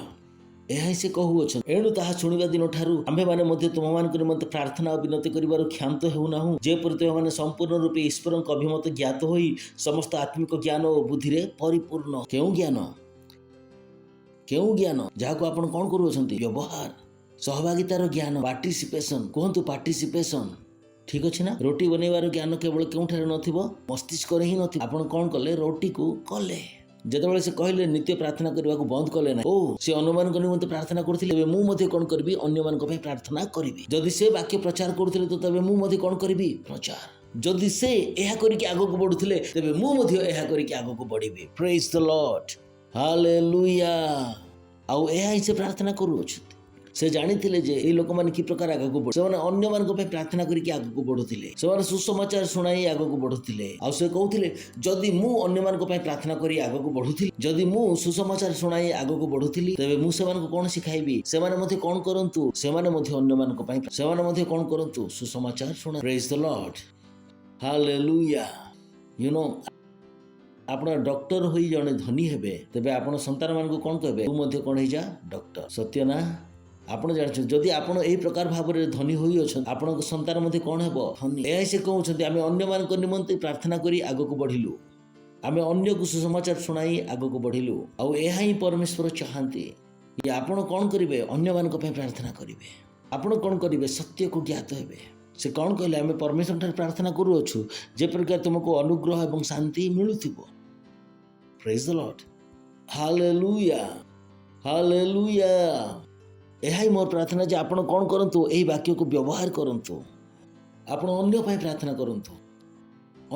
एहा से कहू अछन एणु ताहा सुनिबा दिन ठारू आम्भे माने मध्ये तुम मानक निमंते प्रार्थना और विनती करिवार क्षांत हेउ नाहु जे प्रति माने संपूर्ण रूपे ईश्वरक अभिमत ज्ञात होई समस्त आत्मिक ज्ञान और बुद्धि रे परिपूर्ण केउ ज्ञान କେଉଁ ଜ୍ଞାନ ଯାହାକୁ ଆପଣ କ'ଣ କରୁଅଛନ୍ତି ବ୍ୟବହାର सहभागितार ज्ञान पार्टिसिपेशन कहतु पार्टिसिपेशन ठीक अच्छे ना रोटी बनैबार ज्ञान केवल केउठारे नथिबो मस्तिष्क ही नथि आपण कौन कले रोटी को कले जेतेबेले से कहले नित्य प्रार्थना करने को बंद कले ना ओ से अन्यमान निमंते प्रार्थना करथिले मु मध्ये कोन करबी अन्यमान को प्रार्थना करिबी जदि से वाक्य प्रचार करथिले तो तबे मु मध्ये कोन करबी प्रचार जदि से एहा करिके आगो को बढ़ुथिले तबे मु मध्ये एहा करिके आगो को बढ़िबी प्रेज द लॉर्ड हालेलुया आउ एहा ही से प्रार्थना करूछ से जानी जे ये लोक मैंने कि प्रकार आगे बढ़ से अन्य मान प्रार्थना करके आगे को बढ़ुले से सुसमाचार शुणाई आगे को बढ़ुले से कहते जदि मु अन्य मान प्रार्थना करी आगे को बढ़ुली जदि मु सुसमाचार शुणाई आगे को बढ़ुली तेरे मुझे कौन शिखाइबी से कौन करूँ से अन्य मान कौन करूँ सुसमाचार शुणा praise the lord hallelujah you know आपण डॉक्टर होई जने धनी हेबे तेबे आपण संतान मान को कौन कहबे तू मध्ये कौन जा डॉक्टर सत्य ना आपण जानछन जदि आपण एही प्रकार भाबरे धनी होई अछन आपण संतान मध्ये कोन हेबो धनी एही से कहउछन्ती आमे अन्य मान को निमंते प्रार्थना करी आगो को बढ़िलु आमे अन्य को सुसमाचार सुनाई आगो को बढ़िलु आ एहा ही परमेश्वर चाहंती ये आपण कोन करिवे अन्य मान को प्रार्थना करिवे आपण कोन करिवे सत्य को ज्ञात हेबे से कोन कहले आमे परमेश्वर ठार प्रार्थना करू अछु जे प्रकार तुमको अनुग्रह एवं शांति मिलुथिबो praise the lord hallelujah hallelujah यही मोर प्रार्थना जे आपण कौन करंतु एही वाक्य को व्यवहार करंतु आपण अन्य पाई प्रार्थना करंतु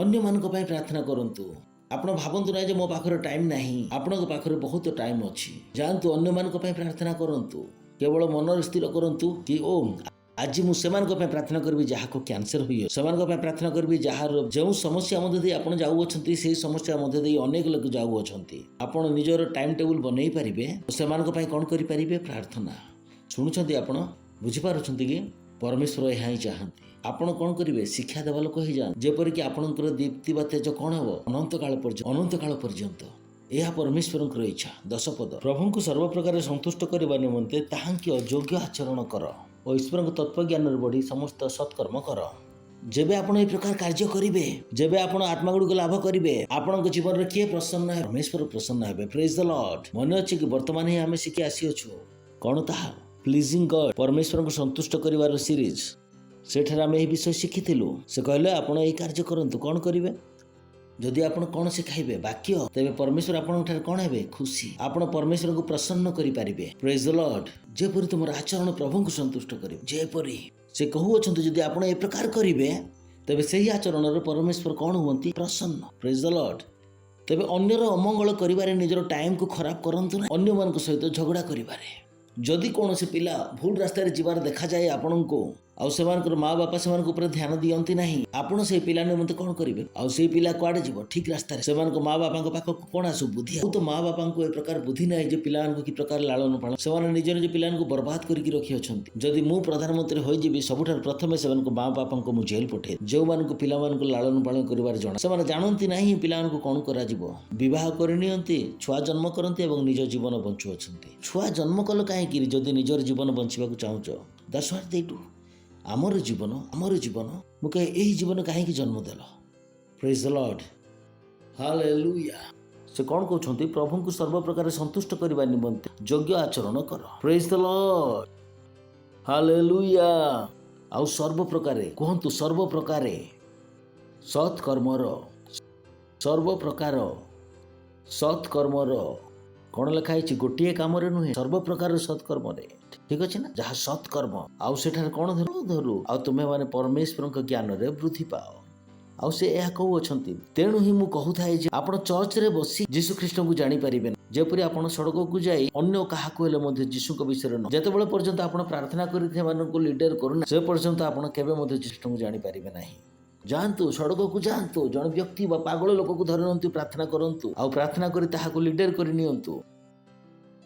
अन्य मान को पाई प्रार्थना करंतु आपण भाबंतु ना जे मो पाखरे टाइम नाही आपण को पाखरे बहुत टाइम अछि जानतु अन्य मान को पाई प्रार्थना करंतु केवल मन स्थिर करंतु कि ओ आज मु सेमान को पाई प्रार्थना करबी जहा को कैंसर होई सेमान को पाई प्रार्थना करबी जहार जो समस्या मध्ये दे आपण जाऊ अछंती से समस्या मध्ये दे अनेक लोक जाऊ अछंती आपण निजर टाइम टेबल बनै परिबे सेमान को पाई कोन करि परिबे प्रार्थना शुणुंट आप बुझीपार्टी कि परमेश्वर यहाँ ही चाहती आपण कौन करेंगे शिक्षा देवा लोक हो जाए जेपरिक आपंकर दीप्ति बा तेज कौन हम अनंत काल पर्यंत यह परमेश्वर इच्छा 10 पद प्रभु को सर्वप्रकार संतुष्ट करने निमंते ताहांकी अयोग्य आचरण कर और ईश्वर तत्वज्ञान बढ़ी समस्त सत्कर्म कर जेबे आपण एई प्रकार कार्य करिवे जेबे आपण आत्मा गुड़ को लाभ करिवे आपन जीवन में किए प्रसन्न है परमेश्वर प्रसन्न है प्रेज द लॉर्ड मन अच्छे कि वर्तमान ही आम शिखी आसी अच्छु कौन ताहा प्लीजिंग गॉड परमेश्वर को संतुष्ट करिवार सीरीज सेठार आम यही विषय शिखिलु से कहले आपण यही कार्य करंतु कौन करिवे जदि आपण कौन शिखाइबे वाक्य तेबे परमेश्वर आपण ठार कौन हेबे खुशी आपण परमेश्वर को प्रसन्न करि पारिबे प्रेज द लॉर्ड जेपरि तुमर आचरण प्रभु को संतुष्ट करिवे जेपरि से कहू अछंतु जदि आपण ए प्रकार करिवे तेबे सही आचरण रे परमेश्वर कौन हुवंती प्रसन्न प्रेज द लॉर्ड तेबे अन्यर अमंगल करिवारे निजर टाइम को खराब करंतु ना अन्य मान सहित झगड़ा करिवारे जदि कौन से पिला भूल रास्तार जीवार देखा जाए आपण को आउ से माँ बापा से ध्यान दियंती नहीं आपण से पिला निमंते कौन करेंगे आउ से पिला कुआडे जीव ठीक रास्तार से माँ बापा पाख कौन आसु बुद्धि तो माँ बापा को ए प्रकार बुद्धि ना जे पिला कि प्रकार लालन पालन से निज निज पिला बर्बाद करके रखी अच्छा जदि मु प्रधानमंत्री होइजिबी सबुठार प्रथम से माँ बापा को जेल पठे जो मान पिला लालन पालन कर जना से जानती ना पिला कौन कर बह करनी छुआ जन्म करती और निज जीवन बंचु अच्छा छुआ जन्म कल कहीं जदि निजर जीवन बंचा चाहूच दैट्स व्हाट दे डू आमर जीवन मु कहे यही जीवन कहीं जन्म देल प्रेज द लॉर्ड हालेलुया से कौन कहते प्रभु को सर्व प्रकार संतुष्ट करने निमंते योग्य आचरण कर प्रेज द लॉर्ड हालेलुया आउ सर्व प्रकार कहतु सर्व प्रकार सत्कर्मर सर्व प्रकार सत्कर्मर कौन लिखाई गोटे कम नुहे सर्व प्रकार सत्कर्म ठीक अच्छे ना जहाँ सत्कर्म आउ सेठार कौन धरू आउ तुम्हें माने परमेश्वर ज्ञान रे वृद्धि पाओ आउ से यह कहू अछंती तेणु ही मु कहूथाए जे आपण चर्च रे बसी यीशु ख्रीष्ट को जानी परिबे जेपरि आपण सड़क को जाई अन्य काहा को हेले मध्ये यीशु को विषय न जेतेबेले पर्यंत आपण प्रार्थना करिथे मानन को लीडर करूना से पर्यंत आपण केबे मध्ये यीशु को जानी परिबे नाही जानतु सड़क को जानतु जन व्यक्ति बा पागल लोक को धरनंतु प्रार्थना करंतु आउ प्रार्थना करी ताहा को लीडर करी नियंतु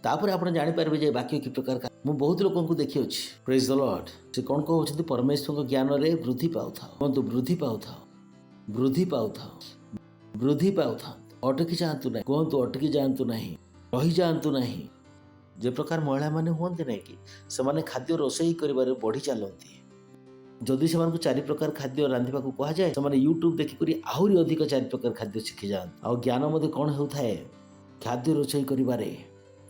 तापर आप जापर जे वाक्य कि प्रकार मु बहुत लोक को देखी अच्छी प्रेज द लॉर्ड से कौन कहते परमेश्वर ज्ञान रे वृद्धि पाउथाओ कहतु वृद्धि पाउथाओ वृद्धि पाउथाओ वृद्धि पाउथाओ अटकी जातु ना कहतु अटकी जातु नहीं रही जातु नहीं जे प्रकार महिला माने हुअन्ते नहीं कि से खाद्य रोषेई करिबारे बढ़ी चलती जदि से 4 प्रकार खाद्य रांधिबा को कहा जाए से यूट्यूब देखिक आहरी अधिक 4 प्रकार खाद्य शिखी जाते आ ज्ञान मध्य कौन होता है खाद्य रोषेई करिबारे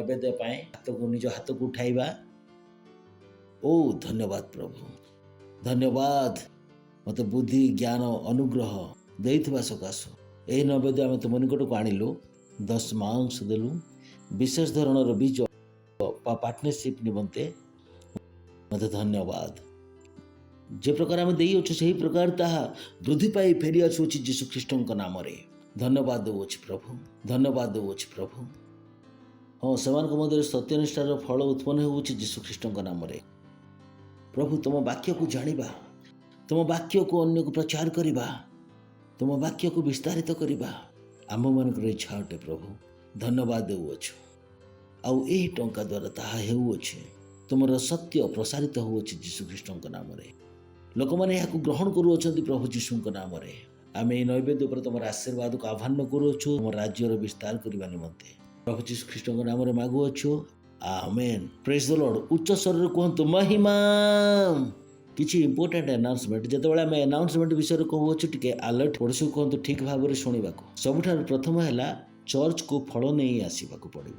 नैवेद्य पाए हाथ को निज हाथ को उठाइबा। ओ धन्यवाद प्रभु, धन्यवाद मत बुद्धि ज्ञान अनुग्रह देइथिबा सकाशु एही नैवेद्य आम तुम निकट को आणिलु। 10 मांस देलु विशेष धरणर बीज पार्टनरशिप निमंते मत धन्यवाद। जे प्रकार आम देइछु सही प्रकार ताहा वृद्धि पाई फेरी आसुछि यीशु ख्रीष्टଙ୍କ नामरे। धन्यवाद देउछि प्रभु, धन्यवाद देउछि प्रभु। हाँ सेମାନଙ୍କ ମଧ୍ୟରେ ସତ୍ୟନିଷ୍ଠାର ଫଳ ଉତ୍ପନ୍ନ ହେଉଅଛି ଯୀଶୁ ଖ୍ରୀଷ୍ଟଙ୍କ ନାମରେ। ପ୍ରଭୁ ତୁମ ବାକ୍ୟକୁ ଜାଣିବା, ତୁମ ବାକ୍ୟକୁ ଅନ୍ୟକୁ ପ୍ରଚାର କରିବା, ତୁମ ବାକ୍ୟକୁ ବିସ୍ତାରିତ କରିବା ଆମ୍ଭମାନଙ୍କର ଇଚ୍ଛା ଅଟେ ପ୍ରଭୁ। ଧନ୍ୟବାଦ ଦେଉଅଛୁ। ଆଉ ଏହି ଟଙ୍କା ଦ୍ୱାରା ତାହା ହେଉଅଛି ତୁମର ସତ୍ୟ ପ୍ରସାରିତ ହେଉଅଛି ଯୀଶୁ ଖ୍ରୀଷ୍ଟଙ୍କ ନାମରେ। ଲୋକମାନେ ଏହାକୁ ଗ୍ରହଣ କରୁଅଛନ୍ତି ପ୍ରଭୁ ଯୀଶୁଙ୍କ ନାମରେ। ଆମେ ଏହି ନୈବେଦ୍ୟ ଉପରେ ତୁମର ଆଶୀର୍ବାଦକୁ ଆହ୍ୱାନ କରୁଅଛୁ ତୁମ ରାଜ୍ୟର ବିସ୍ତାର କରିବା ନିମନ୍ତେ ପ୍ରଭୁ ଯୀଶୁ ଖ୍ରୀଷ୍ଟଙ୍କ ନାମରେ ମାଗୁଅଛୁ। ଆମେନ୍। ପ୍ରେଜ୍ ଦ ଲର୍ଡ। ଉଚ୍ଚ ସ୍ୱରରେ କୁହନ୍ତୁ ମହିମା। କିଛି ଇମ୍ପୋର୍ଟାଣ୍ଟ ଆନାଉନ୍ସମେଣ୍ଟ। ଯେତେବେଳେ ଆମେ ଆନାଉନ୍ସମେଣ୍ଟ ବିଷୟରେ କହୁଅଛୁ ଟିକେ ଆଲର୍ଟ ପଡ଼ୋଶୀ କୁହନ୍ତୁ ଠିକ୍ ଭାବରେ ଶୁଣିବାକୁ। ସବୁଠାରୁ ପ୍ରଥମ ହେଲା ଚର୍ଚ୍ଚକୁ ଫଳ ନେଇ ଆସିବାକୁ ପଡ଼ିବ।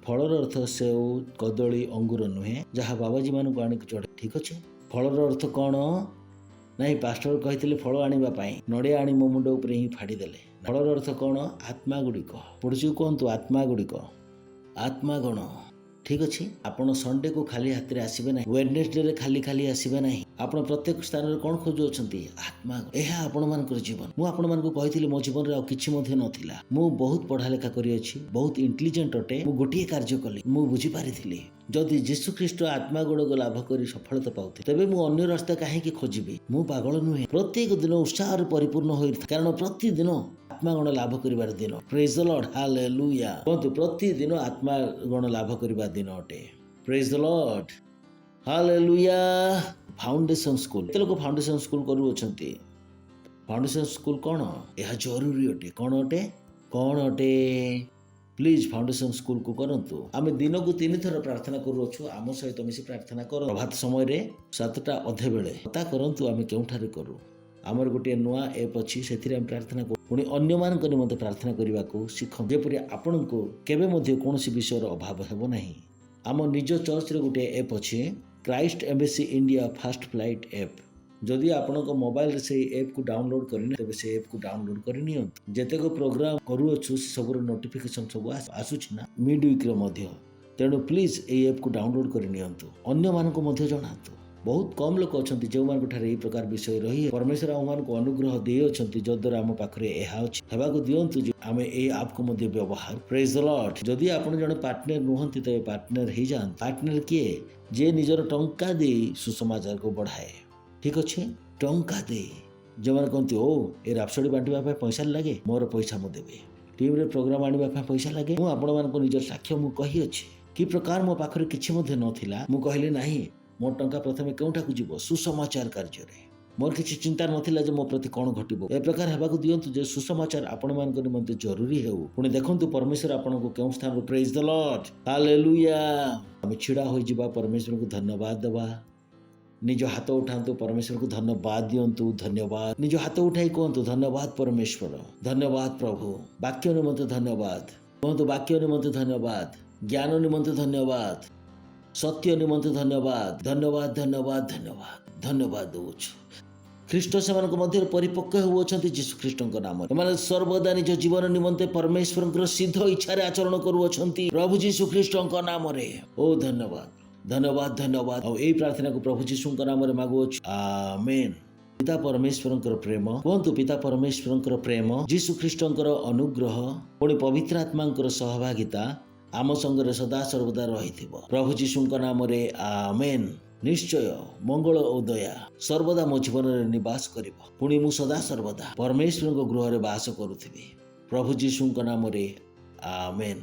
ଫଳର ଅର୍ଥ ସେଉ କଦଳୀ ଅଙ୍ଗୁର ନୁହେଁ ଯାହା ବାବାଜୀମାନଙ୍କୁ ଆଣିକି ଚଢ଼େ। ଠିକ୍ ଅଛି। ଫଳର ଅର୍ଥ କ'ଣ? ନାଇଁ ପାଷ୍ଟର କହିଥିଲେ ଫଳ ଆଣିବା ପାଇଁ, ନଡ଼ିଆ ଆଣି ମୋ ମୁଣ୍ଡ ଉପରେ ହିଁ ଫାଡ଼ିଦେଲେ। ଫଳର ଅର୍ଥ କ'ଣ? ଆତ୍ମା ଗୁଡ଼ିକ। ପଡ଼ୋଶୀ କୁହନ୍ତୁ ଆତ୍ମା ଗୁଡ଼ିକ, ଆତ୍ମା ଗଣ। ଠିକ୍ ଅଛି। ଆପଣ ସଣ୍ଡେକୁ ଖାଲି ହାତରେ ଆସିବେ ନାହିଁ, ୱେଡନେସଡେରେ ଖାଲି ଖାଲି ଆସିବେ ନାହିଁ। ଆପଣ ପ୍ରତ୍ୟେକ ସ୍ଥାନରେ କ'ଣ ଖୋଜୁଅଛନ୍ତି? ଆତ୍ମା। ଏହା ଆପଣମାନଙ୍କର ଜୀବନ। ମୁଁ ଆପଣମାନଙ୍କୁ କହିଥିଲି ମୋ ଜୀବନରେ ଆଉ କିଛି ମଧ୍ୟ ନଥିଲା। ମୁଁ ବହୁତ ପଢ଼ା ଲେଖା କରିଅଛି, ବହୁତ ଇଣ୍ଟେଲିଜେଣ୍ଟ ଅଟେ। ମୁଁ ଗୋଟିଏ କାର୍ଯ୍ୟ କଲି, ମୁଁ ବୁଝିପାରିଥିଲି ଯଦି ଯୀଶୁ ଖ୍ରୀଷ୍ଟ ଆତ୍ମା ଗୁଡ଼କ ଲାଭ କରି ସଫଳତା ପାଉଥିଲେ ତେବେ ମୁଁ ଅନ୍ୟ ରାସ୍ତା କାହିଁକି ଖୋଜିବି? ମୁଁ ପାଗଳ ନୁହେଁ। ପ୍ରତ୍ୟେକ ଦିନ ଉତ୍ସାହରେ ପରିପୂର୍ଣ୍ଣ ହୋଇଥାଏ, କାରଣ ପ୍ରତିଦିନ ଆତ୍ମାଗଣ ଲାଭ କରିବାର ଦିନ। ପ୍ରେଜ୍ ଦ ଲର୍ଡ। ହାଲେଲୁୟା। କୁହନ୍ତୁ ପ୍ରତିଦିନ ଆତ୍ମାଗଣ ଲାଭ କରିବା ଦିନ ଅଟେ। ପ୍ରେଜ୍ ଦ ଲର୍ଡ। ହାଲେଲୁୟା। Foundation school. କେତେ ଲୋକ ଫାଉଣ୍ଡେସନ ସ୍କୁଲ କରୁଅଛନ୍ତି? ଫାଉଣ୍ଡେସନ ସ୍କୁଲ କ'ଣ? ଏହା ଜରୁରୀ ଅଟେ। କ'ଣ ଅଟେ? କ'ଣ ଅଟେ? ପ୍ଲିଜ୍ ଫାଉଣ୍ଡେସନ ସ୍କୁଲକୁ କରନ୍ତୁ। ଆମେ ଦିନକୁ 3 ଥର ପ୍ରାର୍ଥନା କରୁଅଛୁ। ଆମ ସହିତ ମିଶି ପ୍ରାର୍ଥନା କର। ପ୍ରଭାତ ସମୟରେ 7ଟା ଅଧେ ବେଳେ ତା କରନ୍ତୁ। ଆମେ କେଉଁଠାରେ କରୁ? ଆମର ଗୋଟିଏ ନୂଆ ଆପ୍ ଅଛି, ସେଥିରେ ଆମେ ପ୍ରାର୍ଥନା କରୁ। ପୁଣି ଅନ୍ୟମାନଙ୍କ ନିମନ୍ତେ ପ୍ରାର୍ଥନା କରିବାକୁ ଶିଖନ୍ତୁ, ଯେପରି ଆପଣଙ୍କୁ କେବେ ମଧ୍ୟ କୌଣସି ବିଷୟର ଅଭାବ ହେବ ନାହିଁ। ଆମ ନିଜ ଚର୍ଚ୍ଚରେ ଗୋଟିଏ ଆପ୍ ଅଛି, Christ embassy India fast flight app. ଯଦି ଆପଣଙ୍କ ମୋବାଇଲରେ ସେଇ ଆପ୍କୁ ଡାଉନଲୋଡ୍ କରିନି ତେବେ ସେ ଆପ୍କୁ ଡାଉନଲୋଡ୍ କରି ନିଅନ୍ତୁ। ଯେତେକ ପ୍ରୋଗ୍ରାମ କରୁଅଛୁ ସବୁର ନୋଟିଫିକେସନ୍ ସବୁ ଆସୁଛି ନା ମିଡ୍ ୱିକ୍ରେ ମଧ୍ୟ। ତେଣୁ ପ୍ଲିଜ୍ ଏଇ ଆପ୍କୁ ଡାଉନଲୋଡ୍ କରି ନିଅନ୍ତୁ। ଅନ୍ୟମାନଙ୍କୁ ମଧ୍ୟ ଜଣାନ୍ତୁ। ବହୁତ କମ୍ ଲୋକ ଅଛନ୍ତି ଯେଉଁମାନଙ୍କଠାରେ ଏହି ପ୍ରକାର ବିଷୟ ରହି ପରମେଶ୍ୱର ଆମମାନଙ୍କୁ ଅନୁଗ୍ରହ ଦେଇଅଛନ୍ତି, ଯଦ୍ୱାରା ଆମ ପାଖରେ ଏହା ଅଛି। ହେବାକୁ ଦିଅନ୍ତୁ ଯେ ଆମେ ଏହି ଆପ୍କୁ ମଧ୍ୟ ବ୍ୟବହାର। ପ୍ରେଜ୍ ଦ ଲର୍ଡ। ଯଦି ଆପଣ ଜଣେ ପାର୍ଟନର ନୁହନ୍ତି ତେବେ ପାର୍ଟନର ହେଇଯାଆନ୍ତୁ। ପାର୍ଟନର କିଏ? ଯିଏ ନିଜର ଟଙ୍କା ଦେଇ ସୁସମାଚାରକୁ ବଢ଼ାଏ। ଠିକ୍ ଅଛି। ଟଙ୍କା ଦେଇ ଯେଉଁମାନେ କହନ୍ତି ଓ ଏ ରାପସୋଡି ବାଣ୍ଟିବା ପାଇଁ ପଇସା ଲାଗେ, ମୋର ପଇସା ମୁଁ ଦେବି। ଟିଭିରେ ପ୍ରୋଗ୍ରାମ ଆଣିବା ପାଇଁ ପଇସା ଲାଗେ। ମୁଁ ଆପଣମାନଙ୍କୁ ନିଜର ସାକ୍ଷ୍ୟ ମୁଁ କହିଅଛି କି ପ୍ରକାର ମୋ ପାଖରେ କିଛି ମଧ୍ୟ ନଥିଲା। ମୁଁ କହିଲି ନାହିଁ, ମୋ ଟଙ୍କା ପ୍ରଥମେ କେଉଁଠାକୁ ଯିବ? ସୁସମାଚାର କାର୍ଯ୍ୟରେ। ମୋର କିଛି ଚିନ୍ତା ନଥିଲା ଯେ ମୋ ପ୍ରତି କ'ଣ ଘଟିବ। ଏ ପ୍ରକାର ହେବାକୁ ଦିଅନ୍ତୁ ଯେ ସୁସମାଚାର ଆପଣମାନଙ୍କ ନିମନ୍ତେ ଜରୁରୀ ହେଉ। ପୁଣି ଦେଖନ୍ତୁ ପରମେଶ୍ୱର ଆପଣଙ୍କୁ କେଉଁ ସ୍ଥାନରୁ। ପ୍ରେଜ୍ ଦ ଲର୍ଡ। ହାଲେଲୁୟା। ଆମେ ଛିଡ଼ା ହୋଇଯିବା, ପରମେଶ୍ୱରଙ୍କୁ ଧନ୍ୟବାଦ ଦେବା। ନିଜ ହାତ ଉଠାନ୍ତୁ, ପରମେଶ୍ୱରକୁ ଧନ୍ୟବାଦ ଦିଅନ୍ତୁ। ଧନ୍ୟବାଦ। ନିଜ ହାତ ଉଠାଇ କୁହନ୍ତୁ ଧନ୍ୟବାଦ ପରମେଶ୍ୱର, ଧନ୍ୟବାଦ ପ୍ରଭୁ। ବାକ୍ୟ ନିମନ୍ତେ ଧନ୍ୟବାଦ। କୁହନ୍ତୁ ବାକ୍ୟ ନିମନ୍ତେ ଧନ୍ୟବାଦ, ଜ୍ଞାନ ନିମନ୍ତେ ଧନ୍ୟବାଦ, ସତ୍ୟ ନିମନ୍ତେ ଧନ୍ୟବାଦ। ଧନ୍ୟବାଦ ଧନ୍ୟବାଦ ଧନ୍ୟବାଦ ଧନ୍ୟବାଦ ଦେଉଛୁ। ଖ୍ରୀଷ୍ଟ ସେମାନଙ୍କ ମଧ୍ୟରେ ପରିପକ୍ୱ ହେଉଅଛନ୍ତି ଯୀଶୁ ଖ୍ରୀଷ୍ଟଙ୍କ ନାମରେ। ଏମାନେ ସର୍ବଦା ନିଜ ଜୀବନ ନିମନ୍ତେ ପରମେଶ୍ୱରଙ୍କର ସିଦ୍ଧ ଇଚ୍ଛାରେ ଆଚରଣ କରୁଅଛନ୍ତି ପ୍ରଭୁ ଯୀଶୁ ଖ୍ରୀଷ୍ଟଙ୍କ ନାମରେ। ଓ ଧନ୍ୟବାଦ ଧନ୍ୟବାଦ ଧନ୍ୟବାଦ। ଆଉ ଏହି ପ୍ରାର୍ଥନାକୁ ପ୍ରଭୁ ଯୀଶୁଙ୍କ ନାମରେ ମାଗୁଅଛୁ। ଆମେନ୍। ପିତା ପରମେଶ୍ୱରଙ୍କର ପ୍ରେମ, କୁହନ୍ତୁ ପିତା ପରମେଶ୍ୱରଙ୍କର ପ୍ରେମ, ଯୀଶୁ ଖ୍ରୀଷ୍ଟଙ୍କର ଅନୁଗ୍ରହ, ପୁଣି ପବିତ୍ର ଆତ୍ମାଙ୍କର ସହଭାଗିତା ଆମ ସଙ୍ଗରେ ସଦା ସର୍ବଦା ରହିଥିବ। ପ୍ରଭୁ ଯୀଶୁଙ୍କ ନାମରେ ଆମେନ୍। ନିଶ୍ଚୟ ମଙ୍ଗଳ ଓ ଦୟା ସର୍ବଦା ମୋ ଜୀବନରେ ନିବାସ କରିବ। ପୁଣି ମୁଁ ସଦା ସର୍ବଦା ପରମେଶ୍ୱରଙ୍କ ଗୃହରେ ବାସ କରୁଥିବି। ପ୍ରଭୁ ଯୀଶୁଙ୍କ ନାମରେ ଆମେନ୍।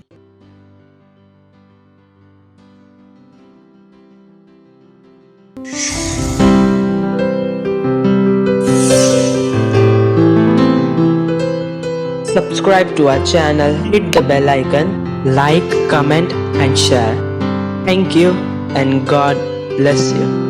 Subscribe to our channel, hit the bell icon, like, comment and share. Thank you and God bless you.